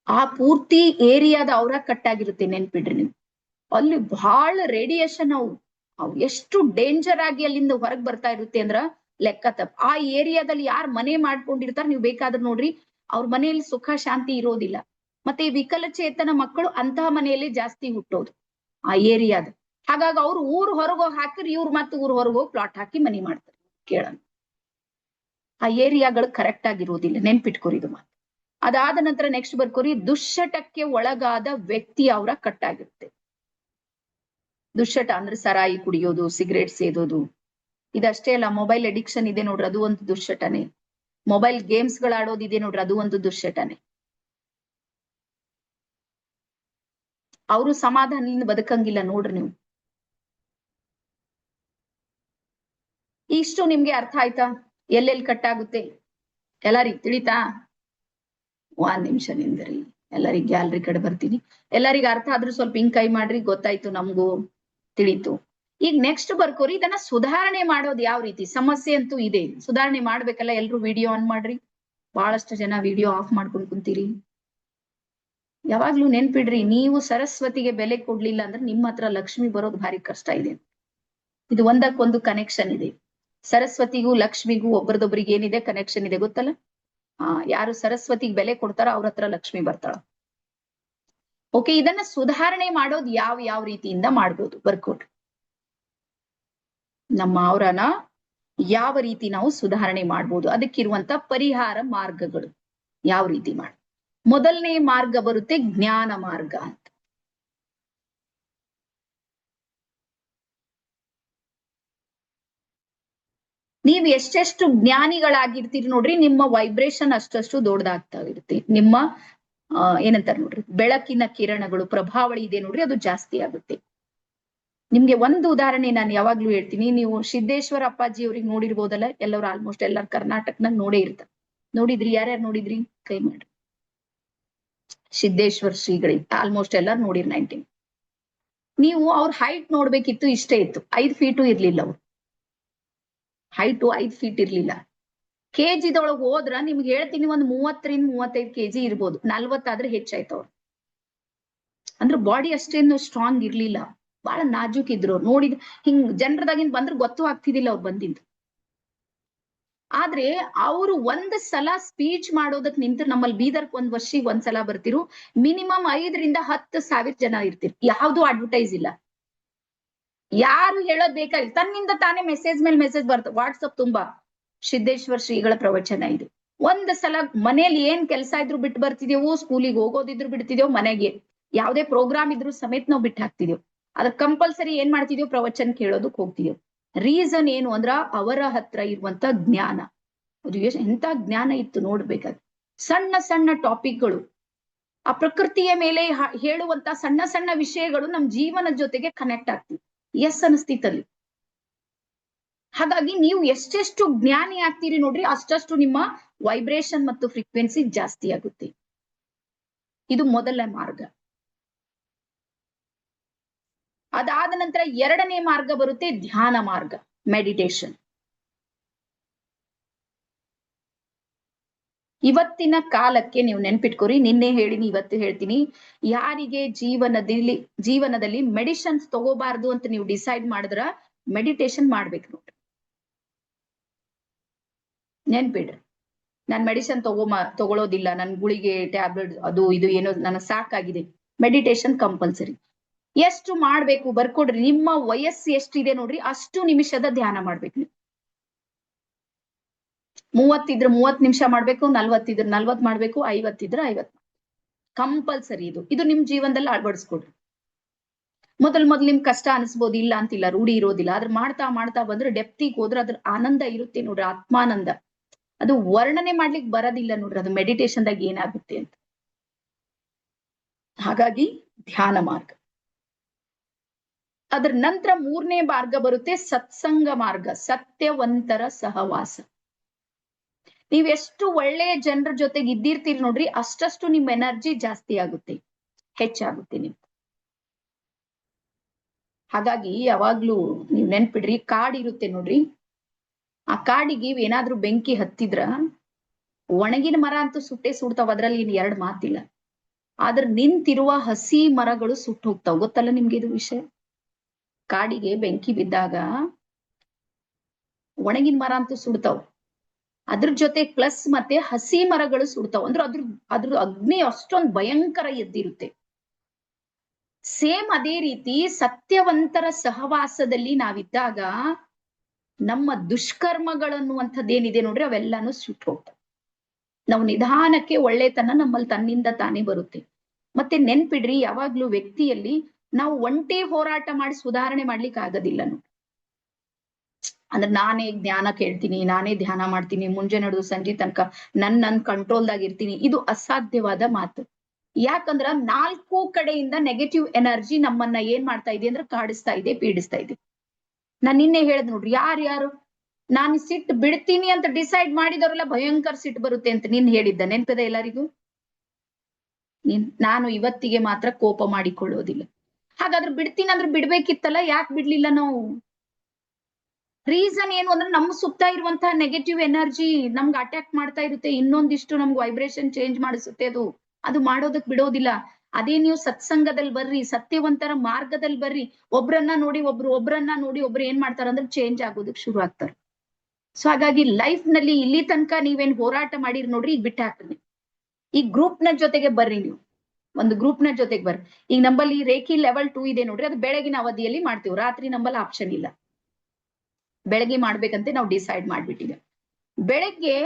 ಆ ಪೂರ್ತಿ ಏರಿಯಾದ ಔರ ಕಟ್ಟಾಗಿರುತ್ತೆ. ನೆನ್ಪಿಡ್ರಿ ನೀವು, ಅಲ್ಲಿ ಬಹಳ ರೇಡಿಯೇಷನ್, ಅವು ಎಷ್ಟು ಡೇಂಜರ್ ಆಗಿ ಅಲ್ಲಿಂದ ಹೊರಗ್ ಬರ್ತಾ ಇರುತ್ತೆ ಅಂದ್ರ ಲೆಕ್ಕ ತಪ್ಪ. ಆ ಏರಿಯಾದಲ್ಲಿ ಯಾರು ಮನೆ ಮಾಡ್ಕೊಂಡಿರ್ತಾರ, ನೀವು ಬೇಕಾದ್ರೆ ನೋಡ್ರಿ, ಅವ್ರ ಮನೆಯಲ್ಲಿ ಸುಖ ಶಾಂತಿ ಇರೋದಿಲ್ಲ. ಮತ್ತೆ ಈ ವಿಕಲಚೇತನ ಮಕ್ಕಳು ಅಂತಹ ಮನೆಯಲ್ಲಿ ಜಾಸ್ತಿ ಹುಟ್ಟೋದು ಆ ಏರಿಯಾದ. ಹಾಗಾಗಿ ಅವ್ರು ಊರ್ ಹೊರಗೋಗಿ ಹಾಕಿರಿ, ಇವ್ರು ಮತ್ತೆ ಊರ್ ಹೊರಗೋಗಿ ಪ್ಲಾಟ್ ಹಾಕಿ ಮನೆ ಮಾಡ್ತಾರೆ. ಕೇಳೋಣ, ಆ ಏರಿಯಾಗಳು ಕರೆಕ್ಟ್ ಆಗಿರೋದಿಲ್ಲ, ನೆನ್ಪಿಟ್ಕೋರಿ ಇದು ಮಾತು. ಅದಾದ ನಂತರ ನೆಕ್ಸ್ಟ್ ಬರ್ಕೋರಿ, ದುಶ್ಚಟಕ್ಕೆ ಒಳಗಾದ ವ್ಯಕ್ತಿ ಅವರ ಕಟ್ಟಾಗಿರುತ್ತೆ. ದುಶ್ಚಟ ಅಂದ್ರೆ ಸರಾಯಿ ಕುಡಿಯೋದು, ಸಿಗರೇಟ್ ಸೇದೋದು, ಇದಷ್ಟೇ ಅಲ್ಲ, ಮೊಬೈಲ್ ಅಡಿಕ್ಷನ್ ಇದೆ ನೋಡ್ರಿ, ಅದು ಒಂದು ದುಶ್ಚಟನೆ. ಮೊಬೈಲ್ ಗೇಮ್ಸ್ ಗಳು ಆಡೋದಿದೆ ನೋಡ್ರಿ, ಅದು ಒಂದು ದುಶ್ಚಟನೆ. ಅವರು ಸಮಾಧಾನದಿಂದ ಬದುಕಂಗಿಲ್ಲ ನೋಡ್ರಿ ನೀವು. ಇಷ್ಟು ನಿಮ್ಗೆ ಅರ್ಥ ಆಯ್ತಾ? ಎಲ್ಲೆಲ್ಲಿ ಕಟ್ಟಾಗುತ್ತೆ ಎಲ್ಲರಿಗ್ ತಿಳಿತಾ? ಒಂದ್ ನಿಮಿಷ ನಿಂದ್ರಿ, ಎಲ್ಲರಿಗ್ ಗ್ಯಾಲರಿ ಕಡೆ ಬರ್ತೀನಿ. ಎಲ್ಲರಿಗ ಅರ್ಥ ಆದ್ರೂ ಸ್ವಲ್ಪ ಹಿಂಗ್ ಕೈ ಮಾಡ್ರಿ, ಗೊತ್ತಾಯ್ತು, ನಮಗೂ ತಿಳಿತು. ಈಗ ನೆಕ್ಸ್ಟ್ ಬರ್ಕೋರಿ ಇದನ್ನ ಸುಧಾರಣೆ ಮಾಡೋದು ಯಾವ ರೀತಿ. ಸಮಸ್ಯೆ ಅಂತೂ ಇದೆ, ಸುಧಾರಣೆ ಮಾಡ್ಬೇಕಲ್ಲ. ಎಲ್ರು ವಿಡಿಯೋ ಆನ್ ಮಾಡ್ರಿ. ಬಹಳಷ್ಟು ಜನ ವಿಡಿಯೋ ಆಫ್ ಮಾಡ್ಕೊಂಡು ಕುಂತೀರಿ. ಯಾವಾಗ್ಲೂ ನೆನ್ಪಿಡ್ರಿ, ನೀವು ಸರಸ್ವತಿಗೆ ಬೆಲೆ ಕೊಡ್ಲಿಲ್ಲ ಅಂದ್ರೆ ನಿಮ್ಮ ಹತ್ರ ಲಕ್ಷ್ಮಿ ಬರೋದು ಭಾರಿ ಕಷ್ಟ ಇದೆ. ಇದು ಒಂದಕ್ಕೊಂದು ಕನೆಕ್ಷನ್ ಇದೆ. ಸರಸ್ವತಿಗೂ ಲಕ್ಷ್ಮಿಗೂ ಒಬ್ಬರದೊಬ್ಬರಿಗೆ ಏನಿದೆ ಕನೆಕ್ಷನ್ ಇದೆ ಗೊತ್ತಲ್ಲ. ಯಾರು ಸರಸ್ವತಿಗೆ ಬೆಲೆ ಕೊಡ್ತಾರೋ ಅವ್ರ ಹತ್ರ ಲಕ್ಷ್ಮಿ ಬರ್ತಾಳ. ಓಕೆ, ಇದನ್ನ ಸುಧಾರಣೆ ಮಾಡೋದು ಯಾವ ರೀತಿಯಿಂದ ಮಾಡ್ಬೋದು ಬರ್ಕೊಡ್ರಿ. ನಮ್ಮ ಅವರನ್ನ ಯಾವ ರೀತಿ ನಾವು ಸುಧಾರಣೆ ಮಾಡ್ಬೋದು, ಅದಕ್ಕಿರುವಂತ ಪರಿಹಾರ ಮಾರ್ಗಗಳು ಯಾವ ರೀತಿ ಮಾಡ. ಮೊದಲನೇ ಮಾರ್ಗ ಬರುತ್ತೆ ಜ್ಞಾನ ಮಾರ್ಗ ಅಂತ. ನೀವ್ ಎಷ್ಟೆಷ್ಟು ಜ್ಞಾನಿಗಳಾಗಿರ್ತೀರಿ ನೋಡ್ರಿ, ನಿಮ್ಮ ವೈಬ್ರೇಷನ್ ಅಷ್ಟಷ್ಟು ದೊಡ್ಡದಾಗ್ತಾ ಇರುತ್ತೆ. ನಿಮ್ಮ ಏನಂತಾರೆ ನೋಡ್ರಿ, ಬೆಳಕಿನ ಕಿರಣಗಳು ಪ್ರಭಾವಳಿ ಇದೆ ನೋಡ್ರಿ, ಅದು ಜಾಸ್ತಿ ಆಗುತ್ತೆ. ನಿಮ್ಗೆ ಒಂದು ಉದಾಹರಣೆ ನಾನು ಯಾವಾಗ್ಲೂ ಹೇಳ್ತೀನಿ. ನೀವು ಸಿದ್ದೇಶ್ವರ ಅಪ್ಪಾಜಿ ಅವ್ರಿಗೆ ನೋಡಿರ್ಬೋದಲ್ಲ, ಎಲ್ಲರೂ ಆಲ್ಮೋಸ್ಟ್ ಎಲ್ಲಾರು ಕರ್ನಾಟಕನಾಗ ನೋಡೇ ಇರ್ತಾರೆ. ನೋಡಿದ್ರಿ? ಯಾರ್ಯಾರು ನೋಡಿದ್ರಿ ಕೈ ಮಾಡ್ರಿ. ಸಿದ್ದೇಶ್ವರ ಶ್ರೀಗಳಿಗೆ ಆಲ್ಮೋಸ್ಟ್ ಎಲ್ಲಾರು ನೋಡಿರ್ 19. ನೀವು ಅವ್ರ ಹೈಟ್ ನೋಡ್ಬೇಕಿತ್ತು, ಇಷ್ಟೇ ಇತ್ತು, 5 ಫೀಟು ಇರ್ಲಿಲ್ಲ. ಅವ್ರು ಹೈಟು 5 ಫೀಟ್ ಇರ್ಲಿಲ್ಲ. ಕೆಜಿದೊಳಗೆ ಹೋದ್ರ ನಿಮ್ಗೆ ಹೇಳ್ತೀನಿ, ಒಂದು 30-35 ಕೆಜಿ ಇರ್ಬೋದು. 40 ಆದ್ರೆ ಹೆಚ್ಚಾಯ್ತು ಅವ್ರು. ಅಂದ್ರೆ ಬಾಡಿ ಅಷ್ಟೇನು ಸ್ಟ್ರಾಂಗ್ ಇರ್ಲಿಲ್ಲ, ಬಹಳ ನಾಜೂಕ್ ಇದ್ರು. ನೋಡಿದ್ ಹಿಂಗ್ ಜನರದಾಗಿಂದ ಬಂದ್ರೆ ಗೊತ್ತು ಆಗ್ತಿದ್ದಿಲ್ಲ ಅವ್ರು ಬಂದಿದ್ದು. ಆದ್ರೆ ಅವರು ಒಂದ್ ಸಲ ಸ್ಪೀಚ್ ಮಾಡೋದಕ್ ನಿಂತು, ನಮ್ಮಲ್ಲಿ ಬೀದರ್ಕ್ ವರ್ಷಿಗೆ ಒಂದ್ಸಲ ಬರ್ತಿರು, ಮಿನಿಮಮ್ 5,000-10,000 ಜನ ಇರ್ತಿರು. ಯಾವ್ದು ಅಡ್ವರ್ಟೈಸ್ ಇಲ್ಲ, ಯಾರು ಹೇಳೋದ್ ಬೇಕಾಗಿಲ್ಲ, ತನ್ನಿಂದ ತಾನೇ ಮೆಸೇಜ್ ಮೇಲೆ ಮೆಸೇಜ್ ಬರ್ತದೆ. ವಾಟ್ಸಪ್ ತುಂಬಾ ಸಿದ್ದೇಶ್ವರ ಶ್ರೀಗಳ ಪ್ರವಚನ ಇದು. ಒಂದ್ ಸಲ ಮನೇಲಿ ಏನ್ ಕೆಲಸ ಇದ್ರು ಬಿಟ್ಟು ಬರ್ತಿದೇವು, ಸ್ಕೂಲಿಗೆ ಹೋಗೋದಿದ್ರು ಬಿಡ್ತಿದೇವು, ಮನೆಗೆ ಯಾವ್ದೇ ಪ್ರೋಗ್ರಾಮ್ ಇದ್ರು ಸಮೇತ ನಾವು ಬಿಟ್ಟು ಹಾಕ್ತಿದೇವು. ಅದ್ರ ಕಂಪಲ್ಸರಿ ಏನ್ ಮಾಡ್ತಿದೇವು, ಪ್ರವಚನ ಕೇಳೋದಕ್ ಹೋಗ್ತಿದೇವು. ರೀಸನ್ ಏನು ಅಂದ್ರ ಅವರ ಹತ್ರ ಇರುವಂತ ಜ್ಞಾನ. ಅದು ಎಂತ ಜ್ಞಾನ ಇತ್ತು ನೋಡ್ಬೇಕಾದ್ರೆ. ಸಣ್ಣ ಸಣ್ಣ ಟಾಪಿಕ್ಗಳು, ಆ ಪ್ರಕೃತಿಯ ಮೇಲೆ ಹೇಳುವಂತ ಸಣ್ಣ ಸಣ್ಣ ವಿಷಯಗಳು ನಮ್ ಜೀವನದ ಜೊತೆಗೆ ಕನೆಕ್ಟ್ ಆಗ್ತಿವಿ. ಎಸ್ ಅನಿಸ್ತಿತ್ತಲ್ಲಿ. ಹಾಗಾಗಿ ನೀವು ಎಷ್ಟೆಷ್ಟು ಜ್ಞಾನಿ ಆಗ್ತೀರಿ ನೋಡ್ರಿ, ಅಷ್ಟಷ್ಟು ನಿಮ್ಮ ವೈಬ್ರೇಷನ್ ಮತ್ತು ಫ್ರೀಕ್ವೆನ್ಸಿ ಜಾಸ್ತಿ ಆಗುತ್ತೆ. ಇದು ಮೊದಲ ಮಾರ್ಗ. ಅದಾದ ನಂತರ ಎರಡನೇ ಮಾರ್ಗ ಬರುತ್ತೆ ಧ್ಯಾನ ಮಾರ್ಗ, ಮೆಡಿಟೇಷನ್. ಇವತ್ತಿನ ಕಾಲಕ್ಕೆ ನೀವು ನೆನ್ಪಿಟ್ಕೋರಿ, ನಿನ್ನೆ ಹೇಳಿನಿ ಇವತ್ತು ಹೇಳ್ತೀನಿ, ಯಾರಿಗೆ ಜೀವನದಲ್ಲಿ ಮೆಡಿಸಿನ್ಸ್ ತಗೋಬಾರ್ದು ಅಂತ ನೀವು ಡಿಸೈಡ್ ಮಾಡಿದ್ರ ಮೆಡಿಟೇಷನ್ ಮಾಡ್ಬೇಕು ನೋಡ್ರಿ. ನೆನ್ಪಿಡ್ರಿ, ನಾನ್ ಮೆಡಿಸಿನ್ ತಗೊಳ್ಳೋದಿಲ್ಲ, ನನ್ ಗುಳಿಗೆ ಟ್ಯಾಬ್ಲೆಟ್ ಅದು ಇದು ಏನೋ ನನಗ್ ಸಾಕಾಗಿದೆ, ಮೆಡಿಟೇಷನ್ ಕಂಪಲ್ಸರಿ. ಎಷ್ಟು ಮಾಡ್ಬೇಕು ಬರ್ಕೊಡ್ರಿ. ನಿಮ್ಮ ವಯಸ್ಸು ಎಷ್ಟಿದೆ ನೋಡ್ರಿ, ಅಷ್ಟು ನಿಮಿಷದ ಧ್ಯಾನ ಮಾಡ್ಬೇಕು ನೀವು. 30 ಇದ್ರೆ 30 ನಿಮಿಷ ಮಾಡ್ಬೇಕು, 40 ಇದ್ರೆ 40 ಮಾಡ್ಬೇಕು, 50 ಇದ್ರೆ 50 ಕಂಪಲ್ಸರಿ. ಇದು ನಿಮ್ ಜೀವನದಲ್ಲಿ ಅಳವಡಿಸ್ಕೊಡ್ರಿ. ಮೊದಲ್ ನಿಮ್ ಕಷ್ಟ ಅನಿಸ್ಬೋದು, ಇಲ್ಲ ಅಂತಿಲ್ಲ, ರೂಢಿ ಇರೋದಿಲ್ಲ. ಆದ್ರೆ ಮಾಡ್ತಾ ಮಾಡ್ತಾ ಬಂದ್ರೆ ಡೆಪ್ತಿಗೆ ಹೋದ್ರೆ ಅದ್ರ ಆನಂದ ಇರುತ್ತೆ ನೋಡ್ರಿ, ಆತ್ಮಾನಂದ. ಅದು ವರ್ಣನೆ ಮಾಡ್ಲಿಕ್ಕೆ ಬರೋದಿಲ್ಲ ನೋಡ್ರಿ, ಅದು ಮೆಡಿಟೇಷನ್ದಾಗ ಏನಾಗುತ್ತೆ ಅಂತ. ಹಾಗಾಗಿ ಧ್ಯಾನ ಮಾರ್ಗ. ಅದ್ರ ನಂತರ ಮೂರನೇ ಮಾರ್ಗ ಬರುತ್ತೆ ಸತ್ಸಂಗ ಮಾರ್ಗ, ಸತ್ಯವಂತರ ಸಹವಾಸ. ನೀವ್ ಎಷ್ಟು ಒಳ್ಳೆಯ ಜನರ ಜೊತೆಗೆ ಇದ್ದಿರ್ತೀರಿ ನೋಡ್ರಿ, ಅಷ್ಟಷ್ಟು ನಿಮ್ ಎನರ್ಜಿ ಜಾಸ್ತಿ ಆಗುತ್ತೆ, ಹೆಚ್ಚಾಗುತ್ತೆ ನಿಮ್. ಹಾಗಾಗಿ ಯಾವಾಗ್ಲೂ ನೀವ್ ನೆನ್ಪಿಡ್ರಿ, ಕಾಡಿರುತ್ತೆ ನೋಡ್ರಿ, ಆ ಕಾಡಿಗೆ ಏನಾದ್ರೂ ಬೆಂಕಿ ಹತ್ತಿದ್ರ ಒಣಗಿನ ಮರ ಅಂತೂ ಸುಟ್ಟೆ ಸುಡ್ತಾವ, ಅದ್ರಲ್ಲಿ ಇನ್ 2 ಮಾತಿಲ್ಲ. ಆದ್ರೆ ನಿಂತಿರುವ ಹಸಿ ಮರಗಳು ಸುಟ್ಟು ಹೋಗ್ತಾವ. ಗೊತ್ತಲ್ಲ ನಿಮ್ಗೆ ಇದು ವಿಷಯ? ಕಾಡಿಗೆ ಬೆಂಕಿ ಬಿದ್ದಾಗ ಒಣಗಿನ ಮರ ಅಂತೂ ಸುಡ್ತಾವ್, ಅದ್ರ ಜೊತೆ ಪ್ಲಸ್ ಮತ್ತೆ ಹಸಿ ಮರಗಳು ಸುಡ್ತಾವ್. ಅಂದ್ರೆ ಅದ್ರ ಅಗ್ನಿ ಅಷ್ಟೊಂದು ಭಯಂಕರ ಎದ್ದಿರುತ್ತೆ. ಸೇಮ್ ಅದೇ ರೀತಿ ಸತ್ಯವಂತರ ಸಹವಾಸದಲ್ಲಿ ನಾವಿದ್ದಾಗ ನಮ್ಮ ದುಷ್ಕರ್ಮಗಳನ್ನುವಂಥದ್ದೇನಿದೆ ನೋಡ್ರಿ, ಅವೆಲ್ಲಾನು ಸುಟ್ಟು ಹೋಗ್ತಾವ. ನಾವು ನಿಧಾನಕ್ಕೆ ಒಳ್ಳೆತನ ನಮ್ಮಲ್ಲಿ ತನ್ನಿಂದ ತಾನೇ ಬರುತ್ತೆ. ಮತ್ತೆ ನೆನ್ಪಿಡ್ರಿ, ಯಾವಾಗ್ಲೂ ವ್ಯಕ್ತಿಯಲ್ಲಿ ನಾವು ಒಂಟಿ ಹೋರಾಟ ಮಾಡಿ ಸುಧಾರಣೆ ಮಾಡ್ಲಿಕ್ಕೆ ಆಗೋದಿಲ್ಲ ನೋಡಿ. ಅಂದ್ರೆ ನಾನೇ ಜ್ಞಾನ ಕೇಳ್ತೀನಿ, ನಾನೇ ಧ್ಯಾನ ಮಾಡ್ತೀನಿ, ಮುಂಜಾನೆ ನಡೆದು ಸಂಜೆ ತನಕ ನನ್ ಕಂಟ್ರೋಲ್ದಾಗ ಇರ್ತೀನಿ, ಇದು ಅಸಾಧ್ಯವಾದ ಮಾತು. ಯಾಕಂದ್ರ 4 ಕಡೆಯಿಂದ ನೆಗೆಟಿವ್ ಎನರ್ಜಿ ನಮ್ಮನ್ನ ಏನ್ ಮಾಡ್ತಾ ಇದೆ ಅಂದ್ರೆ ಕಾಡಿಸ್ತಾ ಇದೆ, ಪೀಡಿಸ್ತಾ ಇದೆ. ನಾನ್ ನಿನ್ನೆ ಹೇಳ್ದ್ ನೋಡ್ರಿ, ಯಾರು ನಾನು ಸಿಟ್ಟು ಬಿಡ್ತೀನಿ ಅಂತ ಡಿಸೈಡ್ ಮಾಡಿದವರೆಲ್ಲ ಭಯಂಕರ ಸಿಟ್ಟು ಬರುತ್ತೆ ಅಂತ ನಿನ್ ಹೇಳಿದ್ದ ನೆನ್ಪದ ಎಲ್ಲರಿಗೂ? ನಾನು ಇವತ್ತಿಗೆ ಮಾತ್ರ ಕೋಪ ಮಾಡಿಕೊಳ್ಳೋದಿಲ್ಲ. ಹಾಗಾದ್ರೆ ಬಿಡ್ತೀನಿ ಅಂದ್ರೆ ಬಿಡ್ಬೇಕಿತ್ತಲ್ಲ, ಯಾಕೆ ಬಿಡ್ಲಿಲ್ಲ ನಾವು? ರೀಸನ್ ಏನು ಅಂದ್ರೆ ನಮ್ಮ ಸುತ್ತ ಇರುವಂತಹ ನೆಗೆಟಿವ್ ಎನರ್ಜಿ ನಮ್ಗೆ ಅಟ್ಯಾಕ್ ಮಾಡ್ತಾ ಇರುತ್ತೆ, ಇನ್ನೊಂದಿಷ್ಟು ನಮ್ಗೆ ವೈಬ್ರೇಷನ್ ಚೇಂಜ್ ಮಾಡಿಸುತ್ತೆ. ಅದು ಮಾಡೋದಕ್ ಬಿಡೋದಿಲ್ಲ. ಅದೇ ನೀವು ಸತ್ಸಂಗದಲ್ಲಿ ಬರ್ರಿ, ಸತ್ಯವಂತರ ಮಾರ್ಗದಲ್ಲಿ ಬರ್ರಿ, ಒಬ್ರನ್ನ ನೋಡಿ ಒಬ್ರು ಏನ್ ಮಾಡ್ತಾರ ಅಂದ್ರೆ ಚೇಂಜ್ ಆಗೋದಕ್ ಶುರು ಆಗ್ತಾರೆ. ಸೊ ಹಾಗಾಗಿ ಲೈಫ್ ನಲ್ಲಿ ಇಲ್ಲಿ ತನಕ ನೀವೇನ್ ಹೋರಾಟ ಮಾಡಿರಿ ನೋಡ್ರಿ, ಈಗ ಬಿಟ್ಟು ಹಾಕ್ರಿ. ಈ ಗ್ರೂಪ್ ನ ಜೊತೆಗೆ ಬರ್ರಿ, ನೀವು ಒಂದು ಗ್ರೂಪ್ ನ ಜೊತೆಗೆ ಬರ್ರಿ. ಈಗ ನಂಬಲ್ಲಿ ರೇಖಿ ಲೆವೆಲ್ 2 ಇದೆ ನೋಡ್ರಿ, ಅದು ಬೆಳಗಿನ ಅವಧಿಯಲ್ಲಿ ಮಾಡ್ತೀವಿ, ರಾತ್ರಿ ನಂಬಲ್ಲಿ ಆಪ್ಷನ್ ಇಲ್ಲ. ಬೆಳಗ್ಗೆ ಮಾಡ್ಬೇಕಂತ ನಾವು ಡಿಸೈಡ್ ಮಾಡ್ಬಿಟ್ಟಿದೆ. ಬೆಳಗ್ಗೆ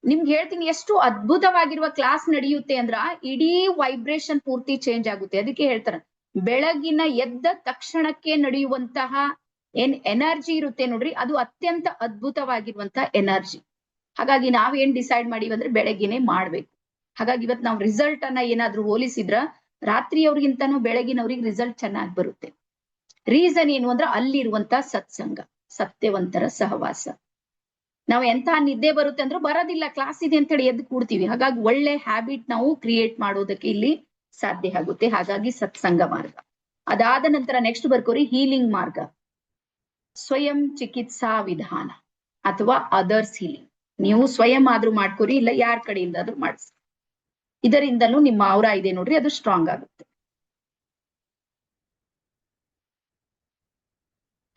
ನಿಮ್ಗೆ ಹೇಳ್ತೀನಿ, ಎಷ್ಟು ಅದ್ಭುತವಾಗಿರುವ ಕ್ಲಾಸ್ ನಡೆಯುತ್ತೆ ಅಂದ್ರ ಇಡೀ ವೈಬ್ರೇಷನ್ ಪೂರ್ತಿ ಚೇಂಜ್ ಆಗುತ್ತೆ. ಅದಕ್ಕೆ ಹೇಳ್ತಾರ, ಬೆಳಗಿನ ಎದ್ದ ತಕ್ಷಣಕ್ಕೆ ನಡೆಯುವಂತಹ ಏನ್ ಎನರ್ಜಿ ಇರುತ್ತೆ ನೋಡ್ರಿ, ಅದು ಅತ್ಯಂತ ಅದ್ಭುತವಾಗಿರುವಂತಹ ಎನರ್ಜಿ. ಹಾಗಾಗಿ ನಾವೇನ್ ಡಿಸೈಡ್ ಮಾಡಿವಿ ಅಂದ್ರೆ ಬೆಳಗ್ಗೆನೆ ಮಾಡ್ಬೇಕು. ಹಾಗಾಗಿ ಇವತ್ತು ನಾವು ರಿಸಲ್ಟ್ ಅನ್ನ ಏನಾದ್ರೂ ಹೋಲಿಸಿದ್ರ ರಾತ್ರಿಯವ್ರಿಗಿಂತನೂ ಬೆಳಗಿನವ್ರಿಗೆ ರಿಸಲ್ಟ್ ಚೆನ್ನಾಗಿ ಬರುತ್ತೆ. ರೀಸನ್ ಏನು ಅಂದ್ರೆ ಅಲ್ಲಿರುವಂತ ಸತ್ಸಂಗ, ಸತ್ಯವಂತರ ಸಹವಾಸ. ನಾವು ಎಂತ ನಿದ್ದೆ ಬರುತ್ತೆ ಅಂದ್ರೆ ಬರೋದಿಲ್ಲ, ಕ್ಲಾಸ್ ಇದೆ ಅಂತ ಹೇಳಿ ಎದ್ದು ಕೂಡ್ತೀವಿ. ಹಾಗಾಗಿ ಒಳ್ಳೆ ಹ್ಯಾಬಿಟ್ ನಾವು ಕ್ರಿಯೇಟ್ ಮಾಡೋದಕ್ಕೆ ಇಲ್ಲಿ ಸಾಧ್ಯ ಆಗುತ್ತೆ. ಹಾಗಾಗಿ ಸತ್ಸಂಗ ಮಾರ್ಗ. ಅದಾದ ನಂತರ ನೆಕ್ಸ್ಟ್ ಬರ್ಕೋರಿ ಹೀಲಿಂಗ್ ಮಾರ್ಗ, ಸ್ವಯಂ ಚಿಕಿತ್ಸಾ ವಿಧಾನ ಅಥವಾ ಅದರ್ಸ್ ಹೀಲಿಂಗ್. ನೀವು ಸ್ವಯಂ ಆದ್ರೂ ಮಾಡ್ಕೋರಿ, ಇಲ್ಲ ಯಾರ ಕಡೆಯಿಂದ ಆದ್ರೂ ಮಾಡಿಸಿ. ಇದರಿಂದಲೂ ನಿಮ್ಮ ಔರಾ ಇದೆ ನೋಡ್ರಿ, ಅದು ಸ್ಟ್ರಾಂಗ್ ಆಗುತ್ತೆ.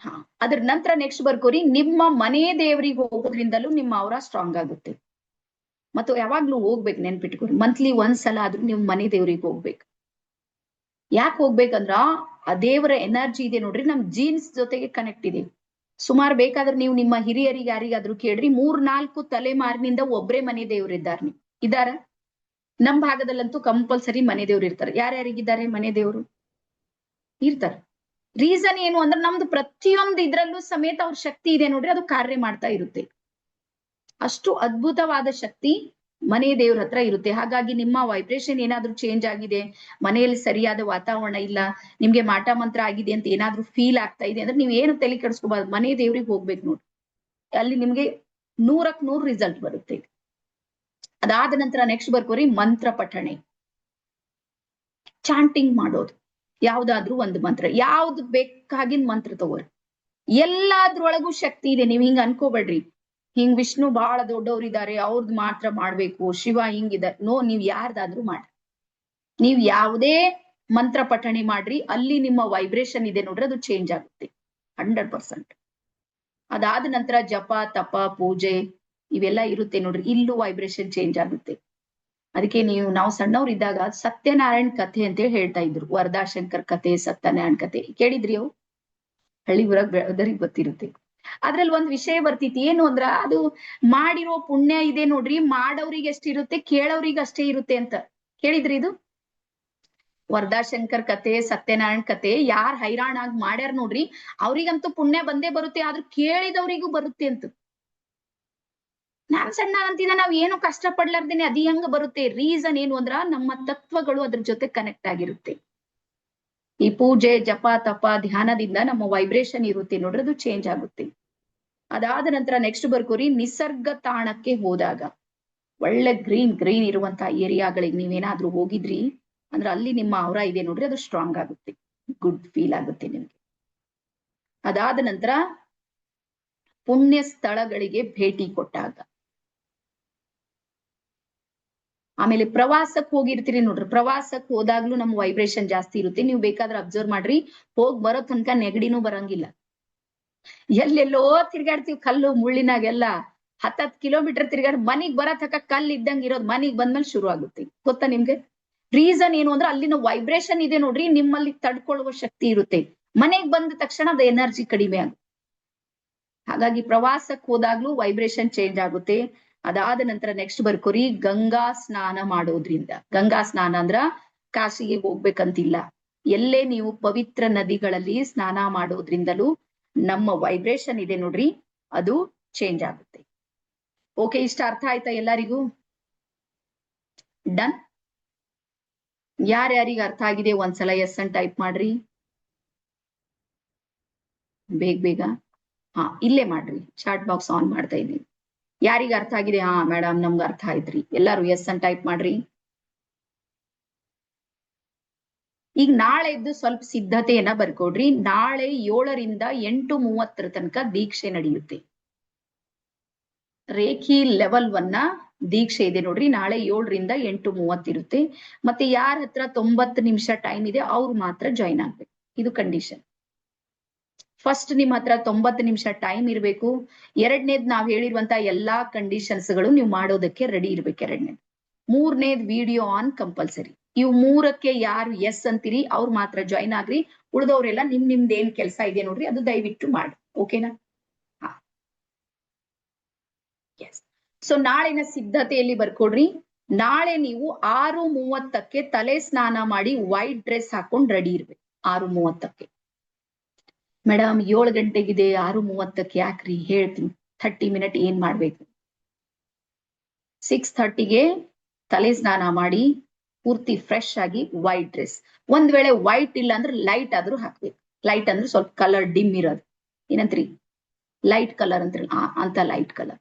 ಹಾ, ಅದ್ರ ನಂತರ ನೆಕ್ಸ್ಟ್ ಬರ್ಕೋರಿ ನಿಮ್ಮ ಮನೆ ದೇವರಿಗೆ ಹೋಗೋದ್ರಿಂದಲೂ ನಿಮ್ಮ ಔರಾ ಸ್ಟ್ರಾಂಗ್ ಆಗುತ್ತೆ. ಮತ್ತು ಯಾವಾಗ್ಲೂ ಹೋಗ್ಬೇಕು, ನೆನ್ಪಿಟ್ಕೋರಿ, ಮಂತ್ಲಿ ಒಂದ್ಸಲ ಆದ್ರೂ ನೀವು ಮನೆ ದೇವ್ರಿಗೆ ಹೋಗ್ಬೇಕು. ಯಾಕೆ ಹೋಗ್ಬೇಕಂದ್ರ ಆ ದೇವರ ಎನರ್ಜಿ ಇದೆ ನೋಡ್ರಿ, ನಮ್ ಜೀನ್ಸ್ ಜೊತೆಗೆ ಕನೆಕ್ಟ್ ಇದೆ. ಸುಮಾರು ಬೇಕಾದ್ರೆ ನೀವು ನಿಮ್ಮ ಹಿರಿಯರಿಗೆ ಯಾರಿಗಾದ್ರೂ ಕೇಳ್ರಿ, 3-4 ತಲೆಮಾರಿನಿಂದ ಒಬ್ರೇ ಮನೆ ದೇವ್ರು ಇದ್ದಾರ. ನಮ್ ಭಾಗದಲ್ಲಂತೂ ಕಂಪಲ್ಸರಿ ಮನೆ ದೇವ್ರು ಇರ್ತಾರೆ. ಯಾರ್ಯಾರಿಗಿದ್ದಾರೆ ಮನೆ ದೇವ್ರು ಇರ್ತಾರೆ. ರೀಸನ್ ಏನು ಅಂದ್ರೆ ನಮ್ದು ಪ್ರತಿಯೊಂದು ಇದ್ರಲ್ಲೂ ಸಮೇತ ಅವ್ರ ಶಕ್ತಿ ಇದೆ ನೋಡ್ರಿ, ಅದು ಕಾರ್ಯ ಮಾಡ್ತಾ ಇರುತ್ತೆ. ಅಷ್ಟು ಅದ್ಭುತವಾದ ಶಕ್ತಿ ಮನೆ ದೇವ್ರ ಹತ್ರ ಇರುತ್ತೆ. ಹಾಗಾಗಿ ನಿಮ್ಮ ವೈಬ್ರೇಷನ್ ಏನಾದ್ರೂ ಚೇಂಜ್ ಆಗಿದೆ, ಮನೆಯಲ್ಲಿ ಸರಿಯಾದ ವಾತಾವರಣ ಇಲ್ಲ, ನಿಮ್ಗೆ ಮಾಟ ಮಂತ್ರ ಆಗಿದೆ ಅಂತ ಏನಾದ್ರೂ ಫೀಲ್ ಆಗ್ತಾ ಇದೆ ಅಂದ್ರೆ ನೀವು ಏನು ತಲೆ ಕೆಡಿಸ್ಕೋಬಾರ್ದು, ಮನೆ ದೇವ್ರಿಗೆ ಹೋಗ್ಬೇಕು ನೋಡ್ರಿ. ಅಲ್ಲಿ ನಿಮ್ಗೆ 100ಕ್ಕೆ 100 ರಿಸಲ್ಟ್ ಬರುತ್ತೆ. ಅದಾದ ನಂತರ ನೆಕ್ಸ್ಟ್ ಬರ್ಕೋರಿ ಮಂತ್ರ ಪಠಣೆ, ಚಾಂಟಿಂಗ್ ಮಾಡೋದು. ಯಾವ್ದಾದ್ರೂ ಒಂದು ಮಂತ್ರ, ಯಾವ್ದು ಬೇಕಾಗಿನ ಮಂತ್ರ ತಗೋರಿ. ಎಲ್ಲಾದ್ರೊಳಗೂ ಶಕ್ತಿ ಇದೆ. ನೀವ್ ಹಿಂಗ ಅನ್ಕೋಬೇಡ್ರಿ, ಹಿಂಗ್ ವಿಷ್ಣು ಬಹಳ ದೊಡ್ಡವ್ರಿದ್ದಾರೆ ಅವ್ರದ್ ಮಾತ್ರ ಮಾಡ್ಬೇಕು, ಶಿವ ಹಿಂಗಿದ್ದಾರೆ. ನೀವ್ ಯಾರ್ದಾದ್ರೂ ಮಾಡ್ರಿ. ನೀವ್ ಯಾವುದೇ ಮಂತ್ರ ಪಠಣೆ ಮಾಡ್ರಿ, ಅಲ್ಲಿ ನಿಮ್ಮ ವೈಬ್ರೇಷನ್ ಇದೆ ನೋಡ್ರಿ, ಅದು ಚೇಂಜ್ ಆಗುತ್ತೆ 100%. ಅದಾದ ನಂತರ ಜಪ ತಪ ಪೂಜೆ ಇವೆಲ್ಲ ಇರುತ್ತೆ ನೋಡ್ರಿ, ಇಲ್ಲೂ ವೈಬ್ರೇಷನ್ ಚೇಂಜ್ ಆಗುತ್ತೆ. ಅದಕ್ಕೆ ನಾವು ಸಣ್ಣವ್ರು ಇದ್ದಾಗ ಸತ್ಯನಾರಾಯಣ್ ಕಥೆ ಅಂತೇಳಿ ಹೇಳ್ತಾ ಇದ್ರು. ವರದಾಶಂಕರ್ ಕಥೆ, ಸತ್ಯನಾರಾಯಣ್ ಕಥೆ ಕೇಳಿದ್ರಿ? ಅವು ಹಳ್ಳಿ ಊರಾಗ ಬೆಳೆದರಿಗೆ ಗೊತ್ತಿರುತ್ತೆ. ಅದ್ರಲ್ಲಿ ಒಂದ್ ವಿಷಯ ಬರ್ತಿತ್ತು, ಏನು ಅಂದ್ರ ಅದು ಮಾಡಿರೋ ಪುಣ್ಯ ಇದೆ ನೋಡ್ರಿ, ಮಾಡೋರಿಗೆ ಎಷ್ಟಿರುತ್ತೆ, ಕೇಳೋರಿಗೆ ಅಷ್ಟೇ ಇರುತ್ತೆ ಅಂತ. ಕೇಳಿದ್ರಿ ಇದು? ವರದಾಶಂಕರ್ ಕತೆ, ಸತ್ಯನಾರಾಯಣ್ ಕತೆ, ಯಾರ್ ಹೈರಾಣಾಗಿ ಮಾಡ್ಯಾರ ನೋಡ್ರಿ ಅವ್ರಿಗಂತೂ ಪುಣ್ಯ ಬಂದೇ ಬರುತ್ತೆ, ಆದ್ರೂ ಕೇಳಿದವರಿಗೂ ಬರುತ್ತೆ ಅಂತ. ನಾನ್ ಸಣ್ಣ ಅಂತಿದ ನಾವ್ ಏನು ಕಷ್ಟ ಪಡ್ಲಾರ್ದೇನೆ ಅದ್ ಹೆಂಗ ಬರುತ್ತೆ? ರೀಸನ್ ಏನು ಅಂದ್ರ ನಮ್ಮ ತತ್ವಗಳು ಅದ್ರ ಜೊತೆ ಕನೆಕ್ಟ್ ಆಗಿರುತ್ತೆ. ಈ ಪೂಜೆ ಜಪ ತಪ ಧ್ಯಾನದಿಂದ ನಮ್ಮ ವೈಬ್ರೇಷನ್ ಇರುತ್ತೆ ನೋಡ್ರಿ, ಅದು ಚೇಂಜ್ ಆಗುತ್ತೆ. ಅದಾದ ನಂತರ ನೆಕ್ಸ್ಟ್ ಬರ್ಕೋರಿ ನಿಸರ್ಗ ತಾಣಕ್ಕೆ ಹೋದಾಗ, ಒಳ್ಳೆ ಗ್ರೀನ್ ಇರುವಂತಹ ಏರಿಯಾಗಳಿಗೆ ನೀವೇನಾದ್ರೂ ಹೋಗಿದ್ರಿ ಅಂದ್ರೆ ಅಲ್ಲಿ ನಿಮ್ಮ ಔರಾ ಇದೆ ನೋಡ್ರಿ, ಅದು ಸ್ಟ್ರಾಂಗ್ ಆಗುತ್ತೆ, ಗುಡ್ ಫೀಲ್ ಆಗುತ್ತೆ ನಿಮ್ಗೆ. ಅದಾದ ನಂತರ ಪುಣ್ಯ ಸ್ಥಳಗಳಿಗೆ ಭೇಟಿ ಕೊಟ್ಟಾಗ, ಆಮೇಲೆ ಪ್ರವಾಸಕ್ಕೆ ಹೋಗಿರ್ತೀರಿ ನೋಡ್ರಿ, ಪ್ರವಾಸಕ್ಕೆ ಹೋದಾಗ್ಲೂ ನಮ್ ವೈಬ್ರೇಷನ್ ಜಾಸ್ತಿ ಇರುತ್ತೆ. ನೀವು ಬೇಕಾದ್ರೆ ಅಬ್ಸರ್ವ್ ಮಾಡ್ರಿ, ಹೋಗ್ ಬರೋ ತನಕ ನೆಗಡಿನೂ ಬರಂಗಿಲ್ಲ. ಎಲ್ಲೆಲ್ಲೋ ತಿರ್ಗಾಡ್ತೀವಿ ಕಲ್ಲು ಮುಳ್ಳಿನಾಗೆಲ್ಲ, 10 ಕಿಲೋಮೀಟರ್ ತಿರ್ಗಾಡ್ ಮನಿಗ್ ಬರೋ ತನಕ ಕಲ್ಲು ಇದ್ದಂಗೆ ಇರೋದು, ಮನಿಗ್ ಬಂದ್ಮೇಲೆ ಶುರು ಆಗುತ್ತೆ. ಗೊತ್ತಾ ನಿಮ್ಗೆ? ರೀಸನ್ ಏನು ಅಂದ್ರೆ ಅಲ್ಲಿನ ವೈಬ್ರೇಷನ್ ಇದೆ ನೋಡ್ರಿ, ನಿಮ್ಮಲ್ಲಿ ತಡ್ಕೊಳ್ಳುವ ಶಕ್ತಿ ಇರುತ್ತೆ. ಮನೆಗ್ ಬಂದ ತಕ್ಷಣ ಅದು ಎನರ್ಜಿ ಕಡಿಮೆ ಆಗುತ್ತೆ. ಹಾಗಾಗಿ ಪ್ರವಾಸಕ್ಕೆ ಹೋದಾಗ್ಲೂ ವೈಬ್ರೇಷನ್ ಚೇಂಜ್ ಆಗುತ್ತೆ. ಅದಾದ ನಂತರ ನೆಕ್ಸ್ಟ್ ಬರ್ಕೋರಿ ಗಂಗಾ ಸ್ನಾನ ಮಾಡೋದ್ರಿಂದ. ಗಂಗಾ ಸ್ನಾನ ಅಂದ್ರ ಕಾಶಿಗೆ ಹೋಗ್ಬೇಕಂತಿಲ್ಲ, ಎಲ್ಲೇ ನೀವು ಪವಿತ್ರ ನದಿಗಳಲ್ಲಿ ಸ್ನಾನ ಮಾಡೋದ್ರಿಂದಲೂ ನಮ್ಮ ವೈಬ್ರೇಷನ್ ಇದೆ ನೋಡ್ರಿ, ಅದು ಚೇಂಜ್ ಆಗುತ್ತೆ. ಓಕೆ, ಇಷ್ಟ ಅರ್ಥ ಆಯ್ತಾ ಎಲ್ಲರಿಗೂ? ಡನ್? ಯಾರ್ಯಾರಿಗೆ ಅರ್ಥ ಆಗಿದೆ ಒಂದ್ಸಲ ಎಸ್ ಅಂತ ಟೈಪ್ ಮಾಡ್ರಿ, ಬೇಗ. ಹಾ, ಇಲ್ಲೇ ಮಾಡ್ರಿ, ಚಾಟ್ ಬಾಕ್ಸ್ ಆನ್ ಮಾಡ್ತಾ ಇದ್ದೀನಿ. ಯಾರಿಗ ಅರ್ಥ ಆಗಿದೆ? ಹಾ ಮೇಡಮ್ ನಮ್ಗೆ ಅರ್ಥ ಆಯ್ತ್ರಿ, ಎಲ್ಲಾರು ಎಸ್ ಅಂತ ಟೈಪ್ ಮಾಡ್ರಿ. ಈಗ ನಾಳೆದ್ದು ಸ್ವಲ್ಪ ಸಿದ್ಧತೆಯನ್ನ ಬರ್ಕೊಡ್ರಿ. ನಾಳೆ 7ರಿಂದ 8:30 ತನಕ ದೀಕ್ಷೆ ನಡೆಯುತ್ತೆ. ರೇಖಿ ಲೆವೆಲ್ 1 ದೀಕ್ಷೆ ಇದೆ ನೋಡ್ರಿ. ನಾಳೆ 7ರಿಂದ 8:30 ಇರುತ್ತೆ. ಮತ್ತೆ ಯಾರ ಹತ್ರ 90 ನಿಮಿಷ ಟೈಮ್ ಇದೆ ಅವ್ರು ಮಾತ್ರ ಜಾಯಿನ್ ಆಗ್ಬೇಕು. ಇದು ಕಂಡೀಷನ್. ಫಸ್ಟ್ ನಿಮ್ ಹತ್ರ 90 ನಿಮಿಷ ಟೈಮ್ ಇರಬೇಕು. ಎರಡನೇದ್ ನಾವ್ ಹೇಳಿರುವಂತ ಎಲ್ಲಾ ಕಂಡೀಷನ್ಸ್ ಗಳು ನೀವು ಮಾಡೋದಕ್ಕೆ ರೆಡಿ ಇರ್ಬೇಕು. ಎರಡನೇದ್. ಮೂರನೇದ್ ವಿಡಿಯೋ ಆನ್ ಕಂಪಲ್ಸರಿ. ಇವು ಮೂರಕ್ಕೆ ಯಾರು ಎಸ್ ಅಂತೀರಿ ಅವ್ರು ಮಾತ್ರ ಜಾಯಿನ್ ಆಗ್ರಿ. ಉಳಿದವ್ರೆಲ್ಲ ನಿಮ್ದು ಏನ್ ಕೆಲಸ ಇದೆ ನೋಡ್ರಿ ಅದು ದಯವಿಟ್ಟು ಮಾಡಿ. ಓಕೆನಾ? ಎಸ್. ಸೊ ನಾಳಿನ ಸಿದ್ಧತೆಯಲ್ಲಿ ಬರ್ಕೊಡ್ರಿ. ನಾಳೆ ನೀವು 6:30ಕ್ಕೆ ತಲೆ ಸ್ನಾನ ಮಾಡಿ ವೈಟ್ ಡ್ರೆಸ್ ಹಾಕೊಂಡ್ ರೆಡಿ ಇರ್ಬೇಕು. 6:30ಕ್ಕೆ. ಮೇಡಮ್ 7 ಗಂಟೆಗಿದೆ 6:30ಕ್ಕೆ ಯಾಕ್ರಿ? ಹೇಳ್ತೀನಿ. 30 ಮಿನಿಟ್ ಏನ್ ಮಾಡ್ಬೇಕು. 6:30ಗೆ ತಲೆ ಸ್ನಾನ ಮಾಡಿ ಪೂರ್ತಿ ಫ್ರೆಶ್ ಆಗಿ ವೈಟ್ ಡ್ರೆಸ್. ಒಂದ್ ವೇಳೆ ವೈಟ್ ಇಲ್ಲ ಅಂದ್ರೆ ಲೈಟ್ ಆದ್ರೂ ಹಾಕ್ಬೇಕು. ಲೈಟ್ ಅಂದ್ರೆ ಸ್ವಲ್ಪ ಕಲರ್ ಡಿಮ್ ಇರೋದು. ಏನಂತ್ರಿ? ಲೈಟ್ ಕಲರ್ ಅಂತ್ರಿ. ಅಂತ ಲೈಟ್ ಕಲರ್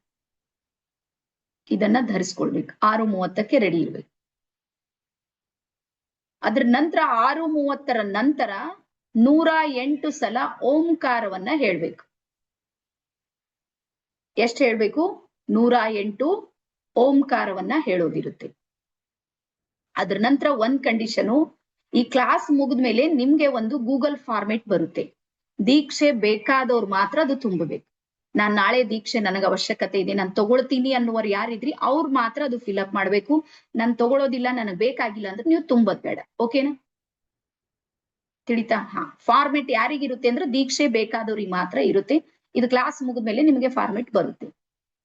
ಇದನ್ನ ಧರಿಸ್ಕೊಳ್ಬೇಕು. 6:30ಕ್ಕೆ ರೆಡಿ ಇರ್ಬೇಕು. ಅದ್ರ ನಂತರ 6:30 ನಂತರ 108 ಸಲ ಓಂಕಾರವನ್ನ ಹೇಳ್ಬೇಕು. ಎಷ್ಟು ಹೇಳ್ಬೇಕು? 108 ಓಂಕಾರವನ್ನ ಹೇಳೋದಿರುತ್ತೆ. ಅದ್ರ ನಂತರ ಒಂದ್ ಕಂಡೀಷನು, ಈ ಕ್ಲಾಸ್ ಮುಗಿದ್ಮೇಲೆ ನಿಮ್ಗೆ ಒಂದು ಗೂಗಲ್ ಫಾರ್ಮೆಟ್ ಬರುತ್ತೆ. ದೀಕ್ಷೆ ಬೇಕಾದವ್ರು ಮಾತ್ರ ಅದು ತುಂಬಬೇಕು. ನಾನ್ ನಾಳೆ ದೀಕ್ಷೆ ನನಗೆ ಅವಶ್ಯಕತೆ ಇದೆ, ನಾನು ತಗೊಳ್ತೀನಿ ಅನ್ನುವರು ಯಾರಿದ್ರಿ ಅವ್ರು ಮಾತ್ರ ಅದು ಫಿಲ್ಅಪ್ ಮಾಡ್ಬೇಕು. ನಾನು ತಗೊಳ್ಳೋದಿಲ್ಲ, ನನಗೆ ಬೇಕಾಗಿಲ್ಲ ಅಂದ್ರೆ ನೀವು ತುಂಬದ್ ಬೇಡ. ಓಕೆನಾ? ತಿಳಿತಾ? ಫಾರ್ಮೆಟ್ ಯಾರಿಗಿರುತ್ತೆ ಅಂದ್ರೆ ದೀಕ್ಷೆ ಬೇಕಾದವ್ರಿಗೆ ಮಾತ್ರ ಇರುತ್ತೆ. ಇದು ಕ್ಲಾಸ್ ಮುಗಿದ್ಮೇಲೆ ನಿಮಗೆ ಫಾರ್ಮೆಟ್ ಬರುತ್ತೆ.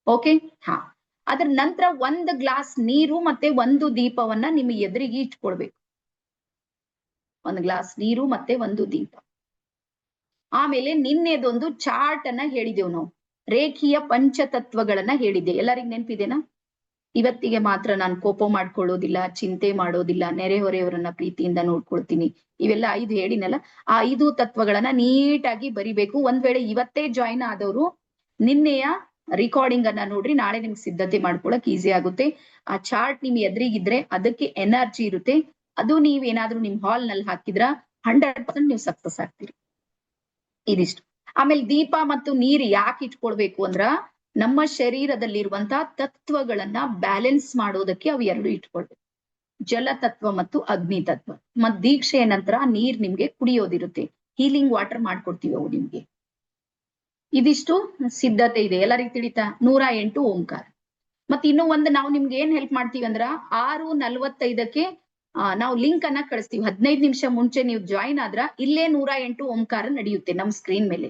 ಓಕೆ? ಅದ್ರ ನಂತರ 1 ಗ್ಲಾಸ್ ನೀರು ಮತ್ತೆ 1 ದೀಪವನ್ನ ನಿಮ್ಮ ಎದುರಿಗೆ ಇಟ್ಕೊಳ್ಬೇಕು. 1 ಗ್ಲಾಸ್ ನೀರು ಮತ್ತೆ 1 ದೀಪ. ಆಮೇಲೆ ನಿನ್ನೆದೊಂದು ಚಾರ್ಟ್ ಅನ್ನ ಹೇಳಿದೆವು ನಾವು. ರೇಖೀಯ ಪಂಚತತ್ವಗಳನ್ನ ಹೇಳಿದ್ದೆ. ಎಲ್ಲರಿಗೂ ನೆನಪಿದೆನಾ? ಇವತ್ತಿಗೆ ಮಾತ್ರ ನಾನು ಕೋಪ ಮಾಡ್ಕೊಳ್ಳೋದಿಲ್ಲ, ಚಿಂತೆ ಮಾಡೋದಿಲ್ಲ, ನೆರೆಹೊರೆಯವರನ್ನ ಪ್ರೀತಿಯಿಂದ ನೋಡ್ಕೊಳ್ತೀನಿ. ಇವೆಲ್ಲ 5 ಹೇಳಿನಲ್ಲ, ಆ 5 ತತ್ವಗಳನ್ನ ನೀಟಾಗಿ ಬರಿಬೇಕು. ಒಂದ್ ವೇಳೆ ಇವತ್ತೇ ಜಾಯಿನ್ ಆದವರು ನಿನ್ನೆಯ ರಿಕಾರ್ಡಿಂಗ್ ಅನ್ನ ನೋಡ್ರಿ. ನಾಳೆ ನಿಮ್ಗೆ ಸಿದ್ಧತೆ ಮಾಡ್ಕೊಳಕ್ ಈಸಿ ಆಗುತ್ತೆ. ಆ ಚಾರ್ಟ್ ನಿಮ್ ಎದುರಿಗಿದ್ರೆ ಅದಕ್ಕೆ ಎನರ್ಜಿ ಇರುತ್ತೆ. ಅದು ನೀವೇನಾದ್ರೂ ನಿಮ್ ಹಾಲ್ ನಲ್ಲಿ ಹಾಕಿದ್ರ 100% ನೀವು ಸಕ್ಸಸ್ ಆಗ್ತೀರಿ. ಇದಿಷ್ಟು. ಆಮೇಲೆ ದೀಪ ಮತ್ತು ನೀರು ಯಾಕೆ ಇಟ್ಕೊಳ್ಬೇಕು ಅಂದ್ರ ನಮ್ಮ ಶರೀರದಲ್ಲಿರುವಂತಹ ತತ್ವಗಳನ್ನ ಬ್ಯಾಲೆನ್ಸ್ ಮಾಡೋದಕ್ಕೆ ಅವು 2 ಇಟ್ಕೊಳ್ಬೇಕು. ಜಲ ತತ್ವ ಮತ್ತು ಅಗ್ನಿ ತತ್ವ. ಮತ್ ದೀಕ್ಷೆಯ ನಂತರ ನೀರ್ ನಿಮ್ಗೆ ಕುಡಿಯೋದಿರುತ್ತೆ. ಹೀಲಿಂಗ್ ವಾಟರ್ ಮಾಡ್ಕೊಡ್ತೀವಿ ಅವು ನಿಮ್ಗೆ. ಇದಿಷ್ಟು ಸಿದ್ಧತೆ ಇದೆ. ಎಲ್ಲರಿಗೂ ತಿಳಿತಾ? 108 ಓಂಕಾರ. ಮತ್ ಇನ್ನೂ ಒಂದು ನಾವು ನಿಮ್ಗೆ ಏನ್ ಹೆಲ್ಪ್ ಮಾಡ್ತೀವಿ ಅಂದ್ರ 6:45ಕ್ಕೆ ನಾವು ಲಿಂಕ್ ಅನ್ನ ಕಳಿಸ್ತೀವಿ. 15 ನಿಮಿಷ ಮುಂಚೆ ನೀವು ಜಾಯಿನ್ ಆದ್ರ ಇಲ್ಲೇ 108 ಓಂಕಾರ ನಡೆಯುತ್ತೆ ನಮ್ ಸ್ಕ್ರೀನ್ ಮೇಲೆ.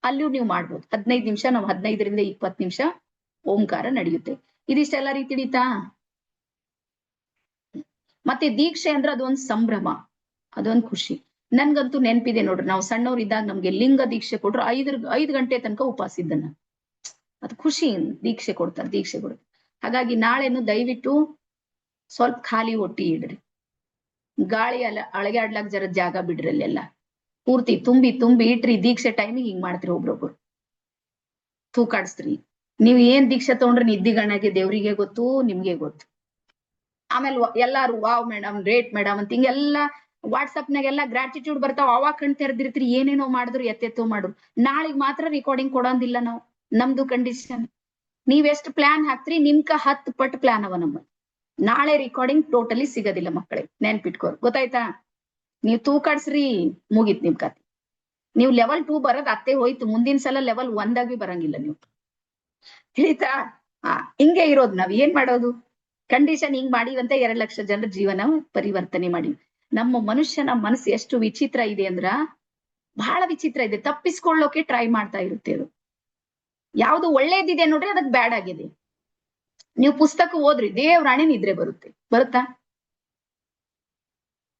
ಅಲ್ಲೂ ನೀವು ಮಾಡ್ಬೋದು. 15 ನಿಮಿಷ, ನಾವು 15ರಿಂದ 20 ನಿಮಿಷ ಓಂಕಾರ ನಡೆಯುತ್ತೆ. ಇದಿಷ್ಟೆಲ್ಲ ರೀತಿ ತಿಳಿತಾ? ಮತ್ತೆ ದೀಕ್ಷೆ ಅಂದ್ರೆ ಅದೊಂದು ಸಂಭ್ರಮ, ಅದೊಂದು ಖುಷಿ. ನನ್ಗಂತೂ ನೆನಪಿದೆ ನೋಡ್ರಿ, ನಾವು ಸಣ್ಣವ್ರಿದ್ದಾಗ ನಮ್ಗೆ ಲಿಂಗ ದೀಕ್ಷೆ ಕೊಟ್ರು 5 ಗಂಟೆ ತನಕ ಉಪವಾಸ ಇದ್ದನ್ನ. ಅದು ಖುಷಿ. ದೀಕ್ಷೆ ಕೊಡ್ತಾರೆ. ಹಾಗಾಗಿ ನಾಳೆನು ದಯವಿಟ್ಟು ಸ್ವಲ್ಪ ಖಾಲಿ ಹೊಟ್ಟಿ ಇಡ್ರಿ. ಗಾಳಿ ಅಳಗಾಡ್ಲಾಕ್ ಜರ ಜಾಗ ಬಿಡ್ರಿ. ಅಲ್ಲೆಲ್ಲ ಪೂರ್ತಿ ತುಂಬಿ ಇಟ್ರಿ. ದೀಕ್ಷೆ ಟೈಮಿಗೆ ಹಿಂಗ್ ಮಾಡ್ತೀರಿ, ಒಬ್ರೊಬ್ರು ತೂಕಾಡಿಸ್ತ್ರಿ. ನೀವ್ ಏನ್ ದೀಕ್ಷೆ ತಗೊಂಡ್ರಿ ನಿದ್ದಿಗಣ್ಣಗೆ ದೇವ್ರಿಗೆ ಗೊತ್ತು, ನಿಮ್ಗೆ ಗೊತ್ತು. ಆಮೇಲೆ ಎಲ್ಲಾರು ವಾವ್ ಮೇಡಮ್, ಗ್ರೇಟ್ ಮೇಡಮ್ ಅಂತ ಹಿಂಗೆಲ್ಲ ವಾಟ್ಸಪ್ನಾಗೆಲ್ಲ ಗ್ರಾಟಿಟ್ಯೂಡ್ ಬರ್ತಾವ. ಅವಾಗ ಕಣ್ ತೆರೆದಿರ್ತೀರಿ. ಏನೇನೋ ಮಾಡಿದ್ರು ಎತ್ತೆತ್ತೋ ಮಾಡ್ರು. ನಾಳಿಗ್ ಮಾತ್ರ ರೆಕಾರ್ಡಿಂಗ್ ಕೊಡೋದಿಲ್ಲ ನಾವು. ನಮ್ದು ಕಂಡೀಷನ್. ನೀವೆಷ್ಟು ಪ್ಲಾನ್ ಹಾಕ್ತ್ರಿ ನಿಮ್ಕ 10 ಪಟ್ಟು ಪ್ಲಾನ್ ಅವ ನಮ್ಮ. ನಾಳೆ ರೆಕಾರ್ಡಿಂಗ್ ಟೋಟಲಿ ಸಿಗೋದಿಲ್ಲ ಮಕ್ಕಳೇ, ನೆನ್ಪಿಟ್ಕೋರ್. ಗೊತ್ತಾಯ್ತಾ? ನೀವು ತೂಕಾಡ್ಸ್ರಿ, ಮುಗೀತ್ ನಿಮ್ ಕತೆ. ನೀವು ಲೆವೆಲ್ 2 ಬರೋದ್ ಅತ್ತೆ ಹೋಯ್ತು. ಮುಂದಿನ ಸಲ ಲೆವೆಲ್ 1 ಬರಂಗಿಲ್ಲ ನೀವು. ತಿಳಿತಾ? ಹಿಂಗೆ ಇರೋದು. ನಾವ್ ಏನ್ ಮಾಡೋದು? ಕಂಡೀಷನ್ ಹಿಂಗ್ ಮಾಡಿವಂತ 2 ಲಕ್ಷ ಜನರ ಜೀವನ ಪರಿವರ್ತನೆ ಮಾಡಿ. ನಮ್ಮ ಮನುಷ್ಯನ ಮನಸ್ಸು ಎಷ್ಟು ವಿಚಿತ್ರ ಇದೆ ಅಂದ್ರ ಬಹಳ ವಿಚಿತ್ರ ಇದೆ. ತಪ್ಪಿಸ್ಕೊಳ್ಳೋಕೆ ಟ್ರೈ ಮಾಡ್ತಾ ಇರುತ್ತೆ ಅದು. ಯಾವ್ದು ಒಳ್ಳೇದಿದೆ ನೋಡ್ರಿ ಅದಕ್ ಬ್ಯಾಡ್ ಆಗಿದೆ. ನೀವು ಪುಸ್ತಕ ಓದ್ರಿ, ದೇವ್ರಾಣೆ ನಿದ್ರೆ ಬರುತ್ತಾ?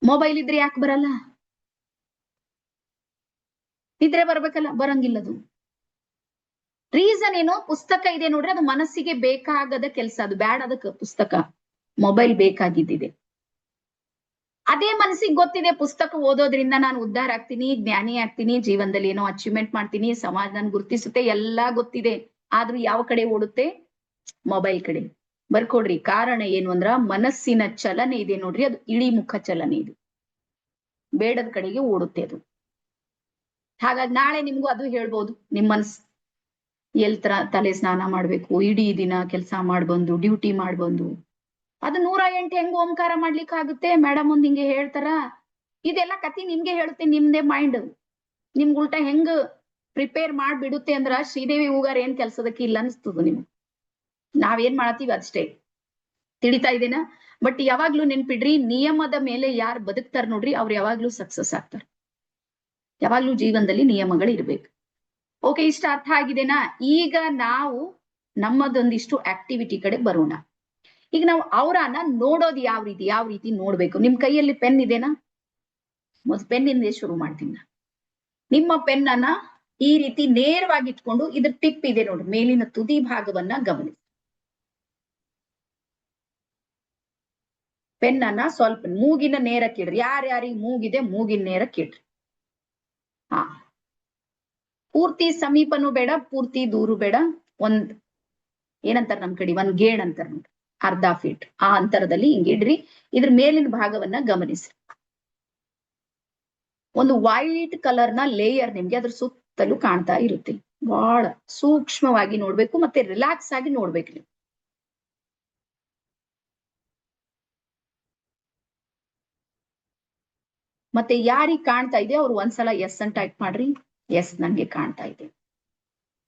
ಮೊಬೈಲ್ ಇದ್ರೆ ಯಾಕೆ ಬರಲ್ಲ? ನಿದ್ರೆ ಬರ್ಬೇಕಲ್ಲ, ಬರಂಗಿಲ್ಲದು. ರೀಸನ್ ಏನು? ಪುಸ್ತಕ ಇದೆ ನೋಡ್ರಿ, ಅದು ಮನಸ್ಸಿಗೆ ಬೇಕಾಗದ ಕೆಲಸ. ಅದು ಬ್ಯಾಡ್. ಅದಕ್ಕೆ ಪುಸ್ತಕ, ಮೊಬೈಲ್ ಬೇಕಾಗಿದ್ದಿದೆ. ಅದೇ ಮನಸ್ಸಿಗೆ ಗೊತ್ತಿದೆ ಪುಸ್ತಕ ಓದೋದ್ರಿಂದ ನಾನು ಉದ್ಧಾರ ಆಗ್ತೀನಿ, ಜ್ಞಾನಿ ಆಗ್ತೀನಿ, ಜೀವನದಲ್ಲಿ ಏನೋ ಅಚೀವ್ಮೆಂಟ್ ಮಾಡ್ತೀನಿ, ಸಮಾಜ ನನ್ ಗುರ್ತಿಸುತ್ತೆ, ಎಲ್ಲಾ ಗೊತ್ತಿದೆ. ಆದ್ರೂ ಯಾವ ಕಡೆ ಓಡುತ್ತೆ? ಮೊಬೈಲ್ ಕಡೆ. ಬರ್ಕೊಡ್ರಿ. ಕಾರಣ ಏನು ಅಂದ್ರ ಮನಸ್ಸಿನ ಚಲನೆ ಇದೆ ನೋಡ್ರಿ, ಅದು ಇಳಿಮುಖ ಚಲನೆ ಇದೆ. ಬೇಡದ ಕಡೆಗೆ ಓಡುತ್ತೆ ಅದು. ಹಾಗಾಗಿ ನಾಳೆ ನಿಮ್ಗೂ ಅದು ಹೇಳ್ಬೋದು, ನಿಮ್ ಮನ್ಸ್ ತಲೆ ಸ್ನಾನ ಮಾಡ್ಬೇಕು, ಇಡೀ ದಿನ ಕೆಲಸ ಮಾಡ್ಬಂದು ಡ್ಯೂಟಿ ಮಾಡ್ಬಂದು ಅದು 108 ಹೆಂಗ್ ಓಂಕಾರ ಮಾಡ್ಲಿಕ್ಕೆ ಆಗುತ್ತೆ ಮೇಡಮ್ ಒಂದ್ ಹಿಂಗೆ ಹೇಳ್ತಾರ. ಇದೆಲ್ಲ ಕತಿ ನಿಮ್ಗೆ ಹೇಳುತ್ತೆ, ನಿಮ್ದೇ ಮೈಂಡ್ ನಿಮ್ಗೆ ಉಲ್ಟಾ ಹೆಂಗ್ ಪ್ರಿಪೇರ್ ಮಾಡ್ಬಿಡುತ್ತೆ ಅಂದ್ರ ಶ್ರೀದೇವಿ ಹೂಗಾರ ಏನ್ ಕೆಲ್ಸದಕ್ಕೆ ಇಲ್ಲ ಅನ್ಸ್ತದ ನಿಮ್ಗೆ. ನಾವೇನ್ ಮಾಡತೀವಿ ಅಷ್ಟೇ, ತಿಳಿತಾ ಇದೇನಾ? ಬಟ್ ಯಾವಾಗ್ಲೂ ನೆನ್ಪಿಡ್ರಿ, ನಿಯಮದ ಮೇಲೆ ಯಾರು ಬದುಕ್ತಾರ ನೋಡ್ರಿ ಅವ್ರು ಯಾವಾಗ್ಲೂ ಸಕ್ಸಸ್ ಆಗ್ತಾರ. ಯಾವಾಗ್ಲೂ ಜೀವನದಲ್ಲಿ ನಿಯಮಗಳು ಇರ್ಬೇಕು. ಓಕೆ, ಇಷ್ಟ ಅರ್ಥ ಆಗಿದೆನಾ? ಈಗ ನಾವು ನಮ್ಮದೊಂದಿಷ್ಟು ಆಕ್ಟಿವಿಟಿ ಕಡೆ ಬರೋಣ. ಈಗ ನಾವು ಅವರನ್ನ ನೋಡೋದು ಯಾವ ರೀತಿ ನೋಡ್ಬೇಕು. ನಿಮ್ ಕೈಯಲ್ಲಿ ಪೆನ್ ಇದೆನಾ? ಮೊದಲು ಪೆನ್ನಿಂದ ಶುರು ಮಾಡ್ತೀನಿ. ನಿಮ್ಮ ಪೆನ್ ಅನ್ನ ಈ ರೀತಿ ನೇರವಾಗಿ ಇಟ್ಕೊಂಡು ಇದ್ರ ಟಿಪ್ ಇದೆ ನೋಡ್ರಿ, ಮೇಲಿನ ತುದಿ ಭಾಗವನ್ನ ಗಮನಿಸಿ. ಪೆನ್ ಅನ್ನ ಸ್ವಲ್ಪ ಮೂಗಿನ ನೇರಕ್ಕೆ ಇಡ್ರಿ. ಯಾರ್ಯಾರಿಗೆ ಮೂಗಿದೆ ಮೂಗಿನ ನೇರಕ್ಕೆ ಇಡ್ರಿ. ಹಾ, ಪೂರ್ತಿ ಸಮೀಪನೂ ಬೇಡ, ಪೂರ್ತಿ ದೂರು ಬೇಡ. ಒಂದ್ ಏನಂತಾರ ನಮ್ ಕಡೆ, ಒಂದ್ ಗೇಣ್ ಅಂತಾರ ನೋಡ್ರಿ, ಅರ್ಧ ಫೀಟ್ ಆ ಅಂತರದಲ್ಲಿ ಹಿಂಗಿಡ್ರಿ. ಇದ್ರ ಮೇಲಿನ ಭಾಗವನ್ನ ಗಮನಿಸಿ. ಒಂದು ವೈಟ್ ಕಲರ್ ನ ಲೇಯರ್ ನಿಮ್ಗೆ ಅದ್ರ ಸುತ್ತಲೂ ಕಾಣ್ತಾ ಇರುತ್ತೆ. ಬಹಳ ಸೂಕ್ಷ್ಮವಾಗಿ ನೋಡ್ಬೇಕು, ಮತ್ತೆ ರಿಲ್ಯಾಕ್ಸ್ ಆಗಿ ನೋಡ್ಬೇಕು ನೀವು. ಮತ್ತೆ ಯಾರಿಗ್ ಕಾಣ್ತಾ ಇದೆ ಅವ್ರು ಒಂದ್ಸಲ ಎಸ್ ಅಂತ ಟೈಪ್ ಮಾಡ್ರಿ. ಎಸ್, ನಂಗೆ ಕಾಣ್ತಾ ಇದೆ.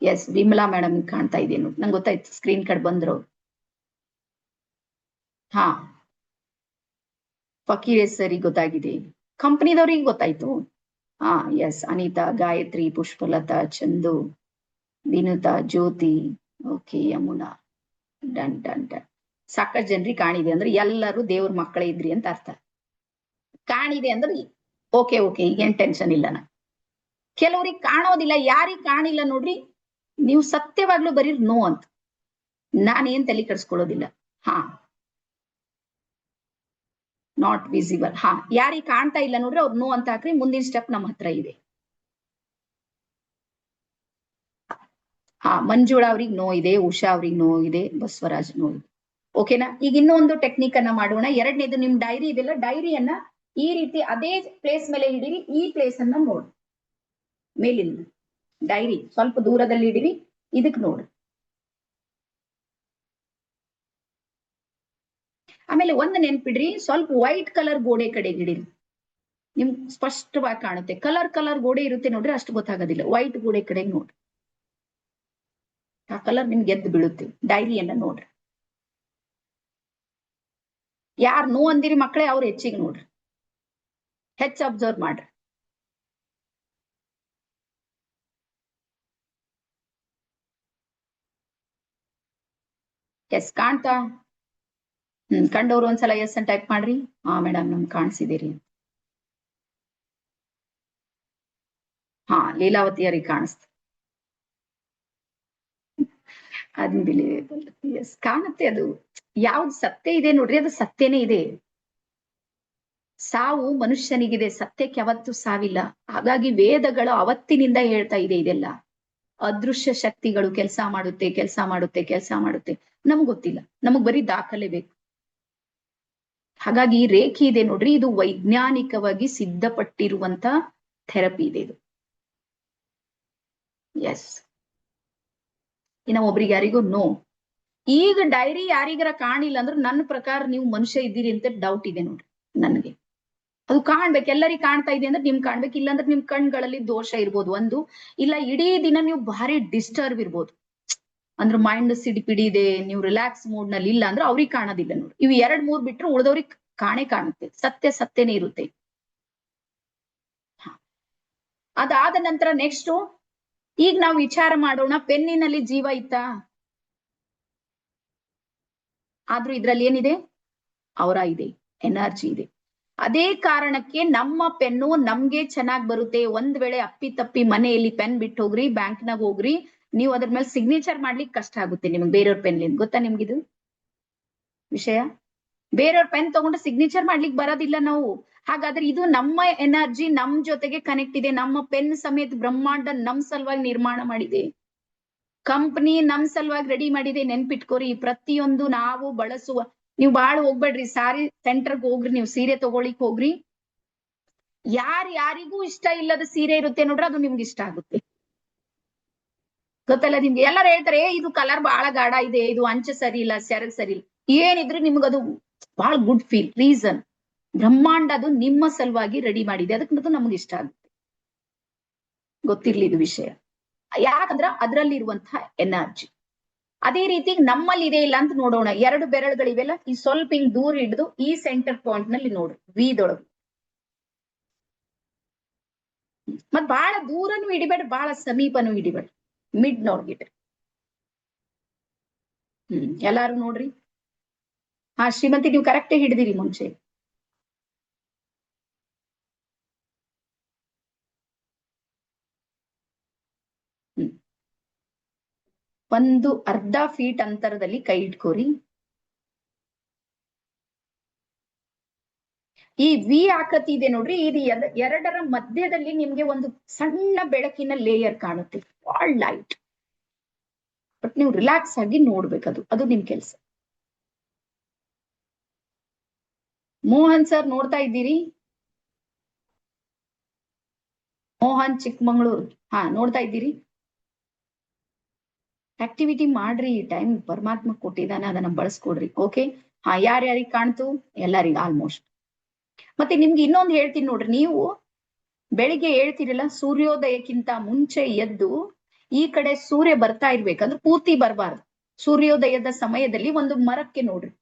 ಎಸ್, ವಿಮಲಾ ಮೇಡಮ್ ಕಾಣ್ತಾ ಇದೆ ನೋಡಿ, ನಂಗೆ ಗೊತ್ತಾಯ್ತು ಸ್ಕ್ರೀನ್ ಕಡೆ ಬಂದ್ರು. ಹಾ, ಫಕೀರ್ ಸರಿ ಗೊತ್ತಾಗಿದೆ, ಕಂಪನಿದವ್ರಿಗೆ ಗೊತ್ತಾಯ್ತು. ಹಾ, yes, Anita, Gayatri, Pushpalatha, Chandu, Vinutha, Jyothi, okay, Yamuna, done done done. ಸಾಕಷ್ಟು ಜನರಿಗೆ ಕಾಣಿದೆ ಅಂದ್ರೆ ಎಲ್ಲರೂ ದೇವ್ರ ಮಕ್ಕಳೇ ಇದ್ರಿ ಅಂತ ಅರ್ಥ. ಕಾಣಿದೆ ಅಂದ್ರೆ ಓಕೆ ಓಕೆ, ಈಗೇನ್ ಟೆನ್ಷನ್ ಇಲ್ಲ. ಕೆಲವ್ರಿಗೆ ಕಾಣೋದಿಲ್ಲ. ಯಾರಿಗ್ ಕಾಣಿಲ್ಲ ನೋಡ್ರಿ, ನೀವು ಸತ್ಯವಾಗ್ಲೂ ಬರೀ ನೋ ಅಂತ, ನಾನೇನ್ ತಲೆ ಕೆಡಿಸ್ಕೊಳ್ಳೋದಿಲ್ಲ. ಹಾ, ನಾಟ್ ವಿಸಿಬಲ್. ಹಾ, ಯಾರಿಗ್ ಕಾಣ್ತಾ ಇಲ್ಲ ನೋಡ್ರಿ ಅವ್ರು ನೋ ಅಂತ ಹಾಕ್ರಿ. ಮುಂದಿನ ಸ್ಟೆಪ್ ನಮ್ಮ ಹತ್ರ ಇದೆ. ಹಾ, ಮಂಜುಳಾ ಅವ್ರಿಗೆ ನೋ ಇದೆ, ಉಷಾ ಅವ್ರಿಗೆ ನೋ ಇದೆ, ಬಸವರಾಜ್ ನೋ ಇದೆ. ಓಕೆನಾ? ಈಗ ಇನ್ನೊಂದು ಟೆಕ್ನಿಕ್ ಅನ್ನ ಮಾಡೋಣ. ಎರಡನೇದು, ನಿಮ್ ಡೈರಿ ಇದೆಲ್ಲ, ಡೈರಿಯನ್ನ ಈ ರೀತಿ ಅದೇ ಪ್ಲೇಸ್ ಮೇಲೆ ಹಿಡೀರಿ. ಈ ಪ್ಲೇಸ್ ಅನ್ನ ನೋಡಿ, ಮೇಲಿಂದ ಡೈರಿ ಸ್ವಲ್ಪ ದೂರದಲ್ಲಿ ಇಡಿರಿ, ಇದಕ್ ನೋಡಿ. ಆಮೇಲೆ ಒಂದು ನೆನ್ಪಿಡ್ರಿ, ಸ್ವಲ್ಪ ವೈಟ್ ಕಲರ್ ಗೋಡೆ ಕಡೆ ಹಿಡಿರಿ. ನಿಮ್ ಸ್ಪಷ್ಟವಾಗಿ ಕಾಣುತ್ತೆ. ಕಲರ್ ಗೋಡೆ ಇರುತ್ತೆ ನೋಡ್ರಿ, ಅಷ್ಟು ಗೊತ್ತಾಗೋದಿಲ್ಲ. ವೈಟ್ ಗೋಡೆ ಕಡೆ ನೋಡ್ರಿ, ಆ ಕಲರ್ ನಿಮ್ಗೆ ಎದ್ದು ಬೀಳುತ್ತೆ. ಡೈರಿಯನ್ನ ನೋಡ್ರಿ. ಯಾರ್ ನೋ ಅಂದಿರಿ ಮಕ್ಕಳೇ ಅವ್ರು ಹೆಚ್ಚಿಗೆ ನೋಡ್ರಿ, ಹೆಚ್ಚು ಅಬ್ಸರ್ವ್ ಮಾಡ್ರಿ. ಎಸ್, ಕಾಣ್ತಾ? ಕಂಡವ್ರು ಒಂದ್ಸಲ ಎಸ್ ಅಂತ ಟೈಪ್ ಮಾಡ್ರಿ. ಹಾ ಮೇಡಮ್, ನಮ್ಗೆ ಕಾಣಿಸಿದಿರಿ. ಹಾ, ಲೀಲಾವತಿ ಅವ್ರಿಗೆ ಕಾಣಿಸ್ತ. ಅನ್ಬಿಲಿವೇಬಲ್. ಎಸ್, ಕಾಣುತ್ತೆ. ಅದು ಯಾವ್ದು ಸತ್ಯ ಇದೆ ನೋಡ್ರಿ, ಅದು ಸತ್ಯನೇ ಇದೆ. ಸಾವು ಮನುಷ್ಯನಿಗಿದೆ, ಸತ್ಯಕ್ಕೆ ಯಾವತ್ತೂ ಸಾವಿಲ್ಲ. ಹಾಗಾಗಿ ವೇದಗಳು ಅವತ್ತಿನಿಂದ ಹೇಳ್ತಾ ಇದೆ ಇದೆಲ್ಲ. ಅದೃಶ್ಯ ಶಕ್ತಿಗಳು ಕೆಲಸ ಮಾಡುತ್ತೆ. ನಮ್ಗ್ ಗೊತ್ತಿಲ್ಲ, ನಮಗ್ ಬರೀ ದಾಖಲೆ ಬೇಕು. ಹಾಗಾಗಿ ರೇಖೆ ಇದೆ ನೋಡ್ರಿ, ಇದು ವೈಜ್ಞಾನಿಕವಾಗಿ ಸಿದ್ಧಪಟ್ಟಿರುವಂತ ಥೆರಪಿ ಇದೆ ಇದು. ಎಸ್, ಇನ್ನ ಒಬ್ರಿಗೆ ಯಾರಿಗೂ ನೋ. ಈಗ ಡೈರಿ ಯಾರಿಗಾರ ಕಾಣಿಲ್ಲ ಅಂದ್ರೆ ನನ್ನ ಪ್ರಕಾರ ನೀವು ಮನುಷ್ಯ ಇದ್ದೀರಿ ಅಂತ ಡೌಟ್ ಇದೆ ನೋಡ್ರಿ ನನ್ಗೆ. ಅದು ಕಾಣ್ಬೇಕು, ಎಲ್ಲರಿಗೂ ಕಾಣ್ತಾ ಇದೆ ಅಂದ್ರೆ ನಿಮ್ ಕಾಣ್ಬೇಕು. ಇಲ್ಲಾಂದ್ರೆ ನಿಮ್ ಕಣ್ಗಳಲ್ಲಿ ದೋಷ ಇರ್ಬೋದು ಒಂದು, ಇಲ್ಲ ಇಡೀ ದಿನ ನೀವು ಭಾರಿ ಡಿಸ್ಟರ್ಬ್ ಇರ್ಬೋದು. ಅಂದ್ರೆ ಮೈಂಡ್ ಸಿಡಿಪಿಡಿ ಇದೆ, ನೀವು ರಿಲ್ಯಾಕ್ಸ್ ಮೂಡ್ ನಲ್ಲಿ ಇಲ್ಲ ಅಂದ್ರೆ ಅವ್ರಿಗೆ ಕಾಣೋದಿಲ್ಲ ನೋಡ್ರಿ. ಇವು 2-3 ಬಿಟ್ರೆ ಉಳಿದವ್ರಿಗೆ ಕಾಣುತ್ತೆ. ಸತ್ಯನೇ ಇರುತ್ತೆ. ಅದಾದ ನಂತರ ನೆಕ್ಸ್ಟ್, ಈಗ ನಾವು ವಿಚಾರ ಮಾಡೋಣ, ಪೆನ್ನಿನಲ್ಲಿ ಜೀವ ಇತ್ತಾ? ಆದ್ರೂ ಇದ್ರಲ್ಲಿ ಏನಿದೆ? ಅವರ ಇದೆ, ಎನರ್ಜಿ ಇದೆ. ಅದೇ ಕಾರಣಕ್ಕೆ ನಮ್ಮ ಪೆನ್ನು ನಮ್ಗೆ ಚೆನ್ನಾಗ್ ಬರುತ್ತೆ. ಒಂದ್ ವೇಳೆ ಅಪ್ಪಿ ತಪ್ಪಿ ಮನೆಯಲ್ಲಿ ಪೆನ್ ಬಿಟ್ಟು ಹೋಗ್ರಿ, ಬ್ಯಾಂಕ್ನಾಗ ಹೋಗ್ರಿ, ನೀವು ಅದ್ರ ಮೇಲೆ ಸಿಗ್ನೇಚರ್ ಮಾಡ್ಲಿಕ್ಕೆ ಕಷ್ಟ ಆಗುತ್ತೆ ನಿಮ್ಗೆ ಬೇರೆಯವ್ರ ಪೆನ್ಲಿಂದ. ಗೊತ್ತಾ ನಿಮ್ಗಿದು ವಿಷಯ? ಬೇರೆಯವ್ರ ಪೆನ್ ತಗೊಂಡು ಸಿಗ್ನೇಚರ್ ಮಾಡ್ಲಿಕ್ಕೆ ಬರೋದಿಲ್ಲ ನಾವು. ಹಾಗಾದ್ರೆ ಇದು ನಮ್ಮ ಎನರ್ಜಿ ನಮ್ ಜೊತೆಗೆ ಕನೆಕ್ಟ್ ಇದೆ. ನಮ್ಮ ಪೆನ್ ಸಮೇತ ಬ್ರಹ್ಮಾಂಡ ನಮ್ ಸಲುವಾಗಿ ನಿರ್ಮಾಣ ಮಾಡಿದೆ. ಕಂಪನಿ ನಮ್ ಸಲುವಾಗಿ ರೆಡಿ ಮಾಡಿದೆ. ನೆನ್ಪಿಟ್ಕೋರಿ, ಪ್ರತಿಯೊಂದು ನಾವು ಬಳಸುವ, ನೀವು ಬಾಳ್ ಹೋಗ್ಬೇಡ್ರಿ, ಸಾರಿ ಸೆಂಟರ್ಗೆ ಹೋಗ್ರಿ, ನೀವು ಸೀರೆ ತಗೊಳಿಕ್ ಹೋಗ್ರಿ, ಯಾರಿಗೂ ಇಷ್ಟ ಇಲ್ಲದ ಸೀರೆ ಇರುತ್ತೆ ನೋಡ್ರಿ, ಅದು ನಿಮ್ಗೆ ಇಷ್ಟ ಆಗುತ್ತೆ. ಗೊತ್ತಲ್ಲ ನಿಮ್ಗೆ? ಎಲ್ಲರೂ ಹೇಳ್ತಾರೆ ಇದು ಕಲರ್ ಬಹಳ ಗಾಢ ಇದೆ, ಇದು ಅಂಚು ಸರಿ ಇಲ್ಲ, ಸೆರಗ್ ಸರಿ ಇಲ್ಲ. ಏನಿದ್ರು ನಿಮ್ಗದು ಬಹಳ ಗುಡ್ ಫೀಲ್. ರೀಸನ್ ಬ್ರಹ್ಮಾಂಡ ಅದು ನಿಮ್ಮ ಸಲುವಾಗಿ ರೆಡಿ ಮಾಡಿದೆ, ಅದಕ್ಕೆ ನಮ್ಗೆ ಇಷ್ಟ ಆಗುತ್ತೆ. ಗೊತ್ತಿರ್ಲಿ ಇದು ವಿಷಯ. ಯಾಕಂದ್ರ ಅದ್ರಲ್ಲಿರುವಂತಹ ಎನರ್ಜಿ ಅದೇ ರೀತಿ ನಮ್ಮಲ್ಲಿ ಇದೆ ಇಲ್ಲ ಅಂತ ನೋಡೋಣ. 2 ಬೆರಳುಗಳಿವೆಲ್ಲ, ಈ ಸ್ವಲ್ಪ ಹಿಂಗ್ ದೂರ ಹಿಡಿದು ಈ ಸೆಂಟರ್ ಪಾಯಿಂಟ್ ನಲ್ಲಿ ನೋಡ್ರಿ, ವಿದೊಳಗು. ಮತ್ ಬಹಳ ದೂರನು ಹಿಡಿಬೇಡ, ಬಹಳ ಸಮೀಪನು ಹಿಡಿಬೇಡ, ಮಿಡ್ ನೋಡ್ಗಿಡ್ರಿ. ಎಲ್ಲಾರು ನೋಡ್ರಿ. ಹಾ ಶ್ರೀಮಂತಿ, ನೀವು ಕರೆಕ್ಟ್ ಹಿಡಿದಿರಿ ಮುಂಚೆ. ಒಂದು ಅರ್ಧ ಫೀಟ್ ಅಂತರದಲ್ಲಿ ಕೈ ಇಟ್ಕೋರಿ. ಈ ವಿ ಆಕೃತಿ ಇದೆ ನೋಡ್ರಿ, ಇದು ಎರಡರ ಮಧ್ಯದಲ್ಲಿ ನಿಮ್ಗೆ ಒಂದು ಸಣ್ಣ ಬೆಳಕಿನ ಲೇಯರ್ ಕಾಣುತ್ತೆ, ಆಲ್ ಲೈಟ್. ಬಟ್ ನೀವು ರಿಲ್ಯಾಕ್ಸ್ ಆಗಿ ನೋಡ್ಬೇಕದು, ಅದು ನಿಮ್ ಕೆಲಸ. ಮೋಹನ್ ಸರ್ ನೋಡ್ತಾ ಇದ್ದೀರಿ? ಮೋಹನ್ ಚಿಕ್ಕಮಂಗ್ಳೂರು, ಹಾ ನೋಡ್ತಾ ಇದ್ದೀರಿ? ಆಕ್ಟಿವಿಟಿ ಮಾಡ್ರಿ, ಟೈಮ್ ಪರಮಾತ್ಮ ಕೊಟ್ಟಿದ್ದಾನೆ, ಅದನ್ನ ಬಳಸ್ಕೊಡ್ರಿ. ಓಕೆ, ಹಾ ಯಾರ್ಯಾರಿಗೆ ಕಾಣ್ತು? ಎಲ್ಲರಿಗೂ ಆಲ್ಮೋಸ್ಟ್. ಮತ್ತೆ ನಿಮ್ಗೆ ಇನ್ನೊಂದು ಹೇಳ್ತೀನಿ ನೋಡ್ರಿ, ನೀವು ಬೆಳಿಗ್ಗೆ ಹೇಳ್ತಿರಲ್ಲ, ಸೂರ್ಯೋದಯಕ್ಕಿಂತ ಮುಂಚೆ ಎದ್ದು ಈ ಕಡೆ ಸೂರ್ಯ ಬರ್ತಾ ಇರ್ಬೇಕಂದ್ರೆ ಪೂರ್ತಿ ಬರಬಾರ್ದು. ಸೂರ್ಯೋದಯದ ಸಮಯದಲ್ಲಿ ಒಂದು ಮರಕ್ಕೆ ನೋಡ್ರಿ,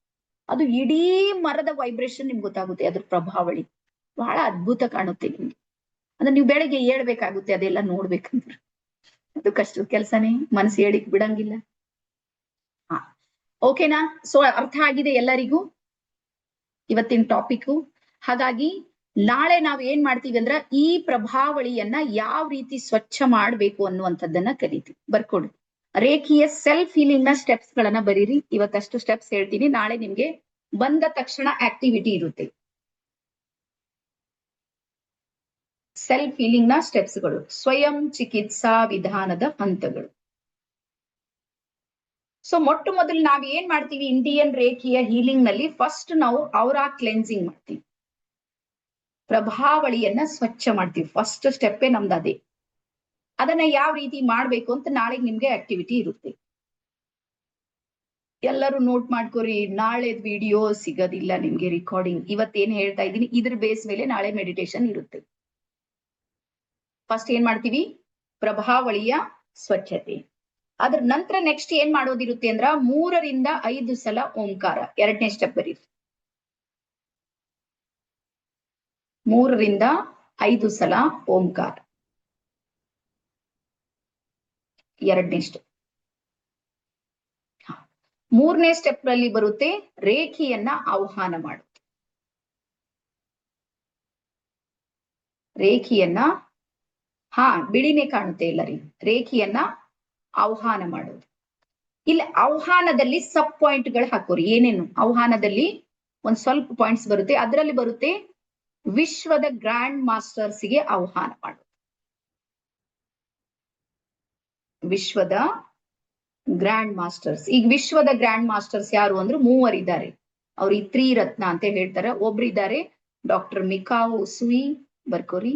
ಅದು ಇಡೀ ಮರದ ವೈಬ್ರೇಷನ್ ನಿಮ್ಗೆ ಗೊತ್ತಾಗುತ್ತೆ, ಅದ್ರ ಪ್ರಭಾವಳಿ ಬಹಳ ಅದ್ಭುತ ಕಾಣುತ್ತೆ ನಿಮ್ಗೆ. ಅಂದ್ರೆ ನೀವು ಬೆಳಿಗ್ಗೆ ಹೇಳ್ಬೇಕಾಗುತ್ತೆ ಅದೆಲ್ಲ ನೋಡ್ಬೇಕಂದ್ರೆ, ಅದು ಕಷ್ಟದ ಕೆಲಸನೇ, ಮನಸ್ಸು ಹೇಳಿಕ್ ಬಿಡಂಗಿಲ್ಲ. ಹಾ ಓಕೆನಾ? ಸೊ ಅರ್ಥ ಆಗಿದೆ ಎಲ್ಲರಿಗೂ ಇವತ್ತಿನ ಟಾಪಿಕ್. ಹಾಗಾಗಿ ನಾಳೆ ನಾವ್ ಏನ್ ಮಾಡ್ತೀವಿ ಅಂದ್ರ ಈ ಪ್ರಭಾವಳಿಯನ್ನ ಯಾವ ರೀತಿ ಸ್ವಚ್ಛ ಮಾಡ್ಬೇಕು ಅನ್ನುವಂಥದ್ದನ್ನ ಕಲಿತೀವಿ. ಬರ್ಕೊಡಿ. ರೇಖೀಯ ಸೆಲ್ಫ್ ಹೀಲಿಂಗ್ ನ ಸ್ಟೆಪ್ಸ್ ಗಳನ್ನ ಬರೀರಿ. ಇವತ್ತಷ್ಟು ಸ್ಟೆಪ್ಸ್ ಹೇಳ್ತೀನಿ, ನಾಳೆ ನಿಮ್ಗೆ ಬಂದ ತಕ್ಷಣ ಆಕ್ಟಿವಿಟಿ ಇರುತ್ತೆ. ಸೆಲ್ಫ್ ಹೀಲಿಂಗ್ ನ ಸ್ಟೆಪ್ಸ್ಗಳು, ಸ್ವಯಂ ಚಿಕಿತ್ಸಾ ವಿಧಾನದ ಹಂತಗಳು. ಸೊ ಮೊಟ್ಟ ಮೊದಲು ನಾವ್ ಏನ್ ಮಾಡ್ತೀವಿ ಇಂಡಿಯನ್ ರೇಖೀಯ ಹೀಲಿಂಗ್ ನಲ್ಲಿ, ಫಸ್ಟ್ ನಾವು ಔರಾ ಕ್ಲೆನ್ಸಿಂಗ್ ಮಾಡ್ತೀವಿ, ಪ್ರಭಾವಳಿಯನ್ನ ಸ್ವಚ್ಛ ಮಾಡ್ತೀವಿ. ಫಸ್ಟ್ ಸ್ಟೆಪ್ಪೇ ನಮ್ದು ಅದೇ. ಅದನ್ನ ಯಾವ ರೀತಿ ಮಾಡ್ಬೇಕು ಅಂತ ನಾಳೆ ನಿಮ್ಗೆ ಆಕ್ಟಿವಿಟಿ ಇರುತ್ತೆ. ಎಲ್ಲರೂ ನೋಟ್ ಮಾಡ್ಕೋರಿ, ನಾಳೆ ವಿಡಿಯೋ ಸಿಗೋದಿಲ್ಲ ನಿಮ್ಗೆ ರೆಕಾರ್ಡಿಂಗ್. ಇವತ್ತೇನ್ ಹೇಳ್ತಾ ಇದ್ದೀನಿ ಇದ್ರ ಬೇಸ್ ಮೇಲೆ ನಾಳೆ ಮೆಡಿಟೇಷನ್ ಇರುತ್ತೆ. ಫಸ್ಟ್ ಏನ್ ಮಾಡ್ತೀವಿ? ಪ್ರಭಾವಳಿಯ ಸ್ವಚ್ಛತೆ. ಅದ್ರ ನಂತರ ನೆಕ್ಸ್ಟ್ ಏನ್ ಮಾಡೋದಿರುತ್ತೆ ಅಂದ್ರ 3 ರಿಂದ 5 ಸಲ ಓಂಕಾರ. 2ನೇ ಸ್ಟೆಪ್ ಬರೀರಿ, 3 ರಿಂದ 5 ಸಲ ಓಂಕಾರ, 2ನೇ ಸ್ಟೆಪ್. 3ನೇ ಸ್ಟೆಪ್ ನಲ್ಲಿ ಬರುತ್ತೆ ರೇಖೆಯನ್ನ ಆಹ್ವಾನ ಮಾಡುತ್ತೆ. ರೇಖೆಯನ್ನ, ಹಾ ಬಿಳಿನೇ ಕಾಣುತ್ತೆ ಎಲ್ಲರಿಗೂ. ರೇಖೆಯನ್ನ ಆಹ್ವಾನ ಮಾಡೋದು. ಇಲ್ಲಿ ಆಹ್ವಾನದಲ್ಲಿ ಸಬ್ ಪಾಯಿಂಟ್ಗಳು ಹಾಕೋರಿ. ಏನೇನು ಆಹ್ವಾನದಲ್ಲಿ ಒಂದ್ ಸ್ವಲ್ಪ ಪಾಯಿಂಟ್ಸ್ ಬರುತ್ತೆ, ಅದರಲ್ಲಿ ಬರುತ್ತೆ ವಿಶ್ವದ ಗ್ರ್ಯಾಂಡ್ ಮಾಸ್ಟರ್ಸ್ಗೆ ಆಹ್ವಾನ ಮಾಡೋದು. ವಿಶ್ವದ ಗ್ರ್ಯಾಂಡ್ ಮಾಸ್ಟರ್ಸ್. ಈಗ ವಿಶ್ವದ ಗ್ರ್ಯಾಂಡ್ ಮಾಸ್ಟರ್ಸ್ ಯಾರು ಅಂದ್ರೆ 3 ಇದ್ದಾರೆ. ಅವ್ರು ಈ ತ್ರಿರತ್ನ ಅಂತ ಹೇಳ್ತಾರೆ. ಒಬ್ರಿದ್ದಾರೆ ಡಾಕ್ಟರ್ ಮಿಕಾವೊ ಉಸುಯಿ, ಬರ್ಕೋರಿ.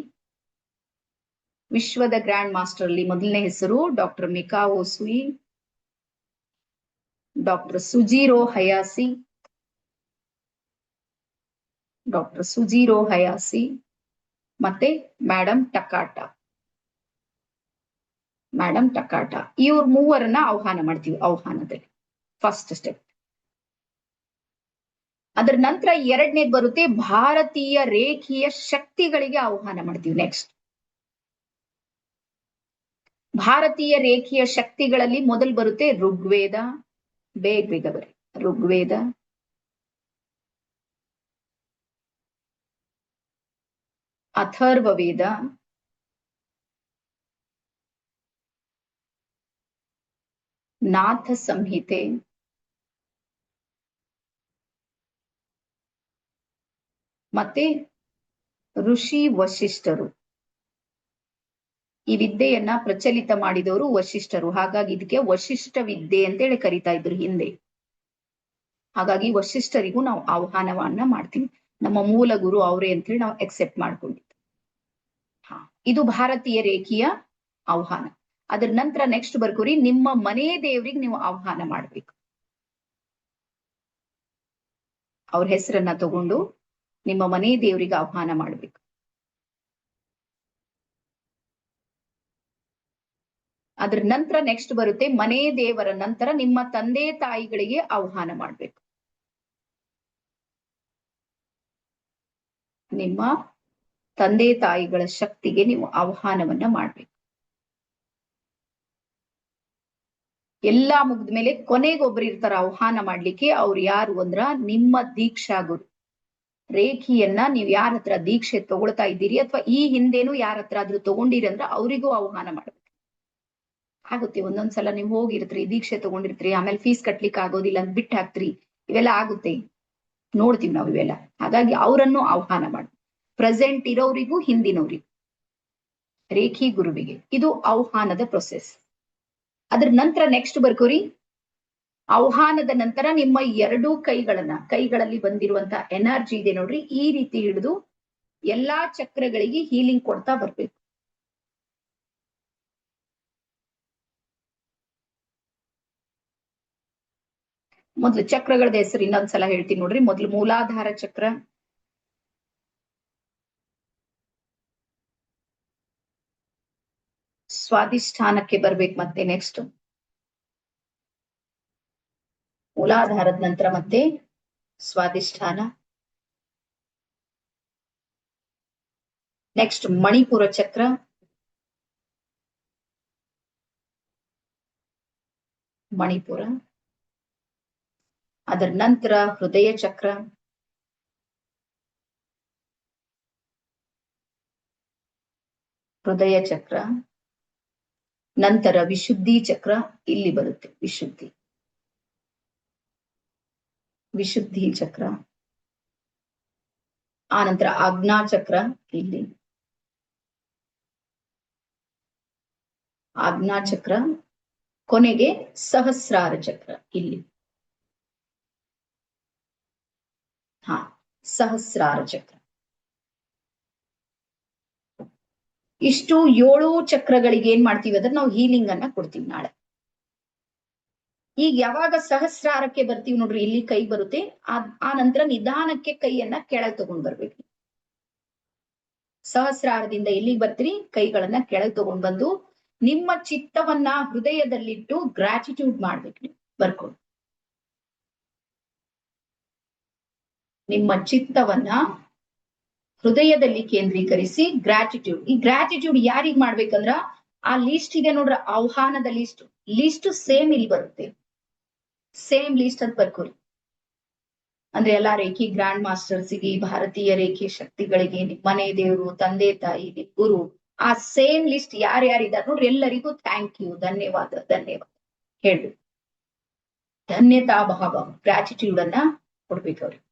ವಿಶ್ವದ ಗ್ರ್ಯಾಂಡ್ ಮಾಸ್ಟರ್ ಅಲ್ಲಿ ಮೊದಲನೇ ಹೆಸರು ಡಾಕ್ಟರ್ ಮಿಕಾವೊ ಉಸುಯಿ, ಡಾಕ್ಟರ್ ಸುಜಿರೋ ಹಯಾಸಿ, ಡಾಕ್ಟರ್ ಸುಜಿರೋ ಹಯಾಸಿ ಮತ್ತೆ ಮೇಡಮ್ ಟಕಾಟಾ. ಮೇಡಮ್ ಟಕಾಟಾ, ಇವ್ರ 3ರನ್ನ ಆಹ್ವಾನ ಮಾಡ್ತೀವಿ ಆಹ್ವಾನದಲ್ಲಿ, ಫಸ್ಟ್ ಸ್ಟೆಪ್. ಅದರ ನಂತರ 2ನೇದು ಬರುತ್ತೆ ಭಾರತೀಯ ರೇಖೀಯ ಶಕ್ತಿಗಳಿಗೆ ಆಹ್ವಾನ ಮಾಡ್ತೀವಿ. ನೆಕ್ಸ್ಟ್ ಭಾರತೀಯ ರೇಖೀಯ ಶಕ್ತಿಗಳಲ್ಲಿ ಮೊದಲು ಬರುತ್ತೆ ಋಗ್ವೇದ. ಬೇಗ ಬರಿ, ಋಗ್ವೇದ, ಅಥರ್ವವೇದ, ನಾಥ ಸಂಹಿತೆ, ಮತ್ತೆ ಋಷಿ ವಶಿಷ್ಠರು. ಈ ವಿದ್ಯೆಯನ್ನ ಪ್ರಚಲಿತ ಮಾಡಿದವರು ವಶಿಷ್ಠರು. ಹಾಗಾಗಿ ಇದಕ್ಕೆ ವಶಿಷ್ಠ ವಿದ್ಯೆ ಅಂತೇಳಿ ಕರಿತಾ ಇದ್ರು ಹಿಂದೆ. ಹಾಗಾಗಿ ವಶಿಷ್ಠರಿಗೂ ನಾವು ಆಹ್ವಾನವನ್ನ ಮಾಡ್ತೀವಿ. ನಮ್ಮ ಮೂಲ ಗುರು ಅವರೇ ಅಂತೇಳಿ ನಾವು ಎಕ್ಸೆಪ್ಟ್ ಮಾಡ್ಕೊಂಡಿದ್ವಿ. ಇದು ಭಾರತೀಯ ರೇಖೆಯ ಆಹ್ವಾನ. ಅದ್ರ ನಂತರ ನೆಕ್ಸ್ಟ್ ಬರ್ಕೋರಿ, ನಿಮ್ಮ ಮನೆ ದೇವ್ರಿಗೆ ನೀವು ಆಹ್ವಾನ ಮಾಡ್ಬೇಕು. ಅವ್ರ ಹೆಸರನ್ನ ತಗೊಂಡು ನಿಮ್ಮ ಮನೆ ದೇವರಿಗೆ ಆಹ್ವಾನ ಮಾಡ್ಬೇಕು. ಅದ್ರ ನಂತರ ನೆಕ್ಸ್ಟ್ ಬರುತ್ತೆ, ಮನೆ ದೇವರ ನಂತರ ನಿಮ್ಮ ತಂದೆ ತಾಯಿಗಳಿಗೆ ಆಹ್ವಾನ ಮಾಡ್ಬೇಕು. ನಿಮ್ಮ ತಂದೆ ತಾಯಿಗಳ ಶಕ್ತಿಗೆ ನೀವು ಆಹ್ವಾನವನ್ನ ಮಾಡ್ಬೇಕು. ಎಲ್ಲಾ ಮುಗಿದ್ಮೇಲೆ ಕೊನೆಗೊಬ್ರು ಇರ್ತಾರ ಆಹ್ವಾನ ಮಾಡ್ಲಿಕ್ಕೆ. ಅವ್ರು ಯಾರು ಅಂದ್ರ ನಿಮ್ಮ ದೀಕ್ಷಾ ಗುರು. ರೇಖಿಯನ್ನ ನೀವು ಯಾರ ಹತ್ರ ದೀಕ್ಷೆ ತಗೊಳ್ತಾ ಇದ್ದೀರಿ ಅಥವಾ ಈ ಹಿಂದೆನೂ ಯಾರ ಹತ್ರ ಆದ್ರೂ ತಗೊಂಡಿರಿ ಅಂದ್ರ ಅವರಿಗೂ ಆಹ್ವಾನ ಮಾಡ್ಬೇಕು. ಆಗುತ್ತೆ, ಒಂದೊಂದ್ಸಲ ನೀವು ಹೋಗಿರ್ತೀರಿ, ದೀಕ್ಷೆ ತಗೊಂಡಿರ್ತೀರಿ, ಆಮೇಲೆ ಫೀಸ್ ಕಟ್ಲಿಕ್ಕೆ ಆಗೋದಿಲ್ಲ ಅಂತ ಬಿಟ್ಟು ಹಾಕ್ತಿರಿ. ಇವೆಲ್ಲ ಆಗುತ್ತೆ, ನೋಡ್ತೀವಿ ನಾವು ಇವೆಲ್ಲ. ಹಾಗಾಗಿ ಅವರನ್ನು ಆಹ್ವಾನ ಮಾಡಿ, ಪ್ರೆಸೆಂಟ್ ಇರೋರಿಗೂ ಹಿಂದಿನವರಿಗೂ, ರೇಖಿ ಗುರುವಿಗೆ. ಇದು ಆಹ್ವಾನದ ಪ್ರೊಸೆಸ್. ಅದ್ರ ನಂತರ ನೆಕ್ಸ್ಟ್ ಬರ್ಕೋರಿ, ಆಹ್ವಾನದ ನಂತರ ನಿಮ್ಮ ಎರಡೂ ಕೈಗಳಲ್ಲಿ ಬಂದಿರುವಂತ ಎನರ್ಜಿ ಇದೆ ನೋಡ್ರಿ, ಈ ರೀತಿ ಹಿಡಿದು ಎಲ್ಲಾ ಚಕ್ರಗಳಿಗೆ ಹೀಲಿಂಗ್ ಕೊಡ್ತಾ ಬರ್ಬೇಕು. ಮೊದ್ಲು ಚಕ್ರಗಳದ ಹೆಸರು ಇನ್ನೊಂದ್ಸಲ ಹೇಳ್ತೀನಿ ನೋಡ್ರಿ. ಮೊದ್ಲು ಮೂಲಾಧಾರ ಚಕ್ರ, ಸ್ವಾಧಿಷ್ಠಾನಕ್ಕೆ ಬರ್ಬೇಕು. ಮತ್ತೆ ನೆಕ್ಸ್ಟ್ ಮೂಲಾಧಾರದ ನಂತರ ಮತ್ತೆ ಸ್ವಾಧಿಷ್ಠಾನ, ನೆಕ್ಸ್ಟ್ ಮಣಿಪುರ ಚಕ್ರ, ಮಣಿಪುರ. ಅದರ ನಂತರ ಹೃದಯ ಚಕ್ರ, ಹೃದಯ ಚಕ್ರ. ನಂತರ ವಿಶುದ್ಧಿ ಚಕ್ರ ಇಲ್ಲಿ ಬರುತ್ತೆ, ವಿಶುದ್ಧಿ ಚಕ್ರ. ಆ ನಂತರ ಆಜ್ಞಾ ಚಕ್ರ ಇಲ್ಲಿ, ಆಜ್ಞಾ ಚಕ್ರ. ಕೊನೆಗೆ ಸಹಸ್ರಾರ ಚಕ್ರ ಇಲ್ಲಿ. ಸಹಸ್ರಾರ ಚಕ್ರ. ಇಷ್ಟು 7 ಚಕ್ರಗಳಿಗೆ ಏನ್ ಮಾಡ್ತೀವಿ ಅಂದ್ರೆ ನಾವು ಹೀಲಿಂಗ್ ಅನ್ನ ಕೊಡ್ತೀವಿ ನಾಳೆ. ಈಗ ಯಾವಾಗ ಸಹಸ್ರಾರಕ್ಕೆ ಬರ್ತೀವಿ ನೋಡ್ರಿ, ಇಲ್ಲಿ ಕೈ ಬರುತ್ತೆ. ಆ ನಂತರ ನಿಧಾನಕ್ಕೆ ಕೈಯನ್ನ ಕೆಳಗೆ ತಗೊಂಡ್ ಬರ್ಬೇಕು. ಸಹಸ್ರಾರದಿಂದ ಇಲ್ಲಿಗೆ ಬರ್ತೀರಿ, ಕೈಗಳನ್ನ ಕೆಳಗೆ ತಗೊಂಡ್ ಬಂದು ನಿಮ್ಮ ಚಿತ್ತವನ್ನ ಹೃದಯದಲ್ಲಿಟ್ಟು ಗ್ರಾಟಿಟ್ಯೂಡ್ ಮಾಡ್ಬೇಕು. ನೀವು ಬರ್ಕೊಂಡು ನಿಮ್ಮ ಚಿತ್ತವನ್ನ ಹೃದಯದಲ್ಲಿ ಕೇಂದ್ರೀಕರಿಸಿ ಗ್ರಾಟಿಟ್ಯೂಡ್. ಈ ಗ್ರಾಟಿಟ್ಯೂಡ್ ಯಾರಿಗ್ ಮಾಡ್ಬೇಕಂದ್ರ, ಆ ಲಿಸ್ಟ್ ಇದೆ ನೋಡ್ರ, ಆಹ್ವಾನದ ಲಿಸ್ಟ್ ಸೇಮ್ ಇಲ್ಲಿ ಬರುತ್ತೆ. ಸೇಮ್ ಲಿಸ್ಟ್ ಅಂತ ಬರ್ಕೋರಿ. ಅಂದ್ರೆ ಎಲ್ಲಾ ರೇಖಿ ಗ್ರ್ಯಾಂಡ್ ಮಾಸ್ಟರ್ಸ್ಗೆ, ಭಾರತೀಯ ರೇಖೆ ಶಕ್ತಿಗಳಿಗೆ, ಮನೆ ದೇವರು, ತಂದೆ ತಾಯಿ, ಗುರು, ಆ ಸೇಮ್ ಲಿಸ್ಟ್ ಯಾರ್ಯಾರಿದ್ದಾರೆ ನೋಡ್ರಿ, ಎಲ್ಲರಿಗೂ ಥ್ಯಾಂಕ್ ಯು, ಧನ್ಯವಾದ ಹೇಳ್ಬೇಕು. ಧನ್ಯತಾ ಭಾವ, ಗ್ರಾಟಿಟ್ಯೂಡ್ ಅನ್ನ ಕೊಡ್ಬೇಕು ಅವ್ರಿಗೆ.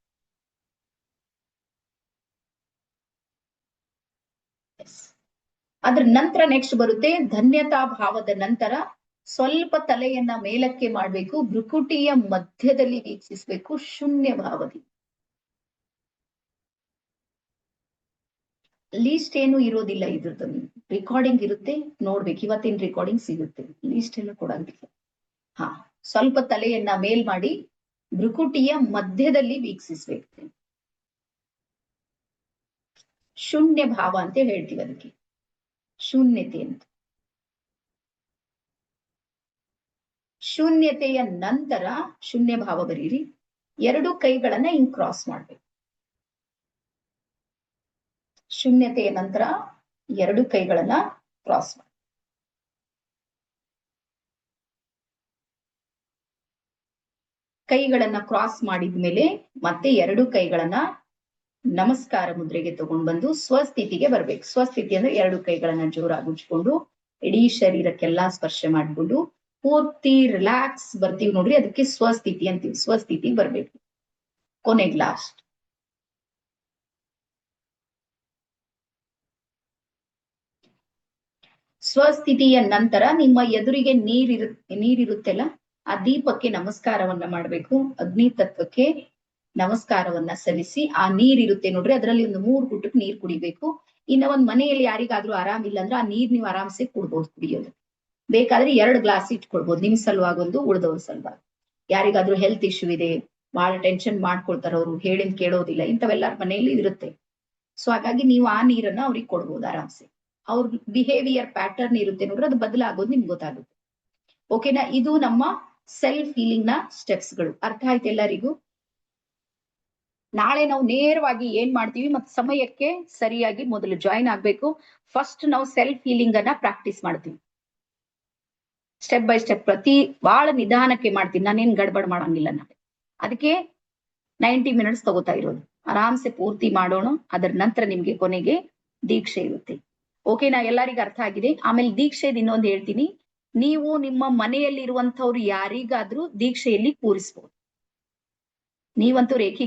ಅದ್ರ ನಂತರ ನೆಕ್ಸ್ಟ್ ಬರುತ್ತೆ, ಧನ್ಯತಾ ಭಾವದ ನಂತರ ಸ್ವಲ್ಪ ತಲೆಯನ್ನ ಮೇಲಕ್ಕೆ ಮಾಡ್ಬೇಕು, ಭ್ರುಕುಟಿಯ ಮಧ್ಯದಲ್ಲಿ ವೀಕ್ಷಿಸ್ಬೇಕು, ಶೂನ್ಯ ಭಾವದಿ. ಲೀಸ್ಟ್ ಏನು ಇರೋದಿಲ್ಲ, ಇದ್ರದ್ದು ರೆಕಾರ್ಡಿಂಗ್ ಇರುತ್ತೆ, ನೋಡ್ಬೇಕು. ಇವತ್ತಿನ ರೆಕಾರ್ಡಿಂಗ್ ಸಿಗುತ್ತೆ, ಲೀಸ್ಟ್ ಎಲ್ಲ ಕೊಡಂಗಿಲ್ಲ. ಸ್ವಲ್ಪ ತಲೆಯನ್ನ ಮೇಲ್ ಮಾಡಿ ಭ್ರುಕುಟಿಯ ಮಧ್ಯದಲ್ಲಿ ವೀಕ್ಷಿಸ್ಬೇಕು. ಶೂನ್ಯ ಭಾವ ಅಂತ ಹೇಳ್ತೀವಿ ಅದಕ್ಕೆ, ಶೂನ್ಯತೆ ಅಂತ. ಶೂನ್ಯತೆಯ ನಂತರ ಶೂನ್ಯ ಭಾವ ಬರೀರಿ. 2 ಕೈಗಳನ್ನ ಹಿಂಗ್ ಕ್ರಾಸ್ ಮಾಡ್ಬೇಕು. ಶೂನ್ಯತೆಯ ನಂತರ 2 ಕೈಗಳನ್ನ ಕ್ರಾಸ್ ಮಾಡಿ. ಕೈಗಳನ್ನ ಕ್ರಾಸ್ ಮಾಡಿದ್ಮೇಲೆ ಮತ್ತೆ 2 ಕೈಗಳನ್ನ ನಮಸ್ಕಾರ ಮುದ್ರೆಗೆ ತಗೊಂಡ್ ಬಂದು ಸ್ವಸ್ಥಿತಿಗೆ ಬರ್ಬೇಕು. ಸ್ವಸ್ಥಿತಿ ಅಂದ್ರೆ 2 ಕೈಗಳನ್ನ ಜೋರಾಗಿ ಉಜ್ಕೊಂಡು ಇಡೀ ಶರೀರಕ್ಕೆಲ್ಲಾ ಸ್ಪರ್ಶ ಮಾಡ್ಕೊಂಡು ಪೂರ್ತಿ ರಿಲ್ಯಾಕ್ಸ್ ಬರ್ತೀವಿ ನೋಡ್ರಿ, ಅದಕ್ಕೆ ಸ್ವಸ್ಥಿತಿ ಅಂತೀವಿ. ಸ್ವಸ್ಥಿತಿ ಬರ್ಬೇಕು. ಕೊನೆಗೆ ಲಾಸ್ಟ್ ಸ್ವಸ್ಥಿತಿಯ ನಂತರ ನಿಮ್ಮ ಎದುರಿಗೆ ನೀರಿರುತ್ತೆಲ್ಲ, ಆ ದೀಪಕ್ಕೆ ನಮಸ್ಕಾರವನ್ನ ಮಾಡ್ಬೇಕು. ಅಗ್ನಿ ತತ್ವಕ್ಕೆ ನಮಸ್ಕಾರವನ್ನ ಸಲ್ಲಿಸಿ ಆ ನೀರಿರುತ್ತೆ ನೋಡ್ರಿ, ಅದರಲ್ಲಿ ಒಂದು 3 ಗುಟಕ್ ನೀರ್ ಕುಡಿಬೇಕು. ಇನ್ನ ಒಂದ್ ಮನೆಯಲ್ಲಿ ಯಾರಿಗಾದ್ರೂ ಆರಾಮಿಲ್ಲ ಅಂದ್ರೆ ಆ ನೀರ್ ನೀವು ಆರಾಮ್ಸೆ ಕುಡ್ಬೋದು, ಕುಡಿಯೋದು. ಬೇಕಾದ್ರೆ 2 ಗ್ಲಾಸ್ ಇಟ್ಕೊಳ್ಬೋದು, ನಿಮ್ ಸಲುವಾಗಿ ಒಂದು, ಉಳ್ದವ್ರ ಸಲುವಾಗಿ. ಯಾರಿಗಾದ್ರೂ ಹೆಲ್ತ್ ಇಶ್ಯೂ ಇದೆ, ಬಹಳ ಟೆನ್ಷನ್ ಮಾಡ್ಕೊಳ್ತಾರ, ಅವ್ರು ಹೇಳಿದ್ ಕೇಳೋದಿಲ್ಲ, ಇಂಥವೆಲ್ಲಾರ ಮನೆಯಲ್ಲಿ ಇರುತ್ತೆ. ಸೊ ಹಾಗಾಗಿ ನೀವು ಆ ನೀರನ್ನ ಅವ್ರಿಗೆ ಕೊಡ್ಬೋದು ಆರಾಮ್ಸೆ. ಅವ್ರ ಬಿಹೇವಿಯರ್ ಪ್ಯಾಟರ್ನ್ ಇರುತ್ತೆ ನೋಡ್ರಿ, ಅದು ಬದಲಾಗೋದು ನಿಮ್ಗೆ ಗೊತ್ತಾಗುತ್ತೆ. ಓಕೆನಾ? ಇದು ನಮ್ಮ ಸೆಲ್ಫ್ ಹೀಲಿಂಗ್ ನ ಸ್ಟೆಪ್ಸ್ ಗಳು. ಅರ್ಥ ಆಯ್ತು ಎಲ್ಲರಿಗೂ? ನಾಳೆ ನಾವು ನೇರವಾಗಿ ಏನ್ ಮಾಡ್ತೀವಿ, ಮತ್ತೆ ಸಮಯಕ್ಕೆ ಸರಿಯಾಗಿ ಮೊದಲು ಜಾಯಿನ್ ಆಗ್ಬೇಕು. ಫಸ್ಟ್ ನಾವು ಸೆಲ್ಫ್ ಹೀಲಿಂಗ್ ಅನ್ನ ಪ್ರಾಕ್ಟೀಸ್ ಮಾಡ್ತೀವಿ, ಸ್ಟೆಪ್ ಬೈ ಸ್ಟೆಪ್. ಬಹಳ ನಿಧಾನಕ್ಕೆ ಮಾಡ್ತೀನಿ, ನಾನೇನ್ ಗಡ್ಬಡ್ ಮಾಡಂಗಿಲ್ಲ. ಅದಕ್ಕೆ 90 ಮಿನಿಟ್ಸ್ ತಗೋತಾ ಇರೋದು. ಆರಾಮ್ಸೆ ಪೂರ್ತಿ ಮಾಡೋಣ, ಅದರ ನಂತರ ನಿಮ್ಗೆ ಕೊನೆಗೆ ದೀಕ್ಷೆ ಇರುತ್ತೆ. ಓಕೆನಾ? ಎಲ್ಲರಿಗೂ ಅರ್ಥ ಆಗಿದೆ? ಆಮೇಲೆ ದೀಕ್ಷೆದು ಇನ್ನೊಂದು ಹೇಳ್ತೀನಿ, ನೀವು ನಿಮ್ಮ ಮನೆಯಲ್ಲಿ ಇರುವಂತವ್ರು ಯಾರಿಗಾದ್ರೂ ದೀಕ್ಷೆಯಲ್ಲಿ ಕೂರಿಸ್ಬೋದು. ನೀವಂತೂ ರೇಖಿ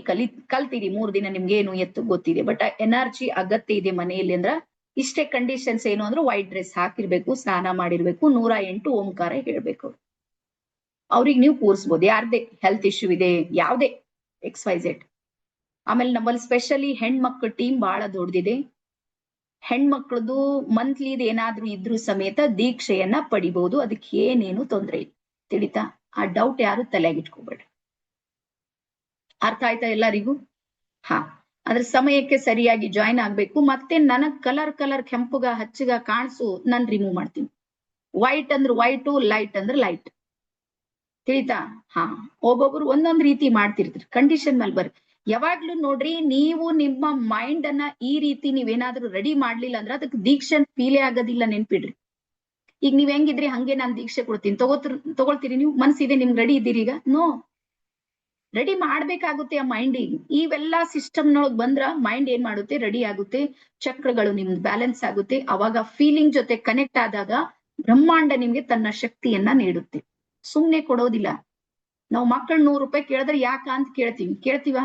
ಕಲ್ತೀರಿ 3 ದಿನ, ನಿಮ್ಗೆ ಏನು ಎತ್ತು ಗೊತ್ತಿದೆ. ಬಟ್ ಎನರ್ಜಿ ಅಗತ್ಯ ಇದೆ ಮನೆಯಲ್ಲಿ ಅಂದ್ರ ಇಷ್ಟೇ ಕಂಡೀಷನ್ಸ್. ಏನು ಅಂದ್ರೆ ವೈಟ್ ಡ್ರೆಸ್ ಹಾಕಿರ್ಬೇಕು, ಸ್ನಾನ ಮಾಡಿರ್ಬೇಕು, 108 ಓಂಕಾರ ಹೇಳ್ಬೇಕು. ಅವ್ರಿಗೆ ನೀವು ಕೂರಿಸ್ಬೋದು, ಯಾರ್ದೇ ಹೆಲ್ತ್ ಇಶ್ಯೂ ಇದೆ, ಯಾವ್ದೇ XYZ. ಆಮೇಲೆ ನಮ್ಮಲ್ಲಿ ಸ್ಪೆಷಲಿ ಹೆಣ್ಮಕ್ಳ ಟೀಮ್ ಬಹಳ ದೊಡ್ಡದಿದೆ. ಹೆಣ್ಮಕ್ಳದು ಮಂತ್ಲಿದ್ ಏನಾದ್ರೂ ಇದ್ರೂ ಸಮೇತ ದೀಕ್ಷೆಯನ್ನ ಪಡಿಬಹುದು, ಅದಕ್ಕೆ ಏನೇನು ತೊಂದ್ರೆ ಇಲ್ಲ. ತಿಳಿತಾ? ಆ ಡೌಟ್ ಯಾರು ತಲೆಗಿಟ್ಕೋಬೇಡ್ರಿ. ಅರ್ಥ ಆಯ್ತಾ ಎಲ್ಲರಿಗೂ? ಹಾ, ಅದ್ರ ಸಮಯಕ್ಕೆ ಸರಿಯಾಗಿ ಜಾಯಿನ್ ಆಗ್ಬೇಕು. ಮತ್ತೆ ನನಗ್ ಕಲರ್ ಕೆಂಪುಗ ಹಚ್ಚಗ ಕಾಣಿಸು, ನಾನ್ ರಿಮೂವ್ ಮಾಡ್ತೀನಿ. ವೈಟ್ ಅಂದ್ರೆ ವೈಟು, ಲೈಟ್ ಅಂದ್ರೆ ಲೈಟ್. ತಿಳಿತಾ? ಹಾ, ಒಬ್ಬೊಬ್ರು ಒಂದೊಂದ್ ರೀತಿ ಮಾಡ್ತಿರ್ತೀರಿ, ಕಂಡೀಷನ್ ಮೇಲೆ ಬರ್ರಿ. ಯಾವಾಗ್ಲೂ ನೋಡ್ರಿ, ನೀವು ನಿಮ್ಮ ಮೈಂಡ್ ಅನ್ನ ಈ ರೀತಿ ನೀವೇನಾದ್ರೂ ರೆಡಿ ಮಾಡ್ಲಿಲ್ಲ ಅಂದ್ರೆ ಅದಕ್ಕೆ ದೀಕ್ಷೆ ಫೀಲೇ ಆಗೋದಿಲ್ಲ, ನೆನ್ಪಿಡ್ರಿ. ಈಗ ನೀವ್ ಹೆಂಗಿದ್ರಿ ಹಂಗೆ ನಾನ್ ದೀಕ್ಷೆ ಕೊಡ್ತೀನಿ, ತಗೊಳ್ತೀರಿ ನೀವು? ಮನ್ಸಿದೆ ನಿಮ್ಗೆ, ರೆಡಿ ಇದ್ದೀರಿ ಈಗ? ನೋ, ರೆಡಿ ಮಾಡ್ಬೇಕಾಗುತ್ತೆ ಆ ಮೈಂಡಿಗೆ. ಇವೆಲ್ಲಾ ಸಿಸ್ಟಮ್ನೊಳಗ್ ಬಂದ್ರ ಮೈಂಡ್ ಏನ್ ಮಾಡುತ್ತೆ, ರೆಡಿ ಆಗುತ್ತೆ, ಚಕ್ರಗಳು ನಿಮ್ದು ಬ್ಯಾಲೆನ್ಸ್ ಆಗುತ್ತೆ. ಅವಾಗ ಫೀಲಿಂಗ್ ಜೊತೆ ಕನೆಕ್ಟ್ ಆದಾಗ ಬ್ರಹ್ಮಾಂಡ ನಿಮ್ಗೆ ತನ್ನ ಶಕ್ತಿಯನ್ನ ನೀಡುತ್ತೆ, ಸುಮ್ನೆ ಕೊಡೋದಿಲ್ಲ. ನಾವು ಮಕ್ಕಳು 100 ರೂಪಾಯಿ ಕೇಳಿದ್ರೆ ಯಾಕ ಅಂತ ಕೇಳ್ತೀವ?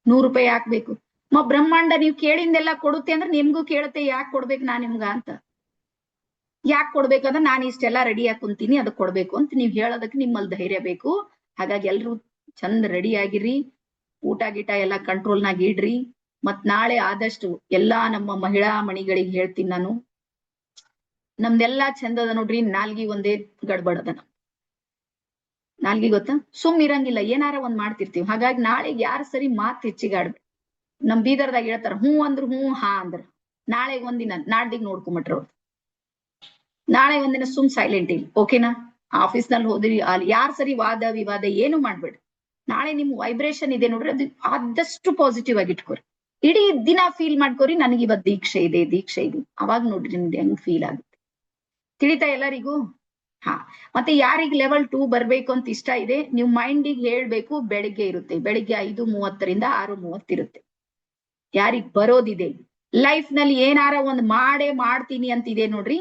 100 ರೂಪಾಯಿ ಹಾಕ್ಬೇಕು. ಬ್ರಹ್ಮಾಂಡ ನೀವು ಕೇಳಿಂದೆಲ್ಲ ಕೊಡುತ್ತೆ ಅಂದ್ರೆ ನಿಮ್ಗೂ ಕೇಳುತ್ತೆ, ಯಾಕೆ ಕೊಡ್ಬೇಕು ನಾ ನಿಮ್ಗ ಅಂತ. ಯಾಕೆ ಕೊಡ್ಬೇಕಂದ್ರೆ ನಾನು ಇಷ್ಟೆಲ್ಲಾ ರೆಡಿ ಆಗಿ ಕುಂತೀನಿ, ಅದಕ್ಕೆ ಕೊಡ್ಬೇಕು ಅಂತ ನೀವ್ ಹೇಳೋದಕ್ಕೆ ನಿಮ್ಮಲ್ಲಿ ಧೈರ್ಯ ಬೇಕು. ಹಾಗಾಗಿ ಎಲ್ರು ಚಂದ ರೆಡಿ ಆಗಿರಿ, ಊಟ ಗೀಟ ಎಲ್ಲ ಕಂಟ್ರೋಲ್ನಾಗ ಇಡ್ರಿ. ಮತ್ ನಾಳೆ ಆದಷ್ಟು ಎಲ್ಲಾ ನಮ್ಮ ಮಹಿಳಾ ಮಣಿಗಳಿಗೆ ಹೇಳ್ತೀನಿ ನಾನು, ನಮ್ದೆಲ್ಲಾ ಚಂದದ ನೋಡ್ರಿ, ನಾಲ್ಗಿ ಒಂದೇ ಗಡ್ಬಡದ. ನಾಲ್ಗಿ ಗೊತ್ತಾ, ಸುಮ್ ಇರಂಗಿಲ್ಲ, ಏನಾರ ಒಂದ್ ಮಾಡ್ತಿರ್ತೀವಿ. ಹಾಗಾಗಿ ನಾಳೆಗ್ ಯಾರು ಸರಿ ಮಾತ್ ಹೆಚ್ಚಿಗೆ ಆಡ್ಬೇಕು. ನಮ್ ಬೀದರ್ದಾಗ ಹೇಳ್ತಾರ, ಹ್ಞೂ ಅಂದ್ರ ಹ್ಞೂ, ಹಾ ಅಂದ್ರ. ನಾಳೆ ಒಂದಿನ, ನಾಡ್ದಿಗ್ ನೋಡ್ಕೊಂಬಿಟ್ರ ಅವ್ರು. ನಾಳೆ ಒಂದಿನ ಸುಮ್ ಸೈಲೆಂಟ್ ಇಲ್ಲ, ಓಕೆನಾ? ಆಫೀಸ್ ನಲ್ಲಿ ಹೋದ್ರಿ, ಅಲ್ಲಿ ಯಾರ್ ಸರಿ ವಾದ ವಿವಾದ ಏನು ಮಾಡ್ಬೇಡ್ರಿ. ನಾಳೆ ನಿಮ್ ವೈಬ್ರೇಷನ್ ಇದೆ ನೋಡ್ರಿ, ಅದು ಆದಷ್ಟು ಪಾಸಿಟಿವ್ ಆಗಿ ಇಟ್ಕೋರಿ. ಇಡೀ ದಿನ ಫೀಲ್ ಮಾಡ್ಕೋರಿ, ನನಗೆ ಇವತ್ತು ದೀಕ್ಷೆ ಇದೆ. ಅವಾಗ ನೋಡ್ರಿ ನಿಮ್ದು ಹೆಂಗ್ ಫೀಲ್ ಆಗುತ್ತೆ. ತಿಳಿತಾ ಎಲ್ಲರಿಗೂ? ಹಾ, ಮತ್ತೆ ಯಾರಿಗ್ ಲೆವೆಲ್ 2 ಬರ್ಬೇಕು ಅಂತ ಇಷ್ಟ ಇದೆ, ನೀವು ಮೈಂಡಿಗೆ ಹೇಳ್ಬೇಕು. ಬೆಳಿಗ್ಗೆ ಇರುತ್ತೆ, ಬೆಳಿಗ್ಗೆ 5:30 6:30 ಇರುತ್ತೆ. ಯಾರಿಗ್ ಬರೋದಿದೆ, ಲೈಫ್ ನಲ್ಲಿ ಏನಾರ ಒಂದ್ ಮಾಡ್ತೀನಿ ಅಂತಿದೆ ನೋಡ್ರಿ,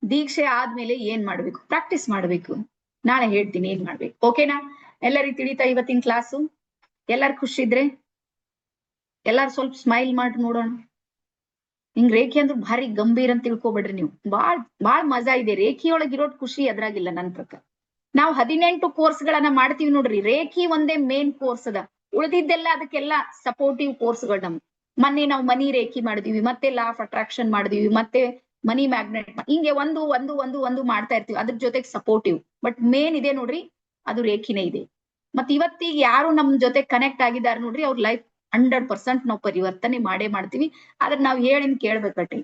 ದೀಕ್ಷೆ ಆದ್ಮೇಲೆ ಏನ್ ಮಾಡ್ಬೇಕು, ಪ್ರಾಕ್ಟೀಸ್ ಮಾಡ್ಬೇಕು. ನಾಳೆ ಹೇಳ್ತೀನಿ ಏನ್ ಮಾಡ್ಬೇಕು, ಓಕೆನಾ? ಎಲ್ಲರಿಗೂ ತಿಳಿತಾ ಇವತ್ತಿನ ಕ್ಲಾಸು? ಎಲ್ಲಾರು ಖುಷಿದ್ರೆ ಎಲ್ಲಾರು ಸ್ವಲ್ಪ ಸ್ಮೈಲ್ ಮಾಡಿ ನೋಡೋಣ. ಹಿಂಗ್ ರೇಖಿ ಅಂದ್ರೆ ಭಾರಿ ಗಂಭೀರ ಅಂತ ತಿಳ್ಕೊಬೇಡ್ರಿ ನೀವು. ಬಾಳ್ ಮಜಾ ಇದೆ ರೇಖಿಯೊಳಗಿರೋದ್ ಖುಷಿ ಅದ್ರಾಗಿಲ್ಲ ನನ್ ಪ್ರಕಾರ. ನಾವು 18 ಕೋರ್ಸ್ಗಳನ್ನ ಮಾಡ್ತೀವಿ ನೋಡ್ರಿ, ರೇಖಿ ಒಂದೇ ಮೇನ್ ಕೋರ್ಸ್ ಅದ, ಉಳಿದಿದ್ದೆಲ್ಲ ಅದಕ್ಕೆಲ್ಲ ಸಪೋರ್ಟಿವ್ ಕೋರ್ಸ್ಗಳು. ಮೊನ್ನೆ ನಾವು ಮನಿ ರೇಖಿ ಮಾಡಿದೀವಿ, ಮತ್ತೆ ಲಾ ಆಫ್ ಅಟ್ರಾಕ್ಷನ್ ಮಾಡಿದೀವಿ, ಮತ್ತೆ ಮನಿ ಮ್ಯಾಗ್ನೆಟ್, ಹಿಂಗೆ ಒಂದು ಮಾಡ್ತಾ ಇರ್ತೀವಿ. ಅದ್ರ ಜೊತೆಗೆ ಸಪೋರ್ಟಿವ್, ಬಟ್ ಮೇನ್ ಇದೆ ನೋಡ್ರಿ, ಅದು ರೇಖಿನೇ ಇದೆ. ಮತ್ ಇವತ್ತಿಗೆ ಯಾರು ನಮ್ ಜೊತೆ ಕನೆಕ್ಟ್ ಆಗಿದಾರ ನೋಡ್ರಿ, ಅವ್ರ ಲೈಫ್ 100% ನಾವು ಪರಿವರ್ತನೆ ಮಾಡ್ತೀವಿ. ಆದ್ರೆ ನಾವ್ ಹೇಳಿದ್ ಕೇಳ್ಬೇಕಟ್ಟಿ.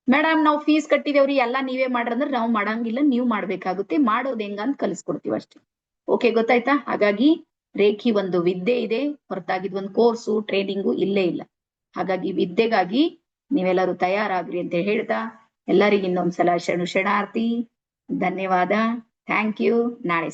ಮೇಡಮ್ ನಾವು ಫೀಸ್ ಕಟ್ಟಿದೇವ್ರಿ, ಎಲ್ಲಾ ನೀವೇ ಮಾಡ್ರಂದ್ರೆ ನಾವು ಮಾಡಂಗಿಲ್ಲ, ನೀವು ಮಾಡ್ಬೇಕಾಗುತ್ತೆ. ಮಾಡೋದ್ ಹೆಂಗ ಅಂತ ಕಲಿಸ್ಕೊಡ್ತೀವಿ ಅಷ್ಟೇ. ಓಕೆ, ಗೊತ್ತಾಯ್ತಾ? ಹಾಗಾಗಿ ರೇಖಿ ಒಂದು ವಿದ್ಯೆ ಇದೆ, ಹೊರತಾಗಿದ್ ಒಂದು ಕೋರ್ಸು ಟ್ರೈನಿಂಗು ಇಲ್ಲೇ ಇಲ್ಲ. ಹಾಗಾಗಿ ವಿದ್ಯೆಗಾಗಿ ನೀವೆಲ್ಲರೂ ತಯಾರಾಗ್ರಿ ಅಂತ ಹೇಳ್ತಾ, ಎಲ್ಲರಿಗೂ ಇನ್ನೊಂದ್ಸಲ ಶರಣಾರ್ಥಿ, ಧನ್ಯವಾದ, ಥ್ಯಾಂಕ್ ಯು. ನಾಳೆ